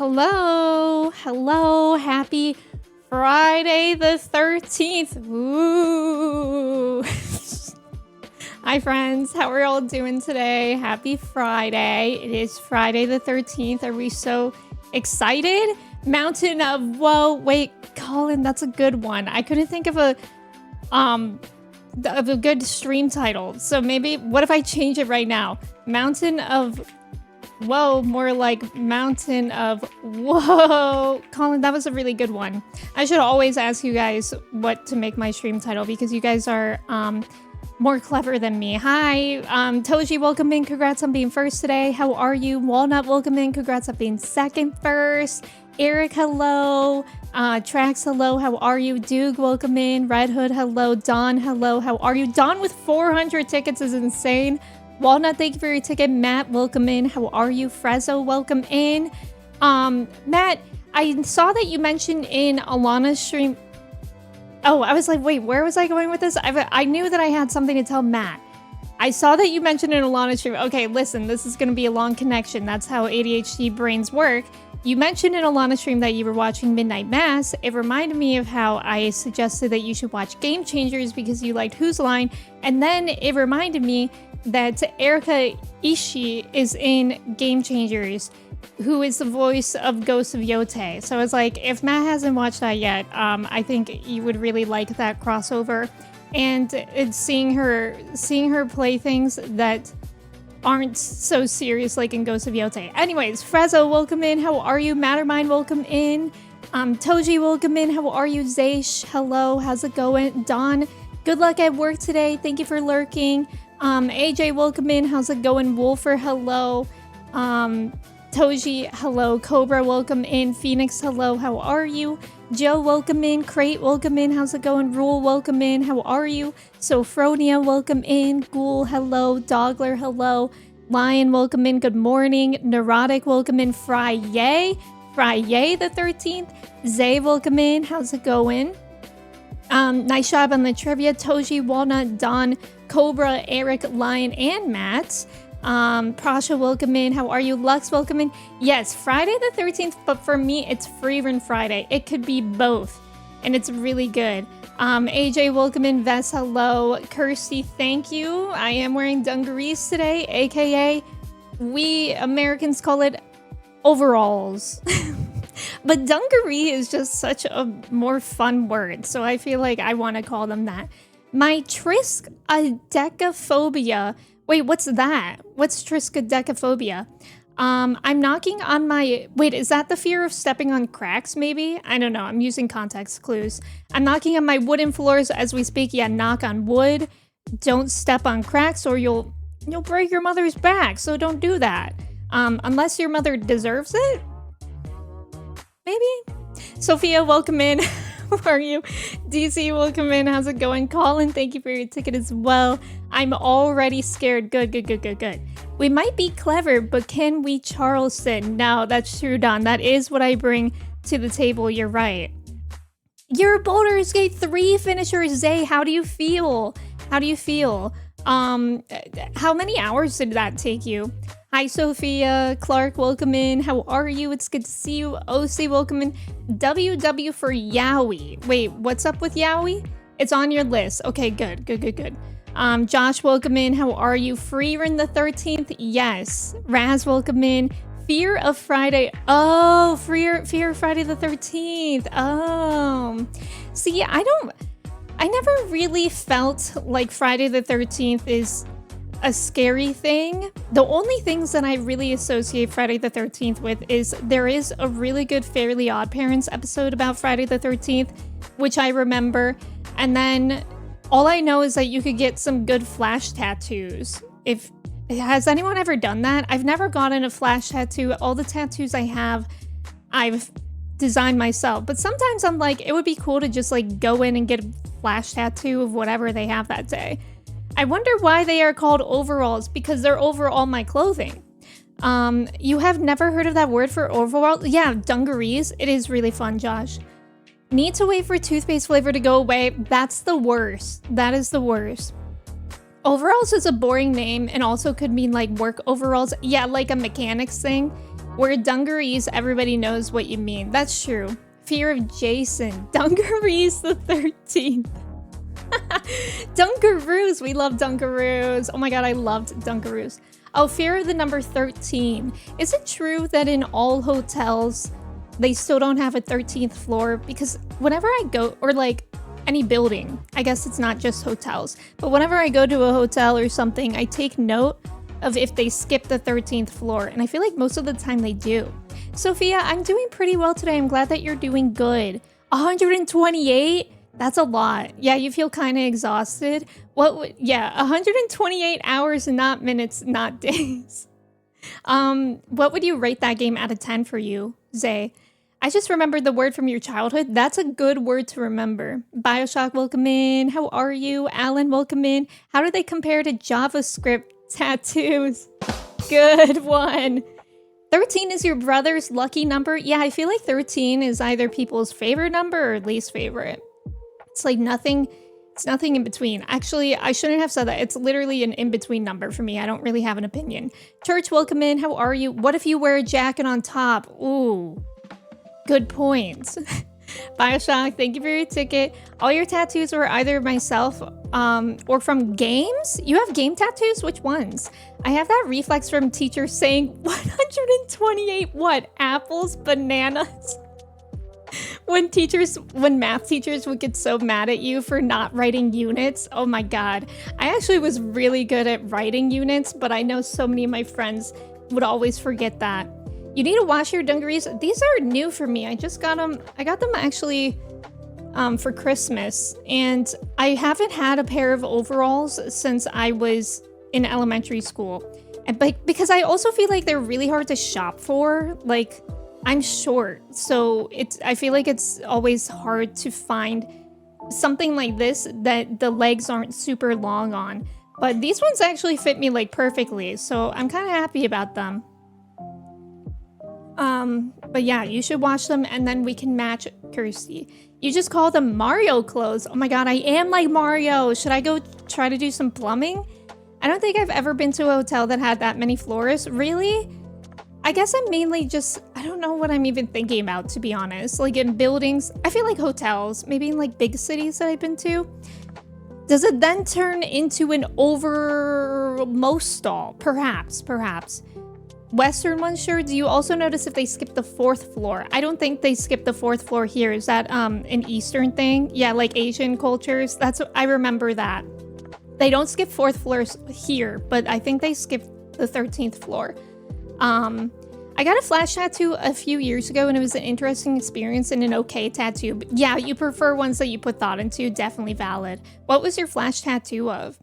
Hello, hello, happy Friday the 13th. Woo! Hi friends, how are y'all doing today? Happy Friday. It is Friday the 13th. Are we so excited? Mountain of Woe. Wait, Colin, that's a good one. I couldn't think of a good stream title. So maybe, what if I change it right now? Mountain of Whoa, more like Mountain of Whoa. Colin, that was a really good one. I should always ask you guys what to make my stream title because you guys are more clever than me. Hi, Toji, welcome in. Congrats on being first today. How are you? Walnut, welcome in. Congrats on being second first. Eric, hello. Trax, hello. How are you? Doog, welcome in. Red Hood, hello. Don, hello. How are you? Don with 400 tickets is insane. Walnut, thank you for your ticket. Matt, welcome in. How are you? Frezzo, welcome in. Matt, I saw that you mentioned in Alana's stream. Oh, I was like, wait, where was I going with this? I knew that I had something to tell Matt. I saw that you mentioned in Alana's stream. Okay, listen, this is going to be a long connection. That's how ADHD brains work. You mentioned in Alana's stream that you were watching Midnight Mass. It reminded me of how I suggested that you should watch Game Changers because you liked Whose Line. And then it reminded me that Erika Ishii is in Game Changers, who is the voice of Ghost of Yote. So I was like, if Matt hasn't watched that yet, I think you would really like that crossover. And it's seeing her play things that aren't so serious like in Ghost of Yote. Anyways, Frezzo, welcome in. How are you? Mattermind, welcome in. Toji, welcome in. How are you? Zaysh, hello. How's it going? Don, good luck at work today. Thank you for lurking. AJ, welcome in. How's it going? Wolfer, hello. Toji, hello. Cobra, welcome in. Phoenix, hello. How are you? Joe, welcome in. Crate, welcome in. How's it going? Rule, welcome in. How are you? Sophronia, welcome in. Ghoul, hello. Dogler, hello. Lion, welcome in. Good morning. Neurotic, welcome in. Friday the 13th. Zay, welcome in. How's it going? Nice job on the trivia. Toji, Walnut, Don, Cobra, Eric, Lion, and Matt. Prasha, welcome in. How are you? Lux, welcome in. Yes, Friday the 13th, but for me, it's Free Run Friday. It could be both, and it's really good. AJ, welcome in. Vess, hello. Kirsty, thank you. I am wearing dungarees today, aka we Americans call it overalls. But dungaree is just such a more fun word, so I feel like I want to call them that. My triskaidekaphobia. Wait, what's that? What's triskaidekaphobia? I'm knocking on my... Wait, is that the fear of stepping on cracks, maybe? I don't know. I'm using context clues. I'm knocking on my wooden floors as we speak. Yeah, knock on wood. Don't step on cracks or you'll break your mother's back, so don't do that. Unless your mother deserves it? Maybe? Sophia, welcome in. How are you? DC, welcome in. How's it going? Colin, thank you for your ticket as well. I'm already scared. Good. We might be clever, but can we Charleston? No, that's true, Don. That is what I bring to the table. You're right. You're Baldur's Gate 3 finisher, Zay. How do you feel? How many hours did that take you? Hi, Sophia. Clark, welcome in. How are you? It's good to see you. OC, welcome in. WW for Yowie. Wait, what's up with Yowie? It's on your list. Okay, good. Josh, welcome in. How are you? Free Run the 13th? Yes. Raz, welcome in. Fear of Friday. Oh, Fear of Friday the 13th. Oh. See, I never really felt like Friday the 13th is a scary thing. The only things that I really associate Friday the 13th with is there is a really good Fairly Odd Parents episode about Friday the 13th, which I remember. And then all I know is that you could get some good flash tattoos. Has anyone ever done that? I've never gotten a flash tattoo. All the tattoos I have, I've designed myself. But sometimes I'm like, it would be cool to just like go in and get a flash tattoo of whatever they have that day. I wonder why they are called overalls, because they're over all my clothing. You have never heard of that word for overall? Yeah, dungarees. It is really fun, Josh. Need to wait for toothpaste flavor to go away. That's the worst. That is the worst. Overalls is a boring name and also could mean like work overalls. Yeah, like a mechanics thing. Where dungarees, everybody knows what you mean. That's true. Fear of Jason. Dungarees the 13th. Dunkaroos. We love Dunkaroos. Oh my god, I loved Dunkaroos. Oh, fear of the number 13. Is it true that in all hotels, they still don't have a 13th floor? Because whenever I go, or like any building, I guess it's not just hotels, but whenever I go to a hotel or something, I take note of if they skip the 13th floor, and I feel like most of the time they do. Sophia, I'm doing pretty well today. I'm glad that you're doing good. 128? That's a lot. Yeah, you feel kind of exhausted. Yeah, 128 hours, not minutes, not days. What would you rate that game out of 10 for you, Zay? I just remembered the word from your childhood. That's a good word to remember. Bioshock, welcome in. How are you? Alan, welcome in. How do they compare to JavaScript tattoos? Good one. 13 is your brother's lucky number. Yeah, I feel like 13 is either people's favorite number or least favorite. It's like nothing, it's nothing in between. Actually, I shouldn't have said that. It's literally an in-between number for me. I don't really have an opinion. Church, welcome in. How are you? What if you wear a jacket on top? Ooh, good point. Bioshock, thank you for your ticket. All your tattoos were either myself or from games? You have game tattoos? Which ones? I have that reflex from teachers saying 128 what? Apples? Bananas? When math teachers would get so mad at you for not writing units. Oh my god. I actually was really good at writing units, but I know so many of my friends would always forget that. You need to wash your dungarees. These are new for me. I just got them. I got them actually for Christmas, and I haven't had a pair of overalls since I was in elementary school. But because I also feel like they're really hard to shop for. Like, I'm short, so I feel like it's always hard to find something like this that the legs aren't super long on. But these ones actually fit me like perfectly, so I'm kind of happy about them. But yeah, you should watch them and then we can match. Kirsty, you just call them Mario clothes. Oh my god, I am like Mario. Should I go try to do some plumbing? I don't think I've ever been to a hotel that had that many floors. Really? I guess I'm mainly just, I don't know what I'm even thinking about, to be honest. Like in buildings, I feel like hotels, maybe in like big cities that I've been to. Does it then turn into an overmost stall? Perhaps. Western ones, sure. Do you also notice if they skip the 4th floor? I don't think they skip the 4th floor here. Is that an Eastern thing? Yeah, like Asian cultures. I remember that. They don't skip 4th floors here, but I think they skip the 13th floor. I got a flash tattoo a few years ago and it was an interesting experience and an okay tattoo. But yeah, you prefer ones that you put thought into. Definitely valid. What was your flash tattoo of?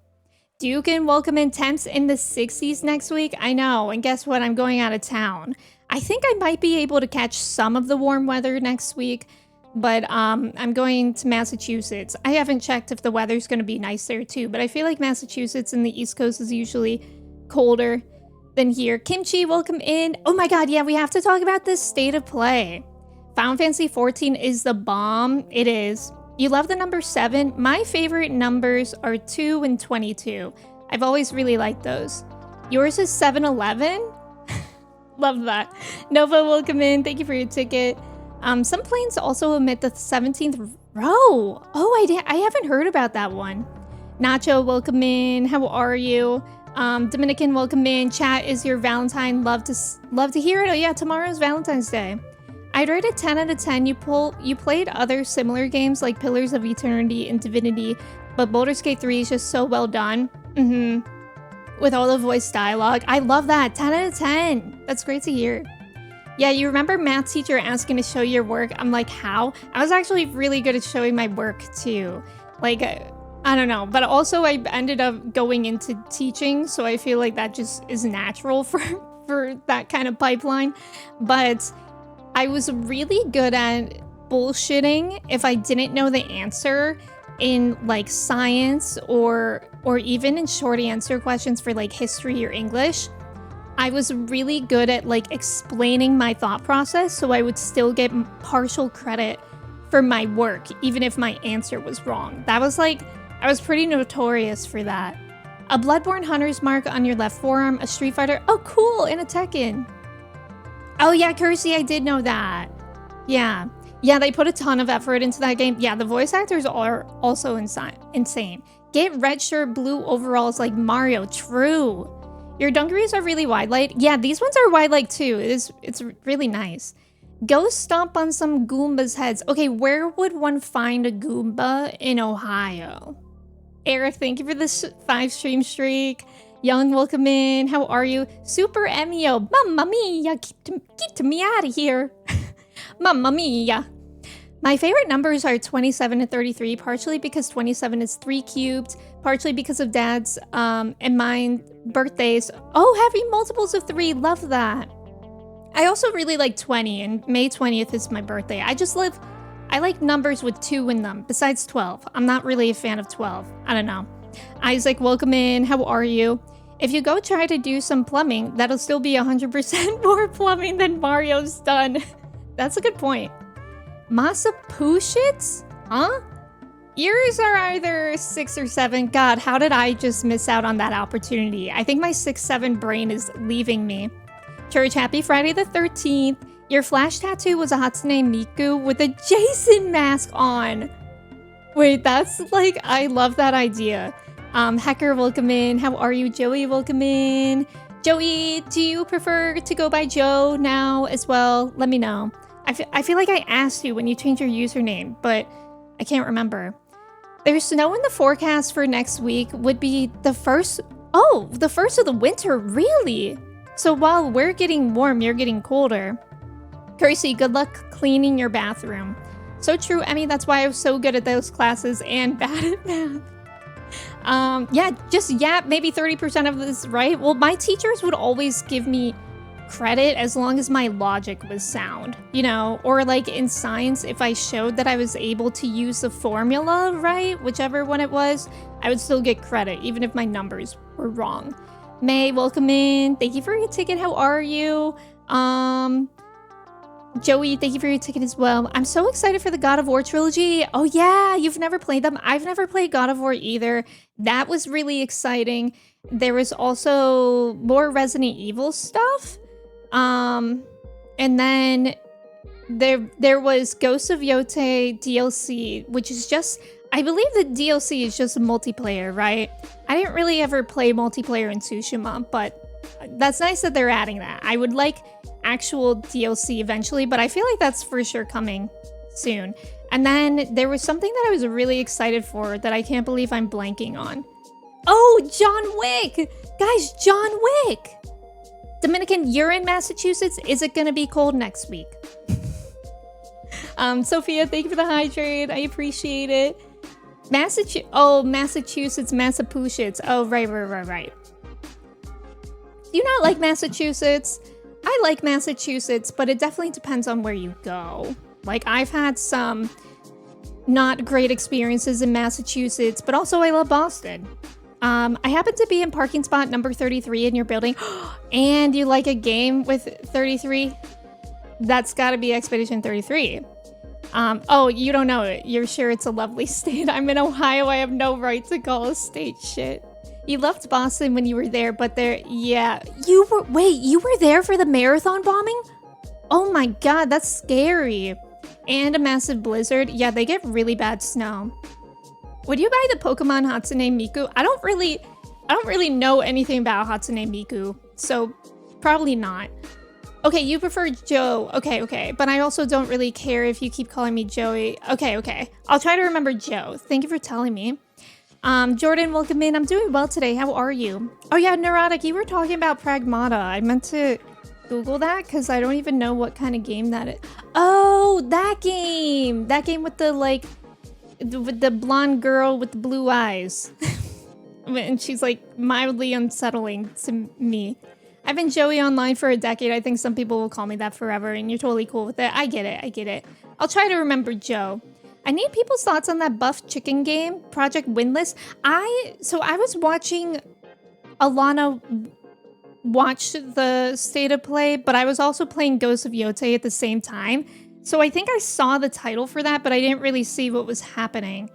Duke and welcome in. Temps in the 60s next week. I know, and guess what? I'm going out of town. I think I might be able to catch some of the warm weather next week, but I'm going to Massachusetts. I haven't checked if the weather's going to be nice there too, but I feel like Massachusetts and the East Coast is usually colder than here. Kimchi, welcome in. Oh my god, yeah, we have to talk about this state of play. Final Fantasy 14 is the bomb. It is. You love the number 7. My favorite numbers are 2 and 22. I've always really liked those. Yours is 7-11? Love that. Nova, welcome in. Thank you for your ticket. Some planes also omit the 17th row. Oh, I haven't heard about that one. Nacho, welcome in. How are you? Dominican, welcome in. Chat is your Valentine. Love to hear it. Oh yeah, tomorrow's Valentine's Day. I'd rate it 10 out of 10. You played other similar games like Pillars of Eternity and Divinity, but Baldur's Gate 3 is just so well done. With all the voice dialogue. I love that. 10 out of 10. That's great to hear. Yeah, you remember math teacher asking to show your work? I'm like, how? I was actually really good at showing my work too. Like, I don't know. But also I ended up going into teaching, so I feel like that just is natural for that kind of pipeline. But I was really good at bullshitting if I didn't know the answer in like science or even in short answer questions for like history or English. I was really good at like explaining my thought process, so I would still get partial credit for my work even if my answer was wrong. That was like, I was pretty notorious for that. A Bloodborne Hunter's mark on your left forearm, a Street Fighter. Oh cool, and a Tekken. Oh yeah, Kersey, I did know that. Yeah. Yeah, they put a ton of effort into that game. Yeah, the voice actors are also insane. Get red shirt, blue overalls like Mario. True. Your dungarees are really wide light. Yeah, these ones are wide light too. It's really nice. Go stomp on some Goombas' heads. Okay, where would one find a Goomba in Ohio? Eric, thank you for this 5-stream streak. Young, welcome in. How are you? Super Emio. Mamma mia, get me out of here. Mamma mia. My favorite numbers are 27 and 33, partially because 27 is 3 cubed, partially because of Dad's and mine birthdays. Oh, happy multiples of 3. Love that. I also really like 20, and May 20th is my birthday. I like numbers with 2 in them, besides 12. I'm not really a fan of 12. I don't know. Isaac, welcome in. How are you? If you go try to do some plumbing, that'll still be 100% more plumbing than Mario's done. That's a good point. Massachusetts? Huh? Yours are either 6 or 7. God, how did I just miss out on that opportunity? I think my 6-7 brain is leaving me. Church, happy Friday the 13th. Your flash tattoo was a Hatsune Miku with a Jason mask on. Wait, that's like, I love that idea. Hacker, welcome in. How are you? Joey, welcome in. Joey, do you prefer to go by Joe now as well? Let me know. I feel like I asked you when you changed your username, but I can't remember. There's snow in the forecast for next week. Would be the first... Oh, the first of the winter, really? So while we're getting warm, you're getting colder. Kersey, good luck cleaning your bathroom. So true, Emmy. That's why I was so good at those classes and bad at math. Yeah, just maybe 30% of this, right? Well, my teachers would always give me credit as long as my logic was sound, you know? Or like in science, if I showed that I was able to use the formula, right? Whichever one it was, I would still get credit, even if my numbers were wrong. May, welcome in. Thank you for your ticket. How are you? Joey, thank you for your ticket as well. I'm so excited for the God of War trilogy. Oh yeah, you've never played them. I've never played God of War either. That was really exciting. There was also more Resident Evil stuff. And then there was Ghost of Yote DLC, which is just, I believe the DLC is just multiplayer, right? I didn't really ever play multiplayer in Tsushima, but that's nice that they're adding that. I would like actual DLC eventually, but I feel like that's for sure coming soon. And then there was something that I was really excited for that I can't believe I'm blanking on. Oh, John Wick! Guys, John Wick! Dominican, you're in Massachusetts. Is it gonna be cold next week? Sophia, thank you for the hydrate. I appreciate it. Massachusetts, Massachusetts. Oh, right. Do you not like Massachusetts? I like Massachusetts, but it definitely depends on where you go. Like, I've had some not great experiences in Massachusetts, but also I love Boston. I happen to be in parking spot number 33 in your building. And you like a game with 33? That's gotta be Expedition 33. Oh, you don't know it. You're sure it's a lovely state. I'm in Ohio. I have no right to call a state shit. You left Boston when you were there, but yeah. You were there for the marathon bombing? Oh my god, that's scary. And a massive blizzard. Yeah, they get really bad snow. Would you buy the Pokemon Hatsune Miku? I don't really know anything about Hatsune Miku, so probably not. Okay, you prefer Joe. Okay. But I also don't really care if you keep calling me Joey. Okay. I'll try to remember Joe. Thank you for telling me. Jordan, welcome in. I'm doing well today. How are you? Oh yeah, Neurotic, you were talking about Pragmata. I meant to Google that because I don't even know what kind of game that is. Oh, that game! That game with the, like, with the blonde girl with the blue eyes. And she's, like, mildly unsettling to me. I've been Joey online for a decade. I think some people will call me that forever, and you're totally cool with it. I get it. I'll try to remember Joe. I need people's thoughts on that buff chicken game, Project Windless. I was watching Alana watch the state of play, but I was also playing Ghost of Yote at the same time. So I think I saw the title for that, but I didn't really see what was happening.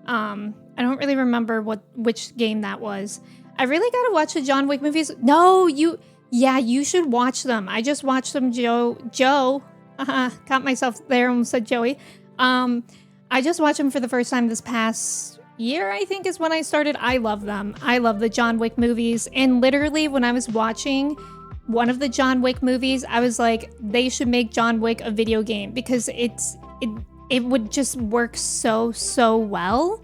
I don't really remember which game that was. I really gotta watch the John Wick movies. No, you Yeah, you should watch them. I just watched them, Joe. Caught myself there, almost said Joey. I just watched them for the first time this past year, I think is when I started. I love them. I love the John Wick movies. And literally when I was watching one of the John Wick movies, I was like, they should make John Wick a video game because it would just work so well.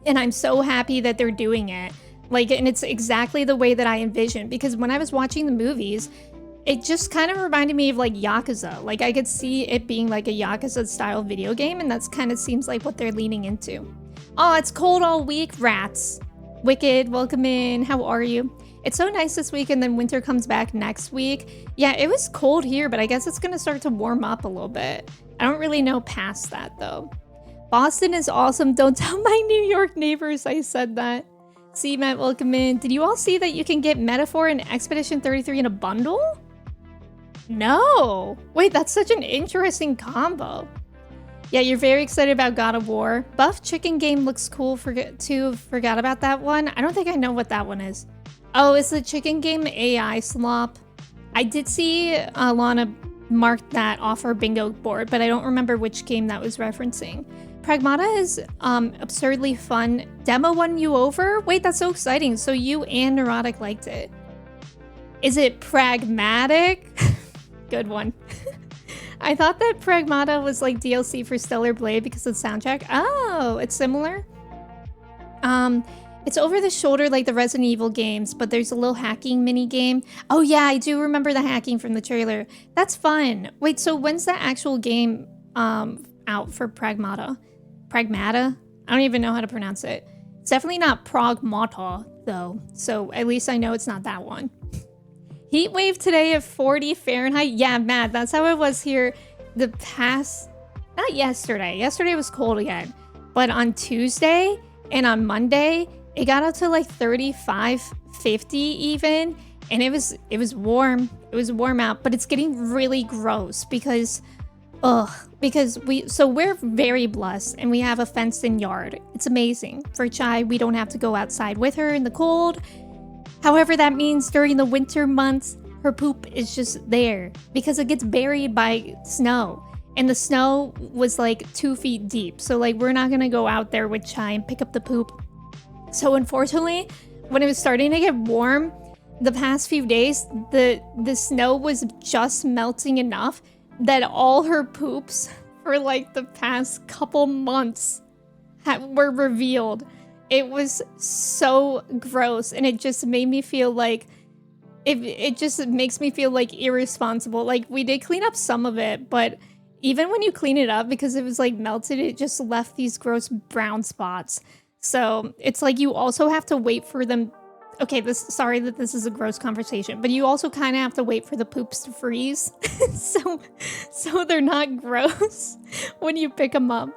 And I'm so happy that they're doing it. Like, and it's exactly the way that I envisioned, because when I was watching the movies, it just kind of reminded me of like Yakuza. Like I could see it being like a Yakuza style video game, and that's kind of seems like what they're leaning into. Oh, it's cold all week, rats. Wicked, welcome in. How are you? It's so nice this week, and then winter comes back next week. Yeah, it was cold here, but I guess it's gonna start to warm up a little bit. I don't really know past that though. Boston is awesome. Don't tell my New York neighbors I said that. See, Matt, welcome in. Did you all see that you can get Metaphor and Expedition 33 in a bundle? No. Wait, that's such an interesting combo. Yeah, you're very excited about God of War. Buff Chicken Game looks cool too. Forgot about that one. I don't think I know what that one is. Oh, it's the Chicken Game AI slop. I did see Lana mark that off her bingo board, but I don't remember which game that was referencing. Pragmata is absurdly fun. Demo won you over? Wait, that's so exciting. So you and Neurotic liked it. Is it pragmatic? Good one. I thought that Pragmata was like DLC for Stellar Blade because of the soundtrack. Oh, it's similar. It's over the shoulder like the Resident Evil games, but there's a little hacking mini game. Oh yeah, I do remember the hacking from the trailer. That's fun. Wait, so when's the actual game out for Pragmata? Pragmata? I don't even know how to pronounce it. It's definitely not Pragmata though, so at least I know it's not that one. Heat wave today of 40 Fahrenheit. Yeah, Matt, that's how it was here the past, not yesterday. Yesterday was cold again, but on Tuesday and on Monday, it got up to like 35, 50 even, and it was warm. It was warm out, but it's getting really gross because we're very blessed and we have a fenced-in yard. It's amazing. For Chai, we don't have to go outside with her in the cold. However, that means during the winter months, her poop is just there because it gets buried by snow. And the snow was like 2 feet deep. So like, we're not gonna go out there with Chai and pick up the poop. So unfortunately, when it was starting to get warm, the past few days, the snow was just melting enough that all her poops for like the past couple months were revealed. It was so gross, and it just made me feel like it just makes me feel like irresponsible. Like, we did clean up some of it, but even when you clean it up, because it was like melted, it just left these gross brown spots. So it's like you also have to wait for them. Okay, sorry that this is a gross conversation, but you also kind of have to wait for the poops to freeze. so they're not gross when you pick them up.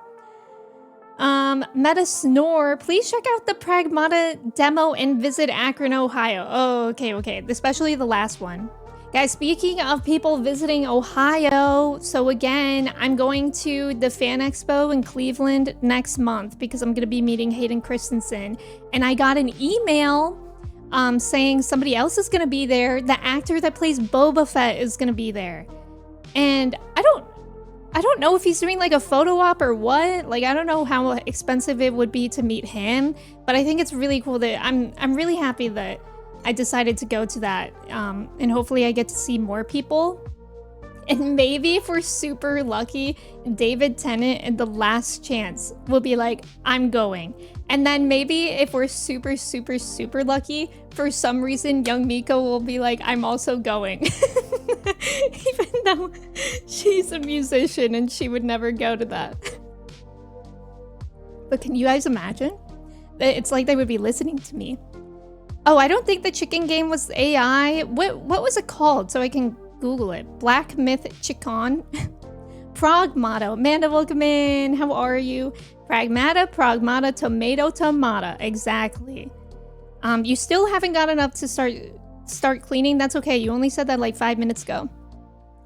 Meta Snore, please check out the Pragmata demo and visit Akron, Ohio. Oh, okay. Especially the last one. Guys, speaking of people visiting Ohio, so again, I'm going to the Fan Expo in Cleveland next month because I'm going to be meeting Hayden Christensen. And I got an email saying somebody else is going to be there. The actor that plays Boba Fett is going to be there. And I don't know if he's doing like a photo op or what. Like, I don't know how expensive it would be to meet him, but I think it's really cool that I'm really happy that I decided to go to that. And hopefully I get to see more people. And maybe if we're super lucky, David Tennant in The Last Chance will be like, I'm going. And then maybe if we're super lucky, for some reason, young Miko will be like, I'm also going. Even though she's a musician and she would never go to that. But can you guys imagine? It's like they would be listening to me. Oh, I don't think the chicken game was AI. What was it called? So I can Google it. Black Myth Chicken. Pragmata. Amanda, welcome in. How are you? Pragmata, tomato. Exactly. You still haven't gotten up to start cleaning. That's okay. You only said that like 5 minutes ago.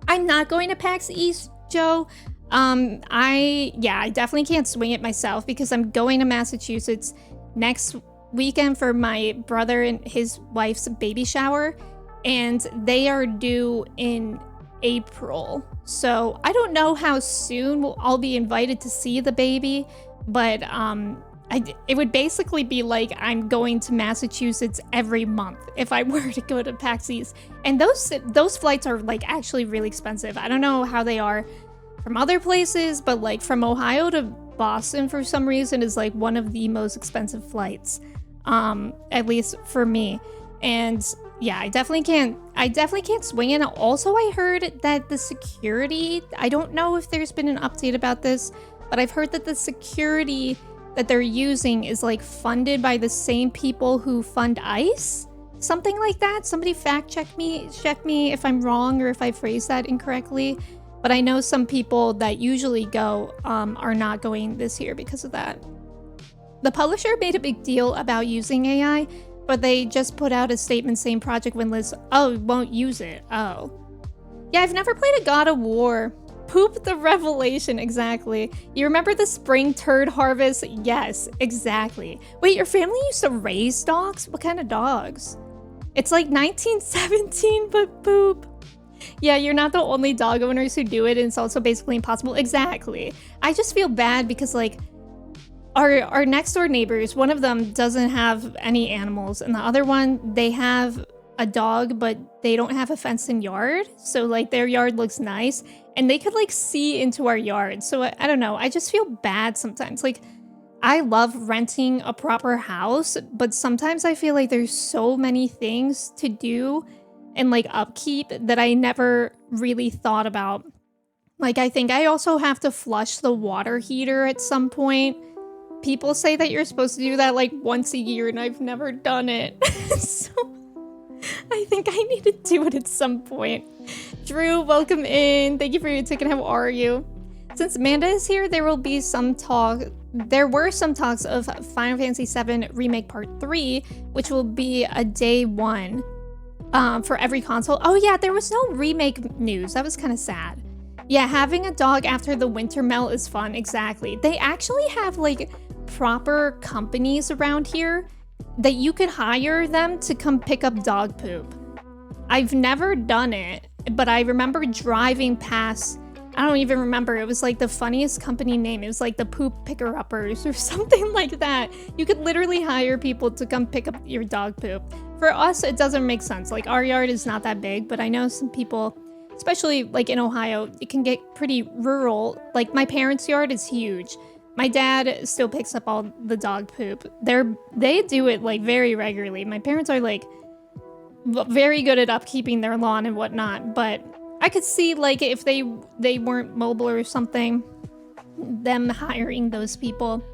I'm not going to PAX East, Joe. I definitely can't swing it myself because I'm going to Massachusetts next weekend for my brother and his wife's baby shower. and they are due in April. So I don't know how soon I'll be invited to see the baby, but it would basically be like I'm going to Massachusetts every month if I were to go to PAX East. And those flights are like actually really expensive. I don't know how they are from other places, but like from Ohio to Boston for some reason is like one of the most expensive flights, at least for me. And yeah, I definitely can't swing in. Also, I heard that the security, I don't know if there's been an update about this, but I've heard that the security that they're using is like funded by the same people who fund ICE, something like that. Somebody check me if I'm wrong or if I phrased that incorrectly. But I know some people that usually go are not going this year because of that. The publisher made a big deal about using AI, but they just put out a statement saying Project Windless, oh, won't use it. Oh. Yeah, I've never played a God of War. Poop the Revelation, exactly. You remember the spring turd harvest? Yes, exactly. Wait, your family used to raise dogs? What kind of dogs? It's like 1917, but poop. Yeah, you're not the only dog owners who do it, and it's also basically impossible. Exactly. I just feel bad because, like, our next door neighbors, one of them doesn't have any animals, and the other one, they have a dog, but they don't have a fenced-in yard. So, like, their yard looks nice, and they could, like, see into our yard. So, I don't know. I just feel bad sometimes. Like, I love renting a proper house, but sometimes I feel like there's so many things to do and like upkeep that I never really thought about. Like, I think I also have to flush the water heater at some point. People say that you're supposed to do that like once a year, and I've never done it. So I think I need to do it at some point. Drew, welcome in. Thank you for your ticket. How are you? Since Amanda is here, there will be some talk. There were some talks of Final Fantasy VII Remake Part 3, which will be a day one. For every console. Oh yeah, there was no remake news. That was kind of sad. Yeah, having a dog after the winter melt is fun. Exactly. They actually have like proper companies around here that you could hire them to come pick up dog poop. I've never done it, but I remember driving past, I don't even remember, it was like the funniest company name. It was like the Poop Picker Uppers or something like that. You could literally hire people to come pick up your dog poop. For us, it doesn't make sense. Like, our yard is not that big, but I know some people, especially like in Ohio, it can get pretty rural. Like, my parents' yard is huge. My dad still picks up all the dog poop. They do it like very regularly. My parents are like very good at upkeeping their lawn and whatnot, but I could see like if they weren't mobile or something, them hiring those people.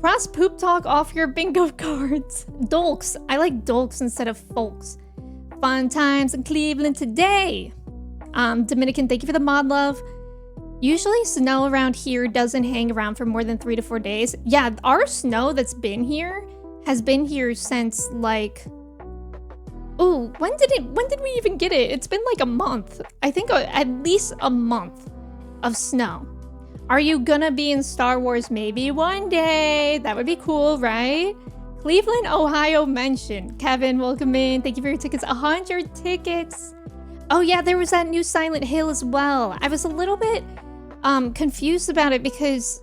Cross poop talk off your bingo cards. Dolks. I like dolks instead of folks. Fun times in Cleveland today. Dominican, thank you for the mod love. Usually snow around here doesn't hang around for more than 3 to 4 days. Yeah, our snow that's been here has been here since like, ooh, when did we even get it? It's been like a month. I think at least a month of snow. Are you gonna be in Star Wars? Maybe one day. That would be cool, right? Cleveland, Ohio mentioned. Kevin, welcome in. Thank you for your tickets. 100 tickets. Oh yeah, there was that new Silent Hill as well. I was a little bit confused about it because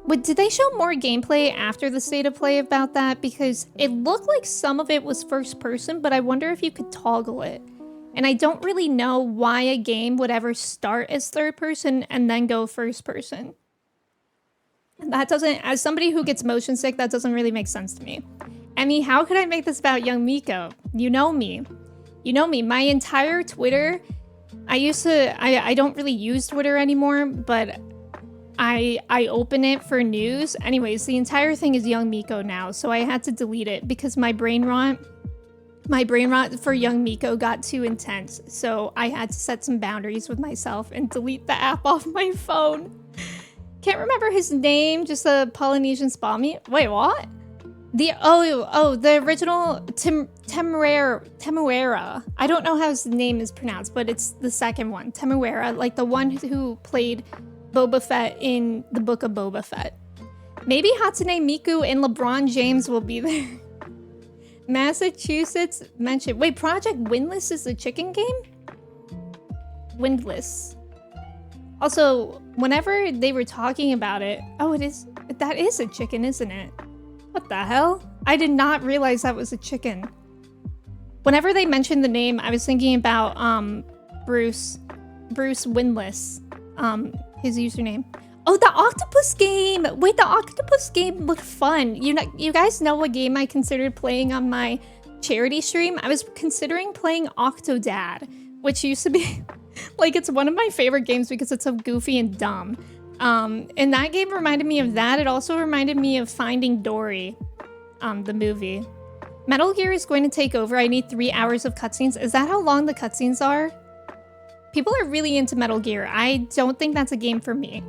did they show more gameplay after the state of play about that? Because it looked like some of it was first person, but I wonder if you could toggle it. And I don't really know why a game would ever start as third person and then go first person. That doesn't, as somebody who gets motion sick, that doesn't really make sense to me. Emme, how could I make this about young Miko? You know me. You know me. My entire Twitter, I don't really use Twitter anymore, but I open it for news. Anyways, the entire thing is young Miko now, so I had to delete it because my brain rot for young Miko got too intense. So I had to set some boundaries with myself and delete the app off my phone. Can't remember his name, just a Polynesian spa meat. Wait, what? The original Temuera. I don't know how his name is pronounced, but it's the second one. Temuera, like the one who played Boba Fett in the Book of Boba Fett. Maybe Hatsune Miku and LeBron James will be there. Massachusetts mentioned. Wait, Project Windless is the chicken game? Windless. Also, whenever they were talking about it, oh, it is. That is a chicken, isn't it? What the hell? I did not realize that was a chicken. Whenever they mentioned the name, I was thinking about Bruce Windless, his username. Oh, the octopus game! Wait, the octopus game looked fun. You guys know what game I considered playing on my charity stream? I was considering playing Octodad, which used to be like, it's one of my favorite games because it's so goofy and dumb. And that game reminded me of that. It also reminded me of Finding Dory, the movie. Metal Gear is going to take over. I need 3 hours of cutscenes. Is that how long the cutscenes are? People are really into Metal Gear. I don't think that's a game for me.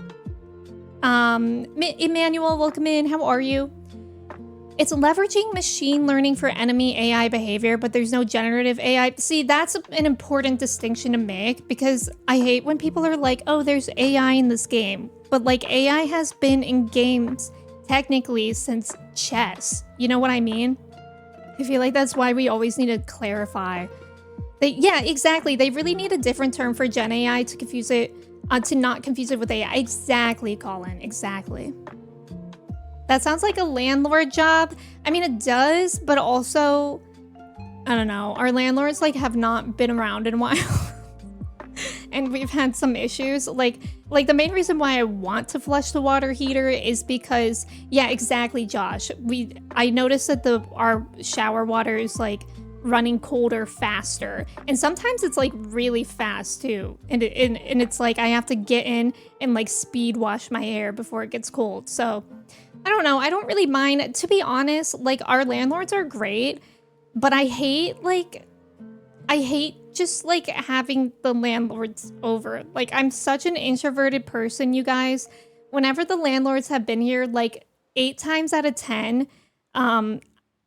Emmanuel, welcome in. How are you? It's leveraging machine learning for enemy AI behavior, but there's no generative AI. See, that's an important distinction to make because I hate when people are like, oh, there's AI in this game. But like AI has been in games technically since chess. You know what I mean? I feel like that's why we always need to clarify. Yeah, exactly. They really need a different term for Gen AI to confuse it. To not confuse it with AI. Exactly, Colin. Exactly. That sounds like a landlord job. I mean, it does, but also, I don't know. Our landlords like have not been around in a while. And we've had some issues. Like the main reason why I want to flush the water heater is because, yeah, exactly, Josh. I noticed that our shower water is like running colder faster, and sometimes it's like really fast too, and it's like I have to get in and like speed wash my hair before it gets cold. So I don't know, I don't really mind, to be honest. Like, our landlords are great, but I hate just like having the landlords over. Like, I'm such an introverted person, you guys. Whenever the landlords have been here, like 8 times out of 10,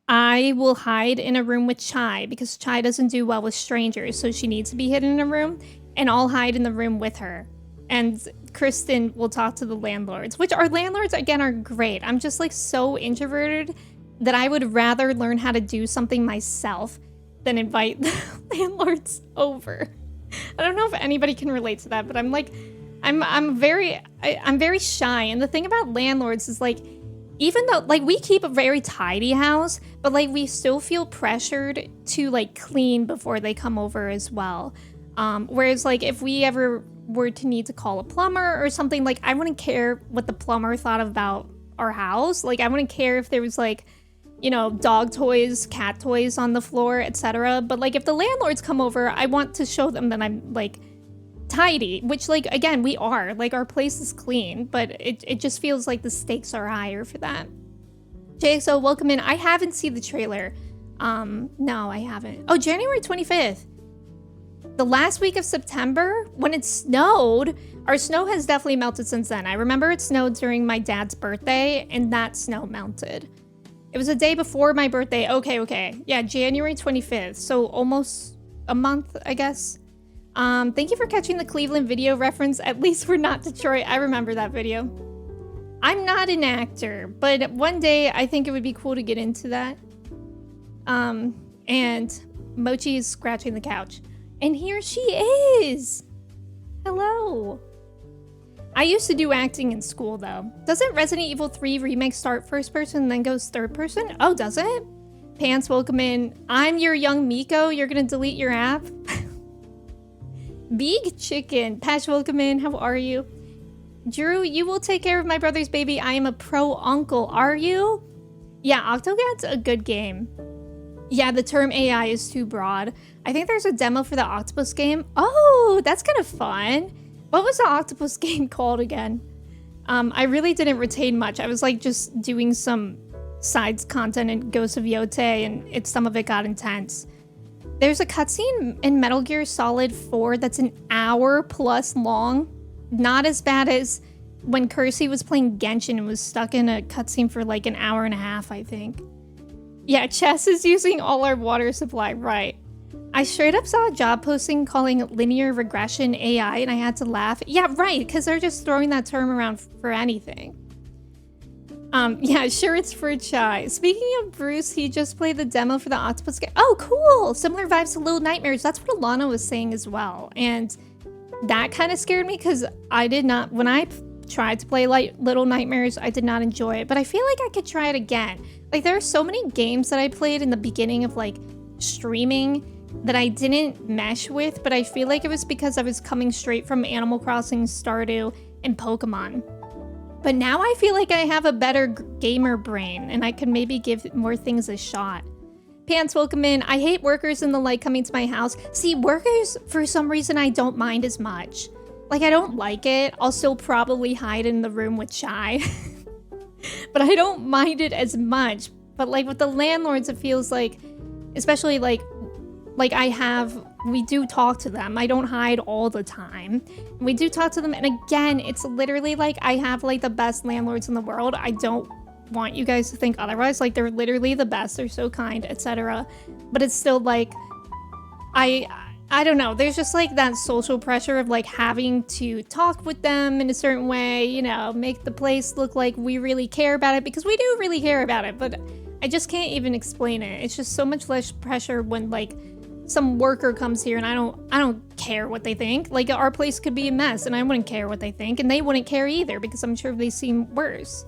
I will hide in a room with Chai because Chai doesn't do well with strangers, so she needs to be hidden in a room, and I'll hide in the room with her. And Kristen will talk to the landlords, which our landlords, again, are great. I'm just like so introverted that I would rather learn how to do something myself than invite the landlords over. I don't know if anybody can relate to that, but I'm like, I'm very shy. And the thing about landlords is like, even though like we keep a very tidy house, but like we still feel pressured to like clean before they come over as well. Whereas like if we ever were to need to call a plumber or something, like I wouldn't care what the plumber thought about our house. Like I wouldn't care if there was like, you know, dog toys, cat toys on the floor, etc. But like if the landlords come over, I want to show them that I'm like tidy, which like again we are, like our place is clean, but it just feels like the stakes are higher for that. JXO, welcome in. I haven't seen the trailer. No, I haven't. Oh, January 25th, the last week of September, when it snowed. Our snow has definitely melted since then. I remember it snowed during my dad's birthday, and that snow melted. It was a day before my birthday. Okay, yeah, January 25th, so almost a month, I guess. Thank you for catching the Cleveland video reference. At least we're not Detroit. I remember that video. I'm not an actor, but one day I think it would be cool to get into that. And Mochi is scratching the couch. And here she is. Hello. I used to do acting in school though. Doesn't Resident Evil 3 Remake start first person and then goes third person? Oh, does it? Pants, welcome in. I'm your young Miko. You're gonna delete your app? Big Chicken. Patch, welcome in. How are you? Drew, you will take care of my brother's baby. I am a pro uncle. Are you? Yeah, Octogad's a good game. Yeah, the term AI is too broad. I think there's a demo for the octopus game. Oh, that's kind of fun. What was the octopus game called again? I really didn't retain much. I was like just doing some sides content in Ghost of Yote, and some of it got intense. There's a cutscene in Metal Gear Solid 4 that's an hour plus long. Not as bad as when Kersey was playing Genshin and was stuck in a cutscene for like an hour and a half, I think. Yeah, Chess is using all our water supply, right. I straight up saw a job posting calling linear regression AI and I had to laugh. Yeah, right, because they're just throwing that term around for anything. Yeah, sure, it's for Chai. Speaking of Bruce, he just played the demo for the Octopus game. Oh, cool! Similar vibes to Little Nightmares. That's what Alana was saying as well. And that kind of scared me because I did not, when I tried to play like Little Nightmares, I did not enjoy it. But I feel like I could try it again. Like, there are so many games that I played in the beginning of like streaming that I didn't mesh with, but I feel like it was because I was coming straight from Animal Crossing, Stardew, and Pokemon. But now I feel like I have a better gamer brain and I could maybe give more things a shot. Pants, welcome in. I hate workers and the like coming to my house. See, workers, for some reason, I don't mind as much. Like, I don't like it. I'll still probably hide in the room with Chai. But I don't mind it as much. But like with the landlords, it feels like, especially like we do talk to them. I don't hide all the time. We do talk to them, and again, it's literally like I have like the best landlords in the world. I don't want you guys to think otherwise. Like, they're literally the best. They're so kind, etc. But it's still like, I don't know. There's just like that social pressure of like having to talk with them in a certain way, you know, make the place look like we really care about it, because we do really care about it, but I just can't even explain it. It's just so much less pressure when like some worker comes here and I don't care what they think. Like, our place could be a mess and I wouldn't care what they think, and they wouldn't care either because I'm sure they seem worse.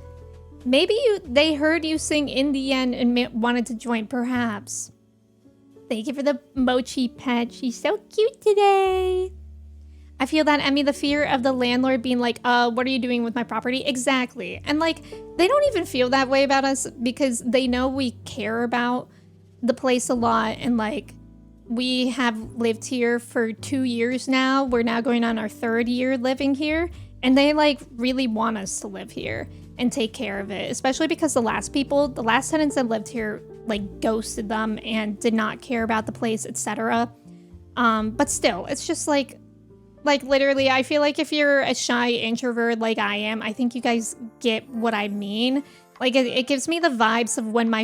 Maybe they heard you sing In the End and wanted to join, perhaps. Thank you for the mochi pet. She's so cute today. I feel that, Emme, the fear of the landlord being like, what are you doing with my property? Exactly. And like, they don't even feel that way about us because they know we care about the place a lot, and like, we have lived here for 2 years now. We're now going on our 3rd year living here, and they like really want us to live here and take care of it, especially because the last tenants that lived here like ghosted them and did not care about the place, etc. But still, it's just like literally, I feel like if you're a shy introvert like I am, I think you guys get what I mean. Like, it gives me the vibes of when my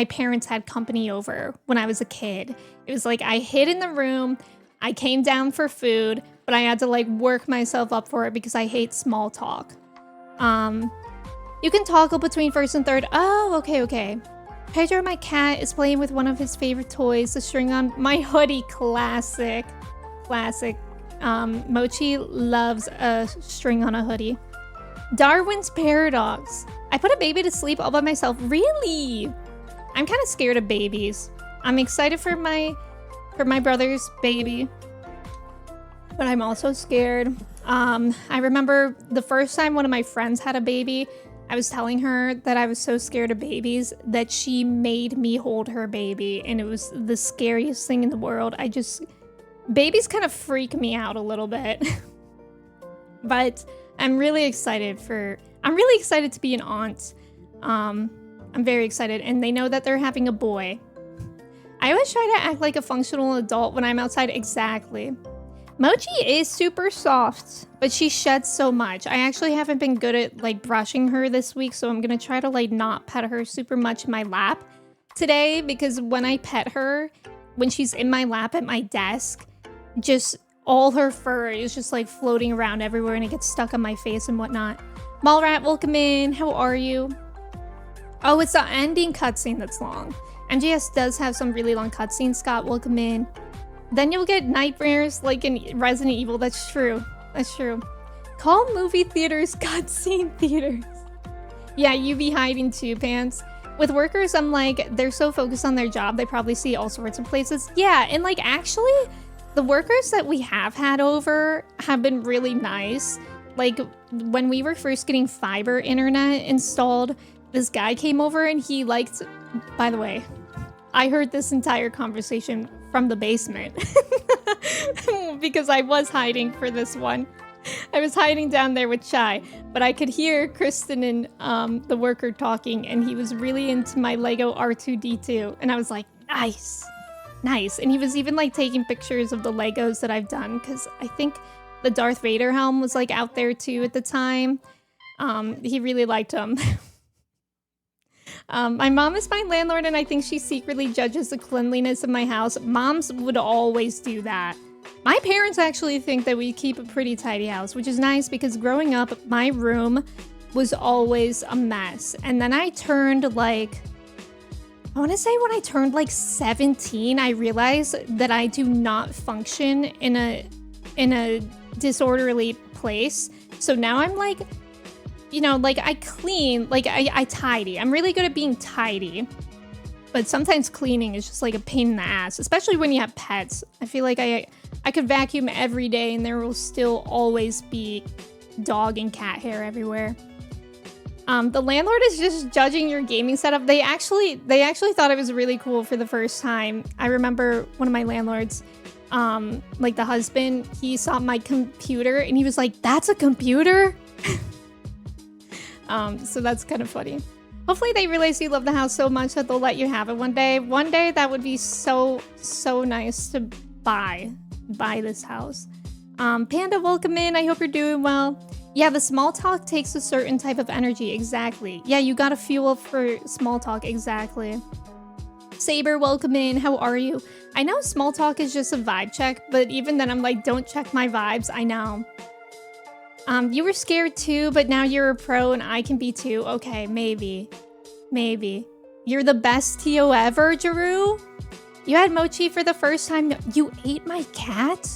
parents had company over when I was a kid. It was like I hid in the room, I came down for food, but I had to like work myself up for it because I hate small talk. You can toggle between first and third. Oh, okay. Pedro, my cat, is playing with one of his favorite toys, the string on my hoodie. Classic. Mochi loves a string on a hoodie. Darwin's Paradox. I put a baby to sleep all by myself. Really? I'm kind of scared of babies. I'm excited for my brother's baby, but I'm also scared. I remember the first time one of my friends had a baby, I was telling her that I was so scared of babies that she made me hold her baby, and it was the scariest thing in the world. Babies kind of freak me out a little bit. But I'm really excited to be an aunt. I'm very excited, and they know that they're having a boy. I always try to act like a functional adult when I'm outside. Exactly. Mochi is super soft, but she sheds so much. I actually haven't been good at like brushing her this week, so I'm gonna try to like not pet her super much in my lap today, because when I pet her, when she's in my lap at my desk, just all her fur is just like floating around everywhere and it gets stuck on my face and whatnot. Mallrat, welcome in. How are you? Oh, it's the ending cutscene that's long. MGS does have some really long cutscenes. Scott, welcome in. Then you'll get nightmares like in Resident Evil. That's true. Call movie theaters cutscene theaters. Yeah, you be hiding too, Pants. With workers, I'm like, they're so focused on their job, they probably see all sorts of places. Yeah, and like actually, the workers that we have had over have been really nice. Like, when we were first getting fiber internet installed, this guy came over and he liked... By the way, I heard this entire conversation from the basement. Because I was hiding for this one. I was hiding down there with Chai, but I could hear Kristen and the worker talking, and he was really into my Lego R2-D2. And I was like, nice. And he was even like taking pictures of the Legos that I've done, because I think the Darth Vader helm was like out there too at the time. He really liked them. My mom is my landlord, and I think she secretly judges the cleanliness of my house. Moms would always do that. My parents actually think that we keep a pretty tidy house, which is nice because growing up, my room was always a mess. And then I turned like, I want to say when I turned like 17, I realized that I do not function in a disorderly place. So now I'm like, you know, like I clean, like I tidy. I'm really good at being tidy. But sometimes cleaning is just like a pain in the ass, especially when you have pets. I feel like I could vacuum every day and there will still always be dog and cat hair everywhere. The landlord is just judging your gaming setup. They actually thought it was really cool for the first time. I remember one of my landlords, like the husband, he saw my computer and he was like, "That's a computer?" So that's kind of funny. Hopefully they realize you love the house so much that they'll let you have it one day. One day that would be so nice to buy this house. Panda, welcome in. I hope you're doing well. Yeah, the small talk takes a certain type of energy. Exactly. Yeah, you gotta fuel for small talk. Exactly. Saber, welcome in. How are you? I know small talk is just a vibe check, but even then I'm like, don't check my vibes. I know. You were scared too, but now you're a pro and I can be too. Okay, maybe. Maybe. You're the best TO ever, Jeru? You had mochi for the first time. You ate my cat?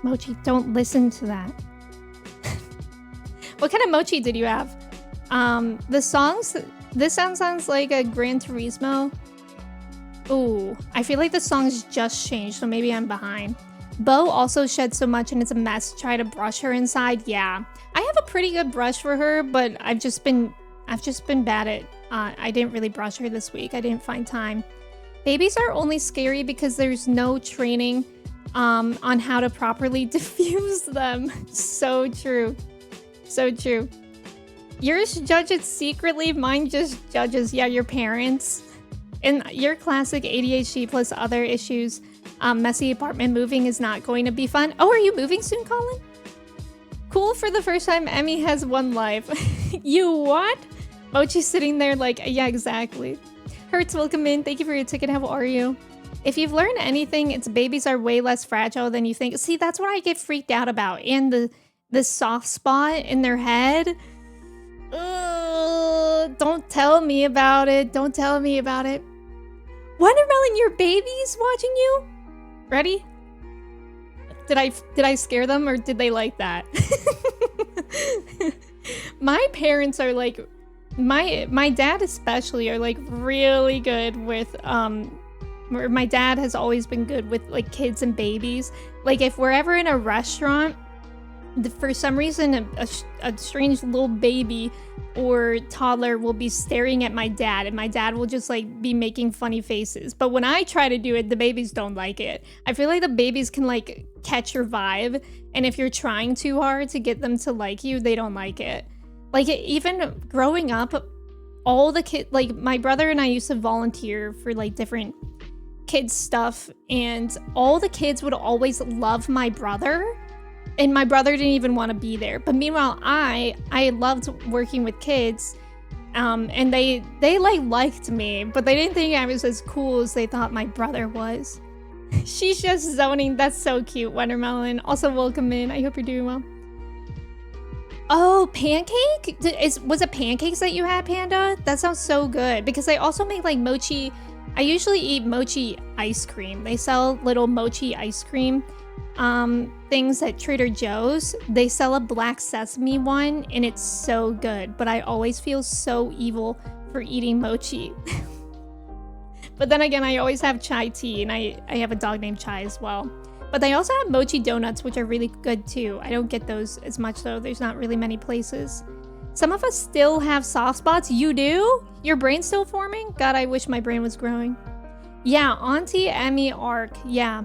Mochi, don't listen to that. What kind of mochi did you have? The songs... This sounds like a Gran Turismo. Ooh, I feel like the songs just changed, so maybe I'm behind. Bo also sheds so much and it's a mess. Try to brush her inside. Yeah, I have a pretty good brush for her, but I've just been bad at. I didn't really brush her this week. I didn't find time. Babies are only scary because there's no training on how to properly diffuse them. So true. So true. Yours judges secretly, mine just judges. Yeah, your parents. And your classic ADHD plus other issues. Messy apartment moving is not going to be fun. Oh, are you moving soon, Colin? Cool, for the first time, Emmy has one life. You what? Mochi's sitting there like, yeah, exactly. Hertz, welcome in. Thank you for your ticket. How are you? If you've learned anything, it's babies are way less fragile than you think. See, that's what I get freaked out about. And the soft spot in their head. Ugh, don't tell me about it. Don't tell me about it. Watermelon, your baby's watching you? Ready? Did I scare them or did they like that? My parents are like, my dad especially are like really good with my dad has always been good with like kids and babies. Like if we're ever in a restaurant, for some reason a strange little baby or toddler will be staring at my dad and my dad will just like be making funny faces. But when I try to do it, the babies don't like it. I feel like the babies can like catch your vibe, and if you're trying too hard to get them to like you, they don't like it. Like even growing up, all the kids, like my brother and I used to volunteer for like different kids stuff, and all the kids would always love my brother. And my brother didn't even want to be there. But meanwhile, I loved working with kids. And they like liked me, but they didn't think I was as cool as they thought my brother was. She's just zoning. That's so cute, Watermelon. Also, welcome in. I hope you're doing well. Oh, pancake? Was it pancakes that you had, Panda? That sounds so good. Because they also make like mochi. I usually eat mochi ice cream. They sell little mochi ice cream things at Trader Joe's. They sell a black sesame one and it's so good, but I always feel so evil for eating mochi. But then again, I always have chai tea, and I have a dog named Chai as well. But they also have mochi donuts, which are really good too. I don't get those as much though. There's not really many places. Some of us still have soft spots. You do? Your brain's still forming? God, I wish my brain was growing. Yeah, Auntie Emmy Arc. Yeah.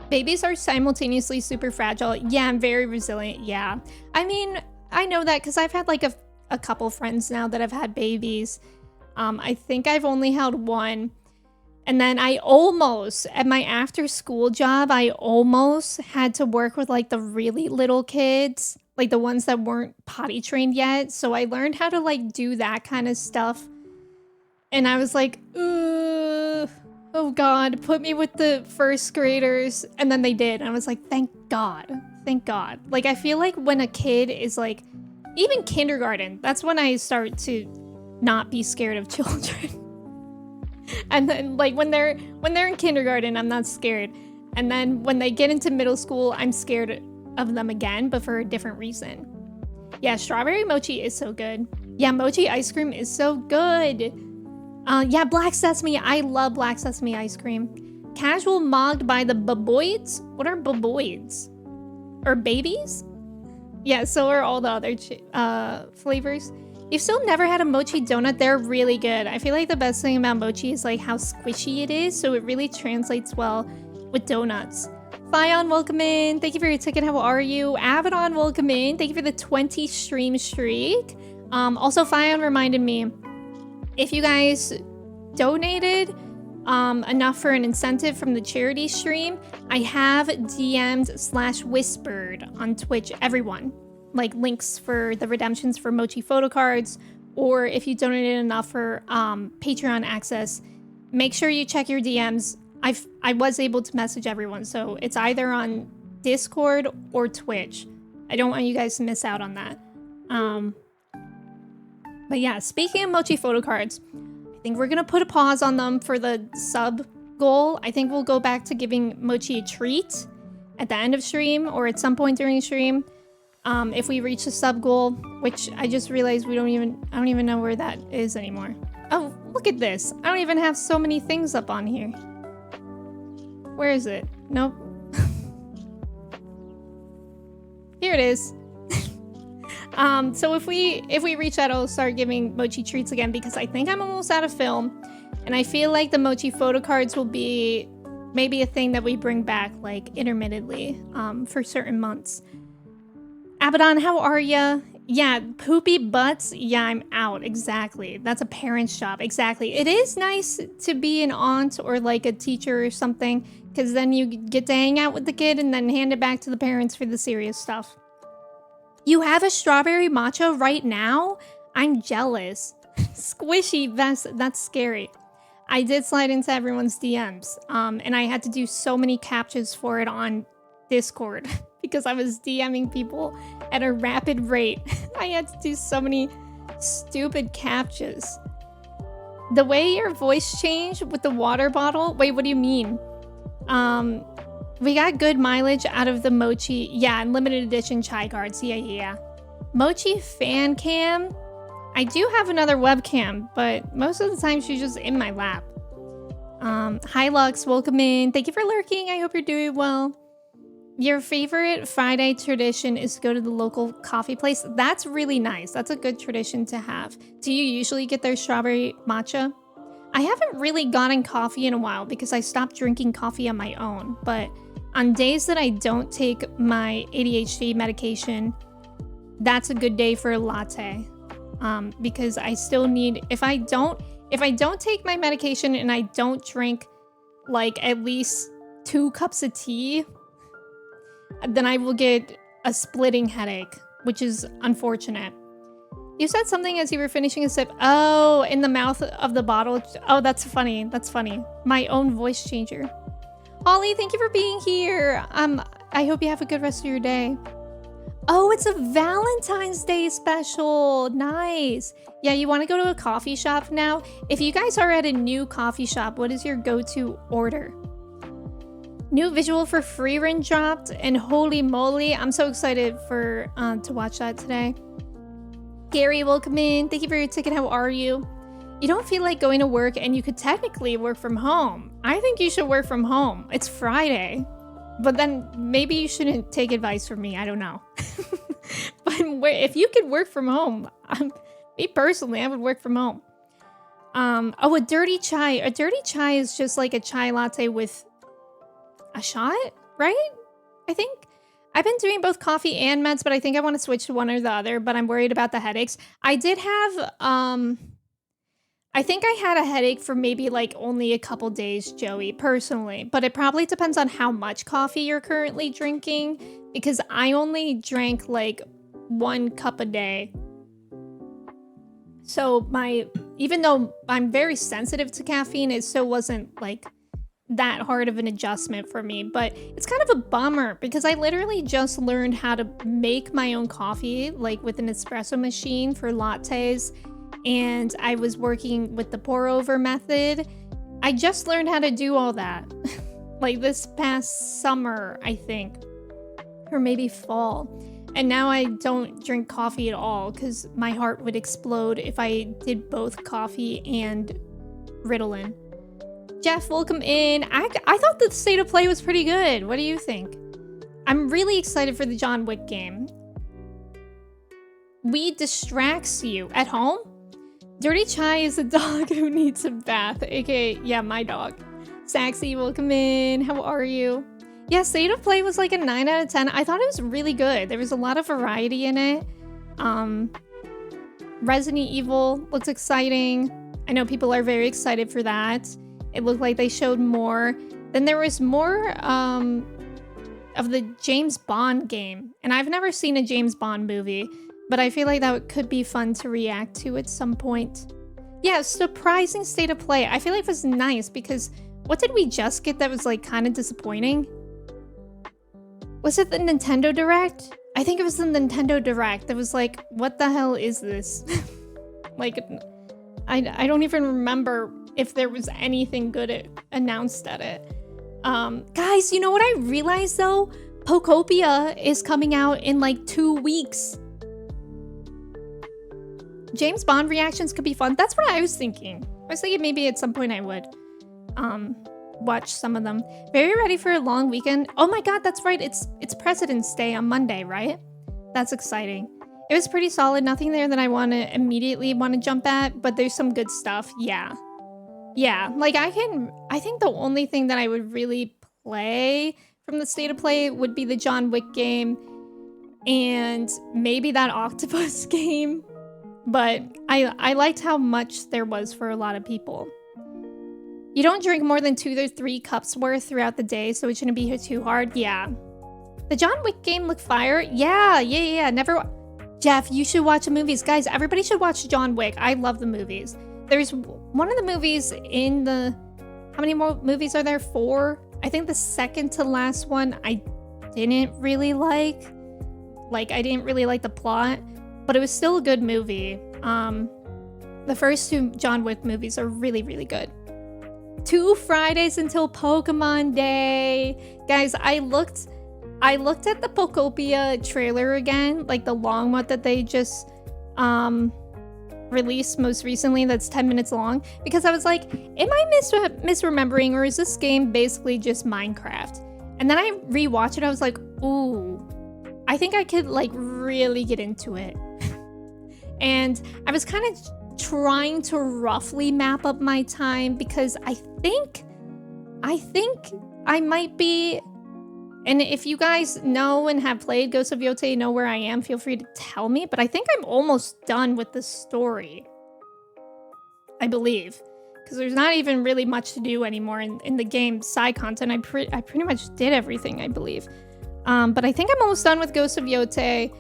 Babies are simultaneously super fragile. Yeah, I'm very resilient. Yeah. I mean, I know that because I've had like a couple friends now that have had babies. I think I've only held one. And then I almost, at my after school job, I almost had to work with like the really little kids, like the ones that weren't potty trained yet. So I learned how to like do that kind of stuff. And I was like, ugh. Oh God, put me with the first graders. And then they did. And I was like, thank God. Thank God. Like, I feel like when a kid is like even kindergarten, that's when I start to not be scared of children. And then like when they're in kindergarten, I'm not scared. And then when they get into middle school, I'm scared of them again, but for a different reason. Yeah, strawberry mochi is so good. Yeah, mochi ice cream is so good. Yeah, black sesame. I love black sesame ice cream. Casual mogged by the baboids? What are baboids? Or babies? Yeah, so are all the other flavors. You've still never had a mochi donut? They're really good. I feel like the best thing about mochi is like how squishy it is, so it really translates well with donuts. Fion, welcome in. Thank you for your ticket. How are you? Abaddon, welcome in. Thank you for the 20 stream streak. Also, Fion reminded me, if you guys donated enough for an incentive from the charity stream, I have DM'd / whispered on Twitch everyone. Like links for the redemptions for mochi photo cards, or if you donated enough for Patreon access, make sure you check your DMs. I was able to message everyone, so it's either on Discord or Twitch. I don't want you guys to miss out on that. But yeah, speaking of mochi photo cards, I think we're gonna put a pause on them for the sub goal. I think we'll go back to giving mochi a treat at the end of stream or at some point during stream. If we reach the sub goal, which I just realized I don't even know where that is anymore. Oh, look at this. I don't even have so many things up on here. Where is it? Nope. Here it is. So if we reach that, I'll start giving mochi treats again because I think I'm almost out of film. And I feel like the mochi photo cards will be maybe a thing that we bring back like intermittently for certain months. Abaddon, how are ya? Yeah, poopy butts. Yeah, I'm out. Exactly. That's a parent's job. Exactly. It is nice to be an aunt or like a teacher or something, because then you get to hang out with the kid and then hand it back to the parents for the serious stuff. You have a strawberry matcha right now? I'm jealous. Squishy, that's scary. I did slide into everyone's DMs, and I had to do so many captchas for it on Discord because I was DMing people at a rapid rate. I had to do so many stupid captchas. The way your voice changed with the water bottle? Wait, what do you mean? We got good mileage out of the mochi. Yeah, and limited edition chai cards. Yeah. Mochi fan cam? I do have another webcam, but most of the time she's just in my lap. Hi Lux, welcome in. Thank you for lurking. I hope you're doing well. Your favorite Friday tradition is to go to the local coffee place. That's really nice. That's a good tradition to have. Do you usually get their strawberry matcha? I haven't really gotten coffee in a while because I stopped drinking coffee on my own. But on days that I don't take my ADHD medication, that's a good day for a latte. Because I still need, if I don't take my medication and I don't drink like at least 2 cups of tea, then I will get a splitting headache, which is unfortunate. You said something as you were finishing a sip. Oh, in the mouth of the bottle. Oh, that's funny. That's funny. My own voice changer. Holly, thank you for being here. I hope you have a good rest of your day. Oh, it's a Valentine's Day special. Nice. Yeah, you want to go to a coffee shop now? If you guys are at a new coffee shop, what is your go-to order? New visual for Freerun dropped, and holy moly, I'm so excited for to watch that today. Gary, welcome in. Thank you for your ticket. How are you? You don't feel like going to work, and you could technically work from home. I think you should work from home. It's Friday. But then maybe you shouldn't take advice from me. I don't know. But if you could work from home, me personally, I would work from home. Oh, a dirty chai. A dirty chai is just like a chai latte with a shot, right? I think. I've been doing both coffee and meds, but I think I want to switch to one or the other, but I'm worried about the headaches. I did have, I think I had a headache for maybe like only a couple days, Joey, personally, but it probably depends on how much coffee you're currently drinking, because I only drank like 1 cup a day. So even though I'm very sensitive to caffeine, it still wasn't like that hard of an adjustment for me, but it's kind of a bummer because I literally just learned how to make my own coffee, like with an espresso machine for lattes, and I was working with the pour over method. I just learned how to do all that like this past summer, I think, or maybe fall. And now I don't drink coffee at all because my heart would explode if I did both coffee and Ritalin. Jeff, welcome in. I thought the state of play was pretty good. What do you think? I'm really excited for the John Wick game. Weed distracts you at home? Dirty Chai is a dog who needs a bath, aka, yeah, my dog. Saxy, welcome in. How are you? Yeah, state of play was like a 9 out of 10. I thought it was really good. There was a lot of variety in it. Resident Evil looks exciting. I know people are very excited for that. It looked like they showed more. Then there was more of the James Bond game. And I've never seen a James Bond movie, but I feel like that could be fun to react to at some point. Yeah, surprising state of play. I feel like it was nice because what did we just get that was like kind of disappointing? Was it the Nintendo Direct? I think it was the Nintendo Direct that was like, what the hell is this? Like, I don't even remember if there was anything good announced at it. Guys, you know what I realized though? Pokopia is coming out in like 2 weeks. James Bond reactions could be fun. That's what I was thinking. I was thinking maybe at some point I would watch some of them. Very ready for a long weekend. Oh my god, that's right. It's President's Day on Monday, right? That's exciting. It was pretty solid. Nothing there that I immediately want to jump at, but there's some good stuff. Yeah. Yeah, like I think the only thing that I would really play from the state of play would be the John Wick game and maybe that octopus game. But I liked how much there was for a lot of people. You don't drink more than 2 to 3 cups worth throughout the day, so it shouldn't be too hard. Yeah. The John Wick game looked fire. Yeah. Never. Jeff, you should watch the movies. Guys, everybody should watch John Wick. I love the movies. There's one of the movies in the... How many more movies are there? 4? I think the second to last one I didn't really like. Like, I didn't really like the plot, but it was still a good movie. The first 2 John Wick movies are really, really good. 2 Fridays until Pokemon Day. Guys, I looked at the Pokopia trailer again, like the long one that they just released most recently that's 10 minutes long, because I was like, am I misremembering, or is this game basically just Minecraft? And then I rewatched it, I was like, ooh, I think I could like really get into it. And I was kind of trying to roughly map up my time because I think I might be, and if you guys know and have played Ghost of Yotei, know where I am, feel free to tell me, but I think I'm almost done with the story. I believe. Because there's not even really much to do anymore in the game. Side content, I pretty much did everything, I believe. But I think I'm almost done with Ghost of Yotei.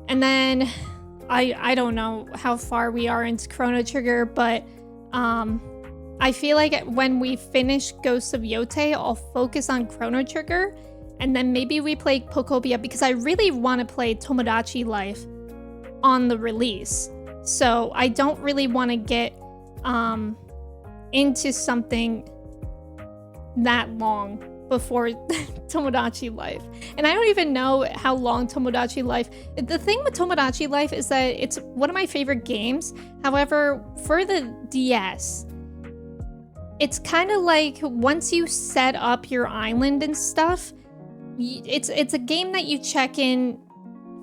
And then I don't know how far we are into Chrono Trigger, but I feel like when we finish Ghost of Yotei, I'll focus on Chrono Trigger, and then maybe we play Pokopia, because I really want to play Tomodachi Life on the release. So I don't really want to get into something that long before Tomodachi Life. And I don't even know how long Tomodachi Life... The thing with Tomodachi Life is that it's one of my favorite games. However, for the DS, it's kind of like once you set up your island and stuff, it's a game that you check in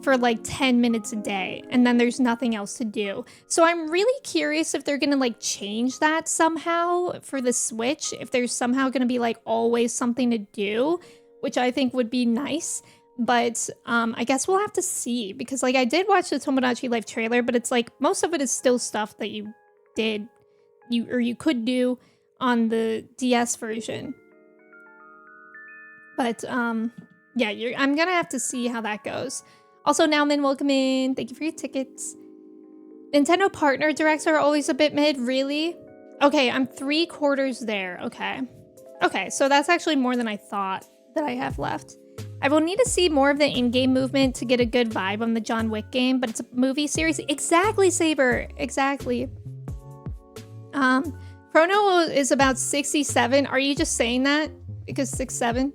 for like 10 minutes a day, and then there's nothing else to do. So I'm really curious if they're gonna like change that somehow for the Switch, if there's somehow gonna be like always something to do, which I think would be nice. But I guess we'll have to see, because like I did watch the Tomodachi Life trailer, but it's like most of it is still stuff that you could do on the DS version. But yeah, I'm gonna have to see how that goes. Also, Nauman, welcome in. Thank you for your tickets. Nintendo partner directs are always a bit mid, really? Okay, I'm 3/4 there. Okay. Okay, so that's actually more than I thought that I have left. I will need to see more of the in-game movement to get a good vibe on the John Wick game, but it's a movie series. Exactly, Saber. Exactly. Chrono is about 67. Are you just saying that? Because 67?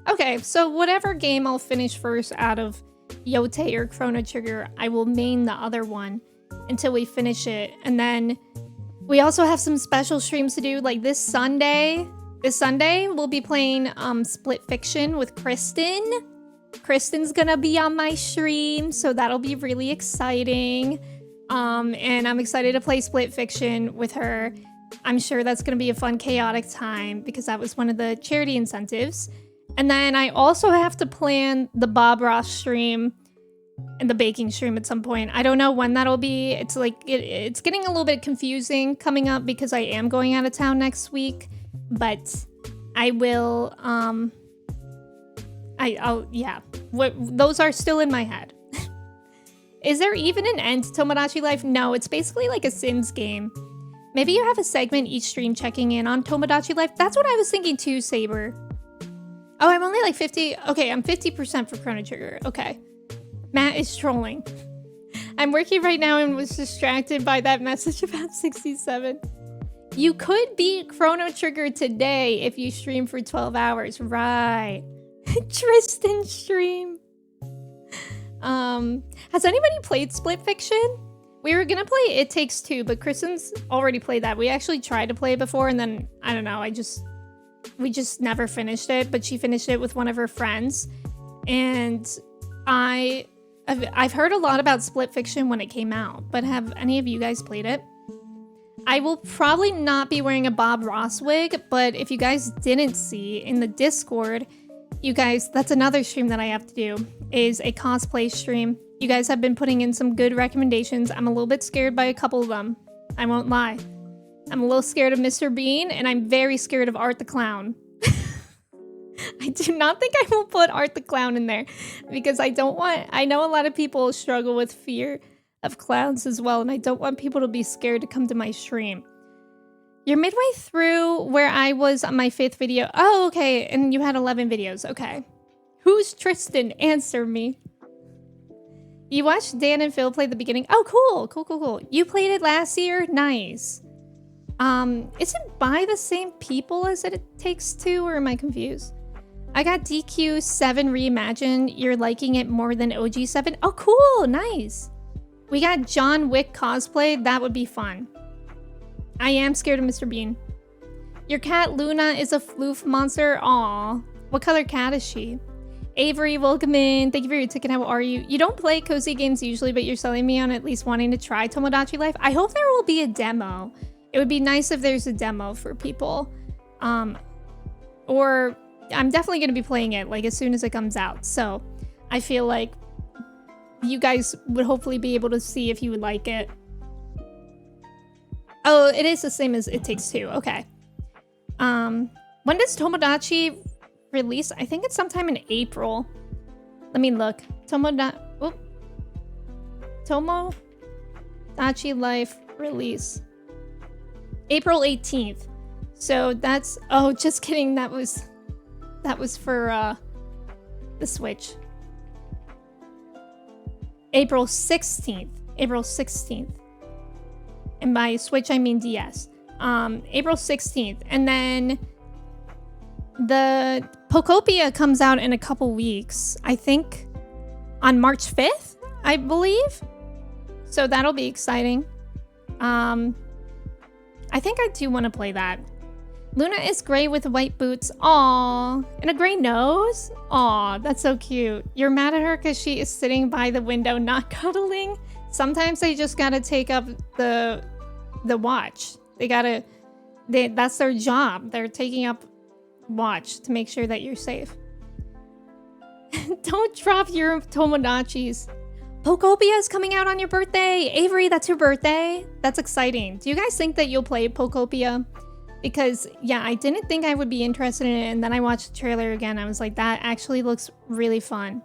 Okay, so whatever game I'll finish first out of Yote or Chrono Trigger, I will main the other one until we finish it. And then we also have some special streams to do, like this Sunday. This Sunday, we'll be playing Split Fiction with Kristen. Kristen's gonna be on my stream, so that'll be really exciting. And I'm excited to play Split Fiction with her. I'm sure that's gonna be a fun, chaotic time because that was one of the charity incentives. And then I also have to plan the Bob Ross stream and the baking stream at some point. I don't know when that'll be. It's like, it's getting a little bit confusing coming up because I am going out of town next week. But I will, yeah. Those are still in my head. Is there even an end to Tomodachi Life? No, it's basically like a Sims game. Maybe you have a segment each stream checking in on Tomodachi Life. That's what I was thinking too, Saber. Oh, I'm only like 50. Okay, I'm 50% for Chrono Trigger. Okay. Matt is trolling. I'm working right now and was distracted by that message about 67. You could beat Chrono Trigger today if you stream for 12 hours. Right. Tristan stream. Has anybody played Split Fiction? We were gonna play It Takes Two, but Kristen's already played that. We actually tried to play it before, and then, I don't know, we just never finished it, but she finished it with one of her friends. And I've heard a lot about Split Fiction when it came out, but have any of you guys played it? I will probably not be wearing a Bob Ross wig, but if you guys didn't see in the Discord, you guys, that's another stream that I have to do, is a cosplay stream. You guys have been putting in some good recommendations. I'm a little bit scared by a couple of them. I won't lie. I'm a little scared of Mr. Bean, and I'm very scared of Art the Clown. I do not think I will put Art the Clown in there because I know a lot of people struggle with fear of clowns as well, and I don't want people to be scared to come to my stream. You're midway through where I was on my 5th video. Oh, okay, and you had 11 videos. Okay. Who's Tristan? Answer me. You watched Dan and Phil play the beginning. Oh, cool. Cool. You played it last year? Nice. Is it by the same people as It Takes Two, or am I confused? I got DQ 7 Reimagined. You're liking it more than OG 7? Oh, cool. Nice. We got John Wick cosplay. That would be fun. I am scared of Mr. Bean. Your cat Luna is a floof monster. Aw. What color cat is she? Avery, welcome in. Thank you for your ticket. How are you? You don't play cozy games usually, but you're selling me on at least wanting to try Tomodachi Life. I hope there will be a demo. It would be nice if there's a demo for people. Or I'm definitely going to be playing it like as soon as it comes out. So I feel like you guys would hopefully be able to see if you would like it. Oh, it is the same as It Takes Two. Okay. When does Tomodachi release? I think it's sometime in April. Let me look. Tomodachi Life release. April 18th. So that's... Oh, just kidding. That was for the Switch. April 16th. April 16th. And by Switch, I mean DS. April 16th. And then the Pokopia comes out in a couple weeks. I think on March 5th, I believe. So that'll be exciting. I think I do want to play that. Luna is gray with white boots. Aww. And a gray nose? Aww, that's so cute. You're mad at her because she is sitting by the window not cuddling? Sometimes they just gotta take up the watch. That's their job. They're taking up watch to make sure that you're safe. Don't drop your Tomodachis. Pokopia is coming out on your birthday. Avery, that's your birthday. That's exciting. Do you guys think that you'll play Pokopia? Because, yeah, I didn't think I would be interested in it, and then I watched the trailer again. I was like, that actually looks really fun.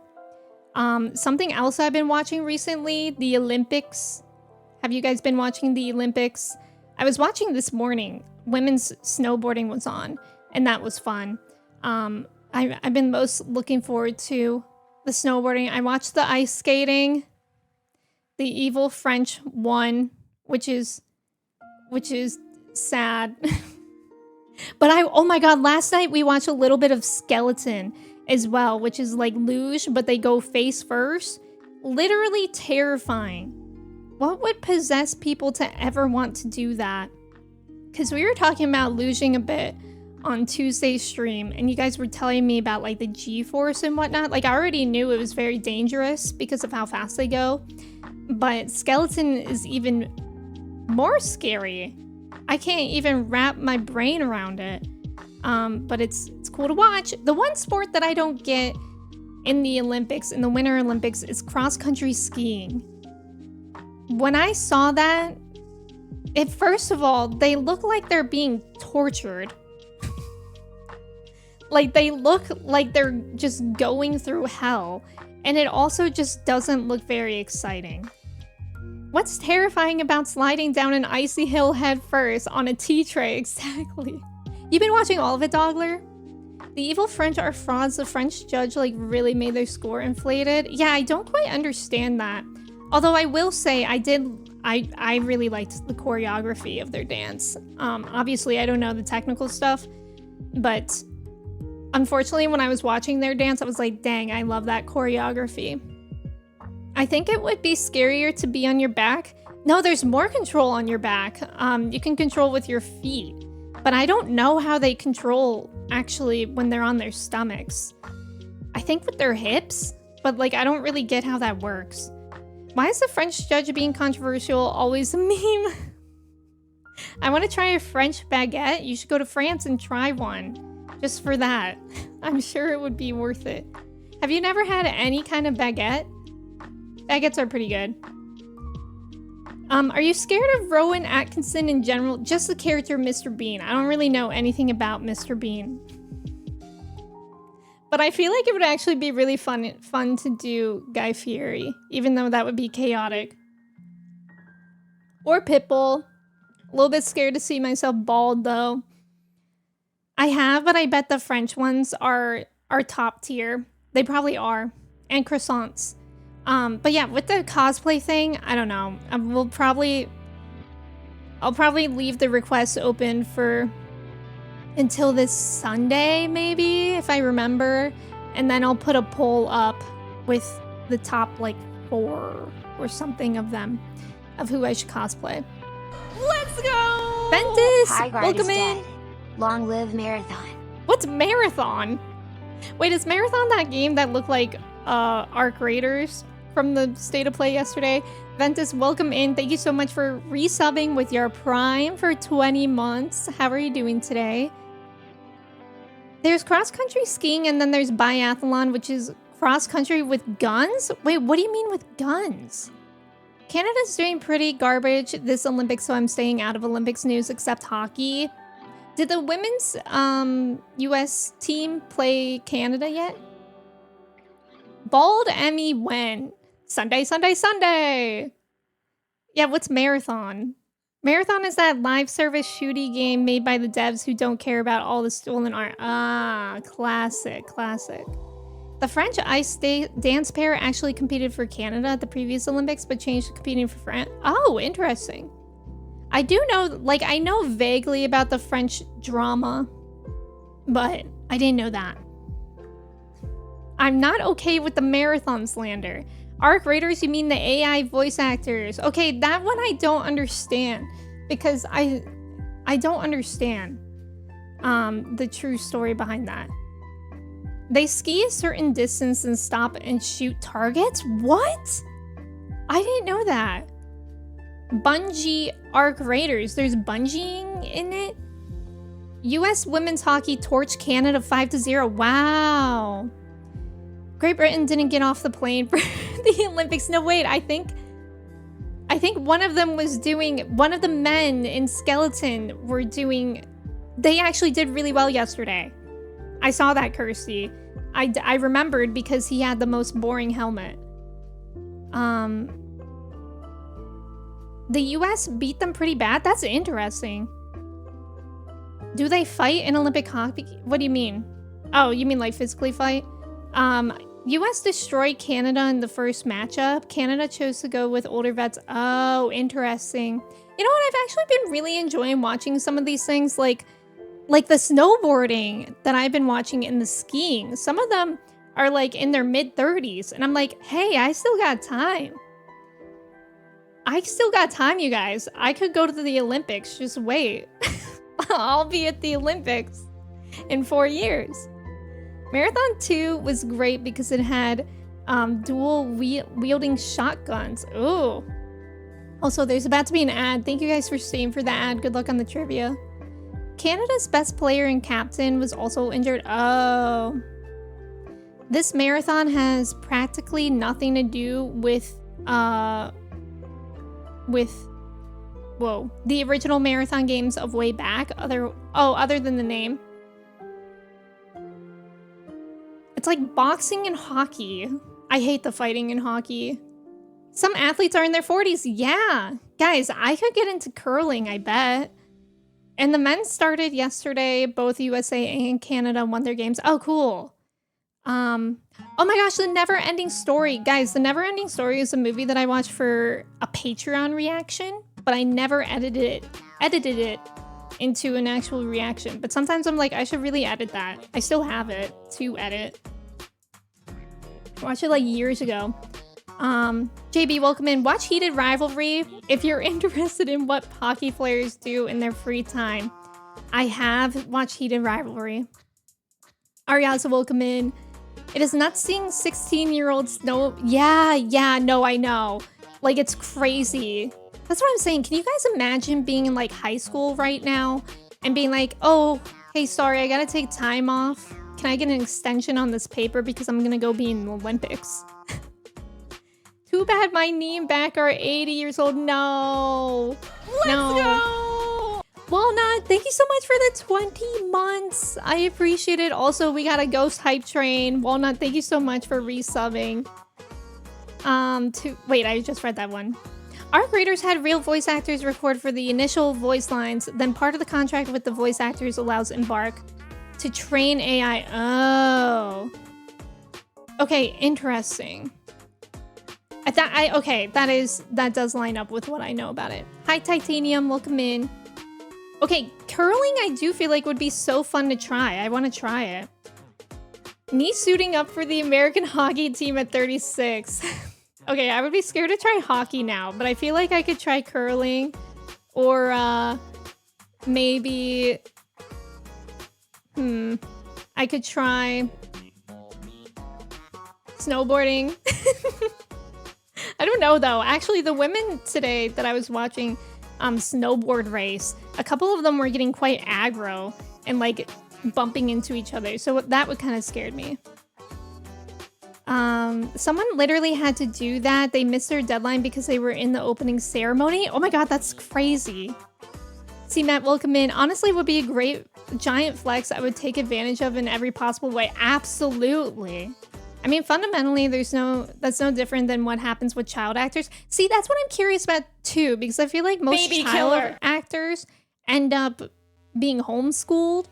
Something else I've been watching recently, the Olympics. Have you guys been watching the Olympics? I was watching this morning. Women's snowboarding was on. and that was fun. I've been most looking forward to the snowboarding. I watched the ice skating. The evil French won, which is sad. But oh my god, last night we watched a little bit of skeleton as well, which is like luge, but they go face first. Literally terrifying. What would possess people to ever want to do that? Because we were talking about luging a bit on Tuesday's stream, and you guys were telling me about like the G-force and whatnot. Like I already knew it was very dangerous because of how fast they go, but skeleton is even more scary. I can't even wrap my brain around it. But it's cool to watch. The one sport that I don't get in the Olympics, in the Winter Olympics, is cross-country skiing. When I saw that, first of all, they look like they're being tortured. Like they look like they're just going through hell. And it also just doesn't look very exciting. What's terrifying about sliding down an icy hill head first on a tea tray? Exactly. You've been watching all of it, Dogler? The evil French are frauds. The French judge like really made their score inflated. Yeah, I don't quite understand that. Although I will say I really liked the choreography of their dance. Obviously I don't know the technical stuff, but unfortunately when I was watching their dance, I was like, dang, I love that choreography. I think it would be scarier to be on your back. No, there's more control on your back. You can control with your feet, but I don't know how they control actually when they're on their stomachs. I think with their hips, but like I don't really get how that works. Why is the French judge being controversial always a meme? I want to try a French baguette. You should go to France and try one. Just for that. I'm sure it would be worth it. Have you never had any kind of baguette? Baguettes are pretty good. Are you scared of Rowan Atkinson in general? Just the character Mr. Bean. I don't really know anything about Mr. Bean. But I feel like it would actually be really fun to do Guy Fieri, even though that would be chaotic. Or Pitbull. A little bit scared to see myself bald, though. I have, but I bet the French ones are top tier. They probably are. And croissants. But yeah, with the cosplay thing, I don't know. I'll probably leave the request open for until this Sunday, maybe, if I remember. And then I'll put a poll up with the top, like, 4 or something of them, of who I should cosplay. Let's go! Ventus, welcome in! Long live Marathon. What's Marathon? Wait, is Marathon that game that looked like, Arc Raiders from the State of Play yesterday? Ventus, welcome in. Thank you so much for resubbing with your Prime for 20 months. How are you doing today? There's cross-country skiing and then there's biathlon, which is cross-country with guns? Wait, what do you mean with guns? Canada's doing pretty garbage this Olympics, so I'm staying out of Olympics news except hockey. Did the women's US team play Canada yet? Bald Emmy when? Sunday, Sunday, Sunday! Yeah, what's Marathon? Marathon is that live service shooty game made by the devs who don't care about all the stolen art. Ah, classic, classic. The French ice dance pair actually competed for Canada at the previous Olympics, but changed to competing for France. Oh, interesting. I do know, like, I know vaguely about the French drama, but I didn't know that. I'm not okay with the marathon slander. Arc Raiders, you mean the AI voice actors? Okay, that one I don't understand, because I don't understand the true story behind that. They ski a certain distance and stop and shoot targets? What? I didn't know that. Bungee Arc Raiders. There's bungeeing in it? US women's hockey torch Canada 5-0. Wow. Great Britain didn't get off the plane for the Olympics. No, wait, I think one of them was doing, one of the men in skeleton were doing, they actually did really well yesterday. I saw that, Kirsty. I remembered because he had the most boring helmet. The US beat them pretty bad? That's interesting. Do they fight in Olympic hockey? What do you mean? Oh, you mean like physically fight? US destroyed Canada in the first matchup. Canada chose to go with older vets. Oh, interesting. You know what? I've actually been really enjoying watching some of these things, like the snowboarding that I've been watching and the skiing. Some of them are like in their mid-30s, and I'm like, hey, I still got time. I still got time, you guys. I could go to the Olympics. Just wait. I'll be at the Olympics in 4 years. Marathon 2 was great because it had dual wielding shotguns. Ooh. Also, there's about to be an ad. Thank you guys for staying for the ad. Good luck on the trivia. Canada's best player and captain was also injured. Oh. This marathon has practically nothing to do with the original marathon games of way back. Other than the name. It's like boxing and hockey. I hate the fighting in hockey. Some athletes are in their 40s. Yeah. Guys, I could get into curling, I bet. And the men started yesterday. Both USA and Canada won their games. Oh, cool. Oh my gosh, The Never-Ending Story. Guys, The Never-Ending Story is a movie that I watched for a Patreon reaction, but I never edited it into an actual reaction. But sometimes I'm like, I should really edit that. I still have it to edit. I watched it like years ago. JB, welcome in. Watch Heated Rivalry if you're interested in what hockey players do in their free time. I have watched Heated Rivalry. Ariasa, welcome in. It is nuts seeing 16-year-olds know. Yeah, no, I know. Like, it's crazy. That's what I'm saying. Can you guys imagine being in like high school right now and being like, oh, hey, sorry, I gotta take time off. Can I get an extension on this paper because I'm gonna go be in the Olympics? Too bad my knee and back are 80 years old. No. Let's go. Walnut, thank you so much for the 20 months. I appreciate it. Also, we got a ghost hype train. Walnut, thank you so much for resubbing. Wait, I just read that one. Our creators had real voice actors record for the initial voice lines. Then part of the contract with the voice actors allows Embark to train AI. Oh. Okay, interesting. That does line up with what I know about it. Hi, Titanium, welcome in. Okay, curling I do feel like would be so fun to try. I want to try it. Me suiting up for the American hockey team at 36. Okay, I would be scared to try hockey now, but I feel like I could try curling or maybe I could try snowboarding. I don't know though. Actually, the women today that I was watching snowboard race, a couple of them were getting quite aggro and like bumping into each other. So that would kind of scared me. Someone literally had to do that. They missed their deadline because they were in the opening ceremony. Oh my god, that's crazy. See, Matt, welcome in. Honestly, it would be a great giant flex I would take advantage of in every possible way. Absolutely. I mean, fundamentally, that's no different than what happens with child actors. See, that's what I'm curious about too, because I feel like most child actors end up being homeschooled.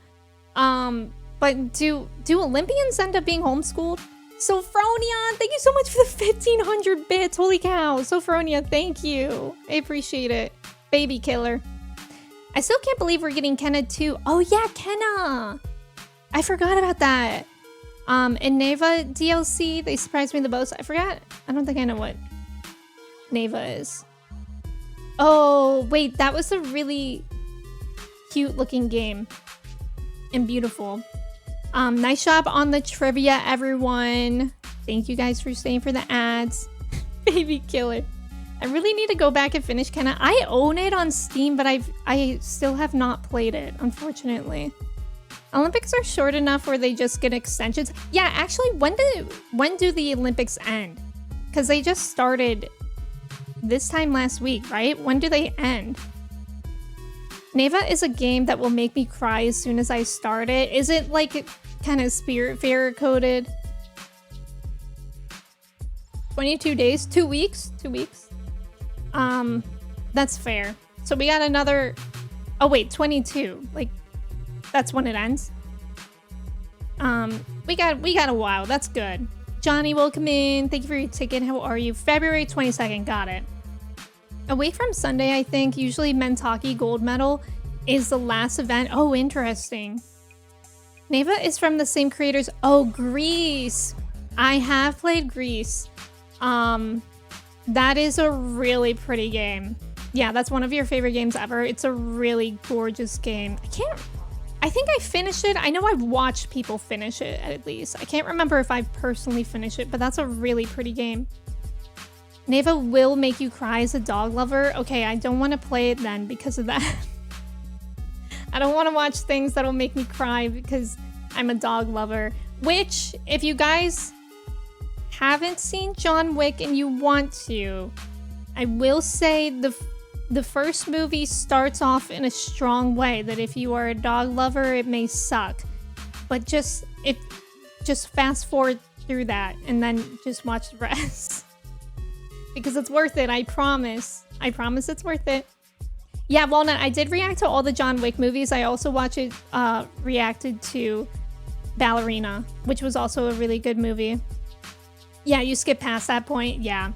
But do Olympians end up being homeschooled? Sophronia, thank you so much for the 1500 bits. Holy cow. Sophronia, thank you. I appreciate it. Baby killer. I still can't believe we're getting Kenna too. Oh yeah, Kenna. I forgot about that. In Neva DLC, they surprised me the most. I forgot. I don't think I know what Neva is. Oh, wait, that was a really cute looking game. And beautiful. Nice job on the trivia, everyone. Thank you guys for staying for the ads. Baby killer. I really need to go back and finish Kenna. I own it on Steam, but I still have not played it, unfortunately. Olympics are short enough where they just get extensions. Yeah, actually, when do the Olympics end? Because they just started this time last week, right? When do they end? Neva is a game that will make me cry as soon as I start it. Is it like kind of Spiritfarer coded? 22 days? 2 weeks? 2 weeks? That's fair. So we got another... Oh wait, 22. Like That's when it ends. We got a while. That's good. Johnny, welcome in. Thank you for your ticket. How are you? February 22nd. Got it. A week from Sunday, I think. Usually Mentaki Gold Medal is the last event. Oh, interesting. Neva is from the same creators. Oh, Grease. I have played Grease. That is a really pretty game. Yeah, that's one of your favorite games ever. It's a really gorgeous game. I think I finished it. I know I've watched people finish it at least. I can't remember if I've personally finished it, but that's a really pretty game. Neva will make you cry as a dog lover. Okay, I don't want to play it then because of that. I don't want to watch things that'll make me cry because I'm a dog lover. Which, if you guys haven't seen John Wick and you want to, I will say the first movie starts off in a strong way that if you are a dog lover, it may suck. But just fast forward through that and then just watch the rest. Because it's worth it, I promise. I promise it's worth it. Yeah, Walnut, I did react to all the John Wick movies. I also reacted to Ballerina, which was also a really good movie. Yeah, you skip past that point. Yeah,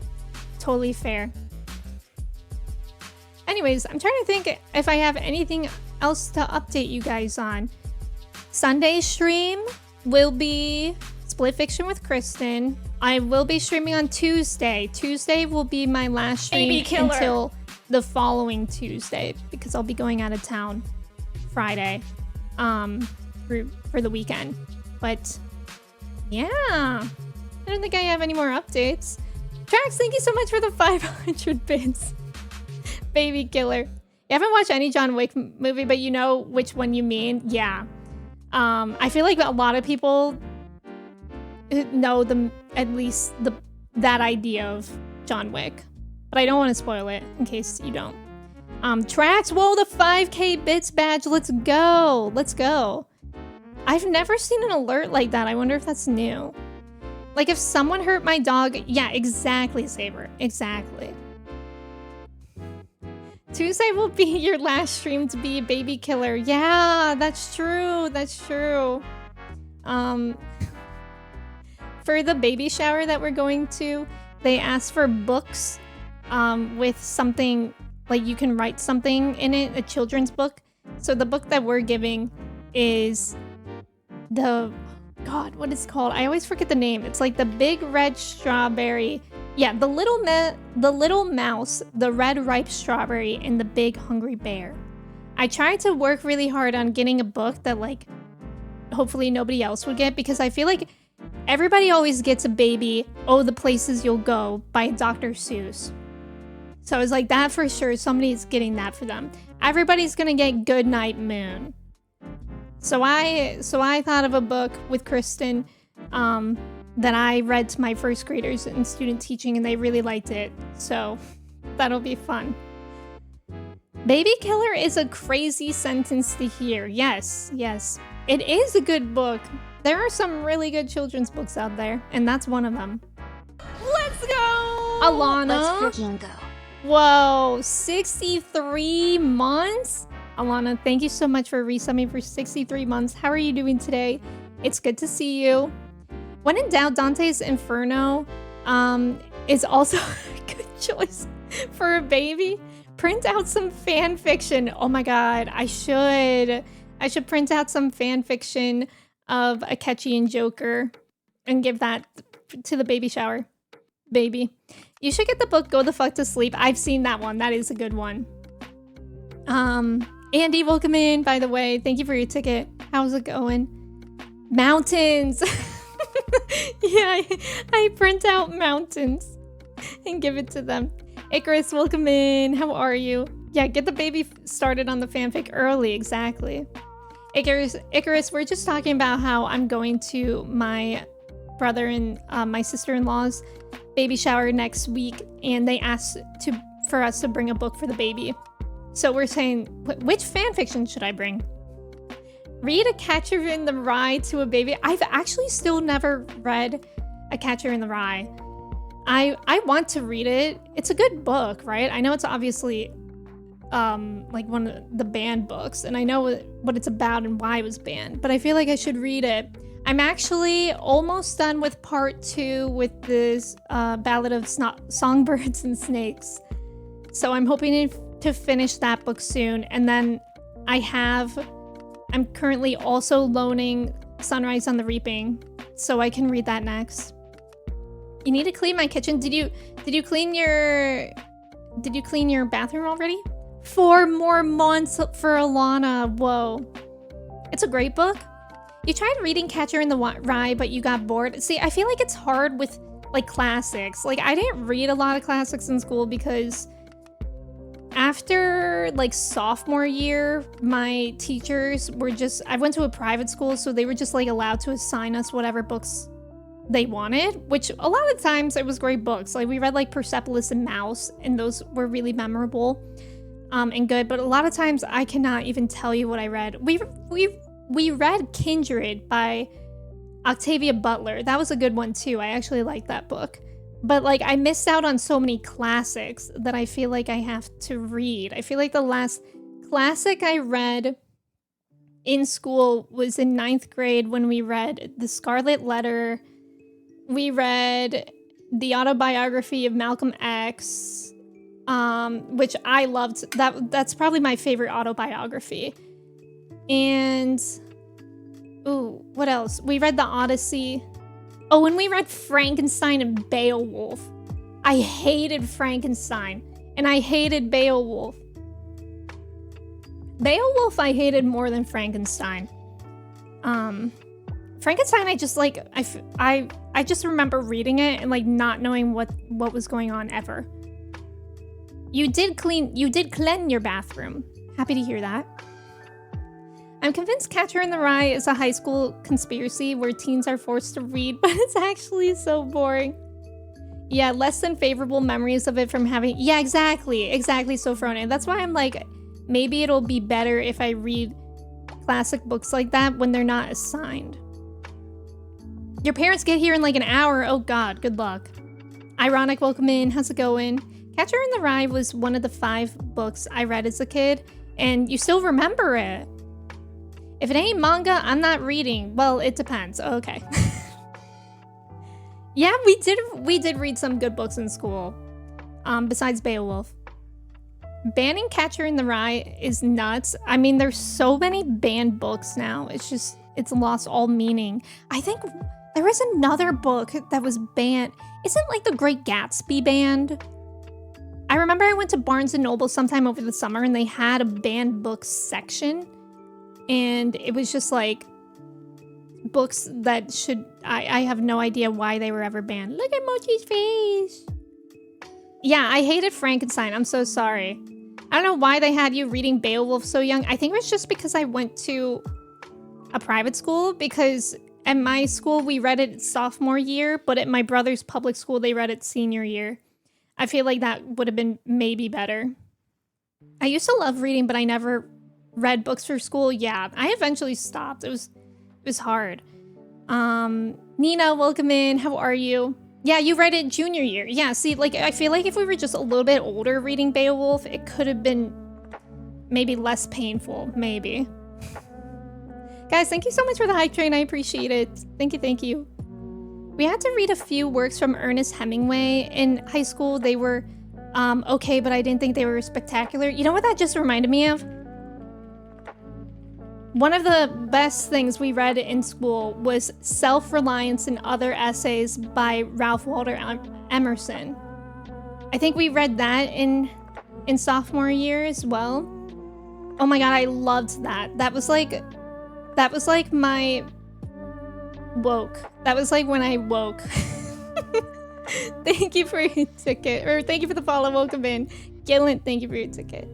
totally fair. Anyways, I'm trying to think if I have anything else to update you guys on. Sunday stream will be Split Fiction with Kristen. I will be streaming on Tuesday. Tuesday will be my last stream until the following Tuesday because I'll be going out of town Friday for the weekend. But yeah, I don't think I have any more updates. Trax, thank you so much for the 500 bits. Baby killer. You haven't watched any John Wick movie, but you know which one you mean. Yeah. I feel like a lot of people know at least that idea of John Wick, but I don't want to spoil it in case you don't. Trax, whoa, the 5K bits badge. Let's go. Let's go. I've never seen an alert like that. I wonder if that's new. Like if someone hurt my dog. Yeah, exactly, Saber. Exactly. Tuesday will be your last stream to be a baby killer. Yeah, that's true. That's true. For the baby shower that we're going to, they asked for books with something, like you can write something in it, a children's book. So the book that we're giving is God, what is it called? I always forget the name. It's like the Big Red Strawberry. Yeah, the little mouse, the red ripe strawberry, and the big hungry bear. I tried to work really hard on getting a book that like hopefully nobody else would get because I feel like everybody always gets a baby, Oh, the Places You'll Go by Dr. Seuss. So I was like, that for sure, somebody's getting that for them. Everybody's gonna get Goodnight Moon. So I thought of a book with Kristen that I read to my first graders in student teaching and they really liked it. So that'll be fun. Baby killer is a crazy sentence to hear. Yes, yes. It is a good book. There are some really good children's books out there, and that's one of them. Let's go! Alana. Let's freaking go. Whoa, 63 months? Alana, thank you so much for resubbing for 63 months. How are you doing today? It's good to see you. When in doubt, Dante's Inferno is also a good choice for a baby. Print out some fan fiction. Oh my god, I should print out some fan fiction of Akechi and Joker and give that to the baby shower. Baby. You should get the book Go the Fuck to Sleep. I've seen that one. That is a good one. Andy, welcome in, by the way. Thank you for your ticket. How's it going? Mountains. Yeah, I print out mountains and give it to them. Icarus, welcome in. How are you? Yeah, get the baby started on the fanfic early. Exactly. Icarus, we're just talking about how I'm going to my brother and my sister-in-law's baby shower next week, and they asked for us to bring a book for the baby. So we're saying, which fanfiction should I bring? Read A Catcher in the Rye to a baby. I've actually still never read A Catcher in the Rye. I want to read it. It's a good book, right? I know it's obviously like one of the banned books, and I know what it's about and why it was banned, but I feel like I should read it. I'm actually almost done with part 2 with this Ballad of Songbirds and Snakes. So I'm hoping to finish that book soon. And then I'm currently also loaning Sunrise on the Reaping, so I can read that next. You need to clean my kitchen. Did you clean your bathroom already? 4 more months for Alana. Whoa. It's a great book. You tried reading Catcher in the Rye, but you got bored. See, I feel like it's hard with like classics. Like, I didn't read a lot of classics in school because after like sophomore year, my teachers were just, I went to a private school, so they were just like allowed to assign us whatever books they wanted, which a lot of times it was great books. Like, we read like Persepolis and Mouse, and those were really memorable and good, but a lot of times I cannot even tell you what I read. We read Kindred by Octavia Butler. That was a good one too. I actually liked that book. But like, I missed out on so many classics that I feel like I have to read. I feel like the last classic I read in school was in 9th grade when we read The Scarlet Letter. We read the autobiography of Malcolm X, which I loved. That's probably my favorite autobiography. And, ooh, what else? We read The Odyssey. Oh, and we read Frankenstein and Beowulf. I hated Frankenstein, and I hated Beowulf. Beowulf I hated more than Frankenstein. Frankenstein, I just like, I just remember reading it and like not knowing what was going on ever. You did clean your bathroom. Happy to hear that. I'm convinced Catcher in the Rye is a high school conspiracy where teens are forced to read, but it's actually so boring. Yeah, less than favorable memories of it from having... Yeah, exactly, Sofronia. That's why I'm like, maybe it'll be better if I read classic books like that when they're not assigned. Your parents get here in like an hour. Oh god, good luck. Ironic, welcome in. How's it going? Catcher in the Rye was one of the 5 books I read as a kid, and you still remember it. If it ain't manga, I'm not reading. Well, it depends. Okay. Yeah, we did read some good books in school. Besides Beowulf. Banning Catcher in the Rye is nuts. I mean, there's so many banned books now. It's lost all meaning. I think there was another book that was banned. Isn't like The Great Gatsby banned? I remember I went to Barnes & Noble sometime over the summer and they had a banned books section. And it was just like books that I have no idea why they were ever banned. Look at Mochi's face. Yeah, I hated Frankenstein. I'm so sorry. I don't know why they had you reading Beowulf so young. I think it was just because I went to a private school, because at my school we read it sophomore year, but at my brother's public school they read it senior year. I feel like that would have been maybe better. I used to love reading, but I never read books for school. Yeah, I eventually stopped. It was hard. Nina, welcome in. How are you? Yeah, you read it junior year. Yeah, see, like, I feel like if we were just a little bit older reading Beowulf, it could have been maybe less painful, maybe. Guys, thank you so much for the hype train. I appreciate it. Thank you. We had to read a few works from Ernest Hemingway in high school. They were okay, but I didn't think they were spectacular. You know what that just reminded me of? One of the best things we read in school was Self-Reliance and Other Essays by Ralph Waldo Emerson. I think we read that in sophomore year as well. Oh my god, I loved that. That was like my woke. That was like when I woke. Thank you for your ticket, or thank you for the follow. Welcome in. Gillen, thank you for your ticket.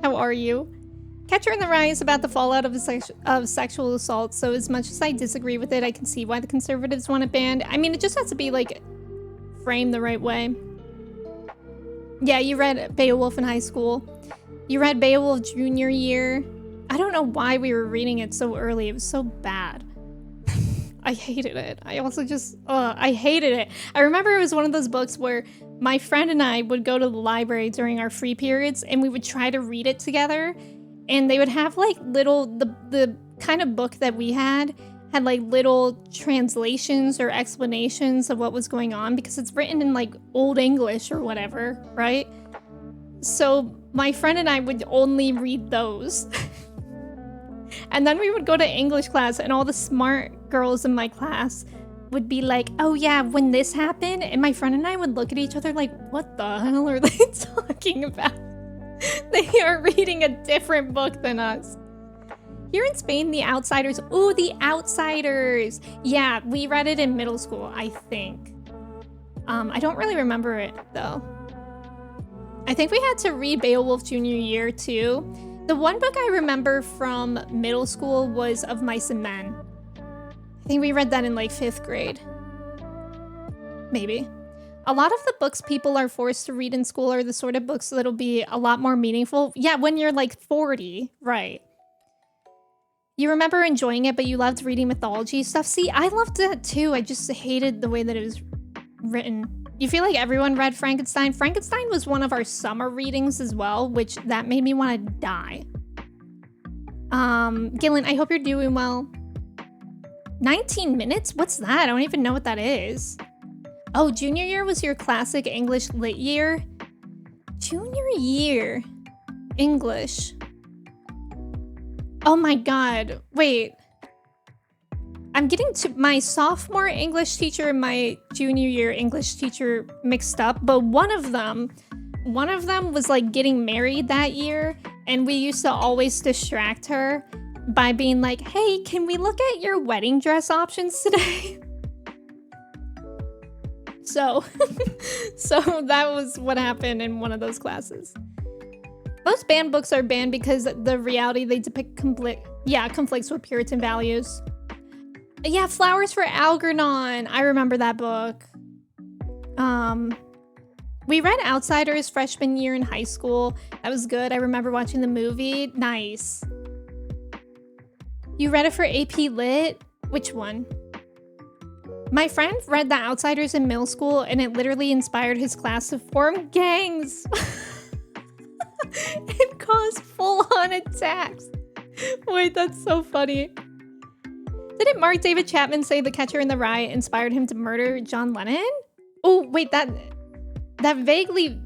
How are you? Catcher in the Rye is about the fallout of sexual assault, so as much as I disagree with it, I can see why the conservatives want it banned. I mean, it just has to be, like, framed the right way. Yeah, you read Beowulf in high school. You read Beowulf junior year. I don't know why we were reading it so early. It was so bad. I hated it. I also just, I hated it. I remember it was one of those books where my friend and I would go to the library during our free periods and we would try to read it together. And they would have like the kind of book that we had like little translations or explanations of what was going on because it's written in like Old English or whatever, right? So my friend and I would only read those. And then we would go to English class and all the smart girls in my class would be like, oh yeah, when this happened, and my friend and I would look at each other like, what the hell are they talking about? They are reading a different book than us. Here in Spain, The Outsiders. Ooh, The Outsiders. Yeah, we read it in middle school, I think. I don't really remember it though. I think we had to read Beowulf junior year too. The one book I remember from middle school was Of Mice and Men. I think we read that in like 5th grade. Maybe. A lot of the books people are forced to read in school are the sort of books that'll be a lot more meaningful. Yeah, when you're like 40, right. You remember enjoying it, but you loved reading mythology stuff. See, I loved that too. I just hated the way that it was written. You feel like everyone read Frankenstein? Frankenstein was one of our summer readings as well, which that made me want to die. Gillen, I hope you're doing well. 19 minutes? What's that? I don't even know what that is. Oh, junior year was your classic English lit year? Junior year. English. Oh my god. Wait. I'm getting to my sophomore English teacher and my junior year English teacher mixed up, but one of them was like getting married that year, and we used to always distract her by being like, hey, can we look at your wedding dress options today? So that was what happened in one of those classes. Most banned books are banned because the reality they depict conflicts with Puritan values. Yeah, Flowers for Algernon. I remember that book. We read Outsiders freshman year in high school. That was good. I remember watching the movie. Nice. You read it for AP Lit? Which one? My friend read The Outsiders in middle school, and it literally inspired his class to form gangs. It caused full-on attacks. Wait, that's so funny. Didn't Mark David Chapman say The Catcher in the Rye inspired him to murder John Lennon? Oh, wait, that vaguely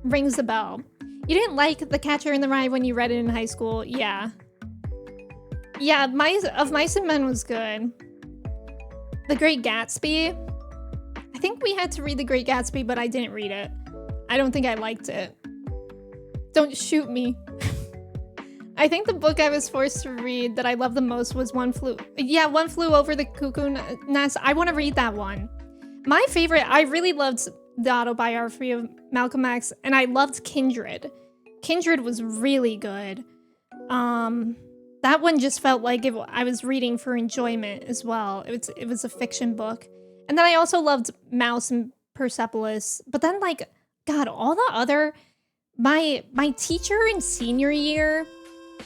rings a bell. You didn't like The Catcher in the Rye when you read it in high school? Yeah. Yeah, Of Mice and Men was good. The Great Gatsby. I think we had to read The Great Gatsby, but I didn't read it. I don't think I liked it. Don't shoot me. I think the book I was forced to read that I loved the most was One Flew Over the Cuckoo Nest. I want to read that one. My favorite, I really loved the autobiography of Malcolm X, and I loved Kindred. Kindred was really good. That one just felt like I was reading for enjoyment as well. It was a fiction book. And then I also loved Mouse and Persepolis. But then, like, God, all the other... My teacher in senior year,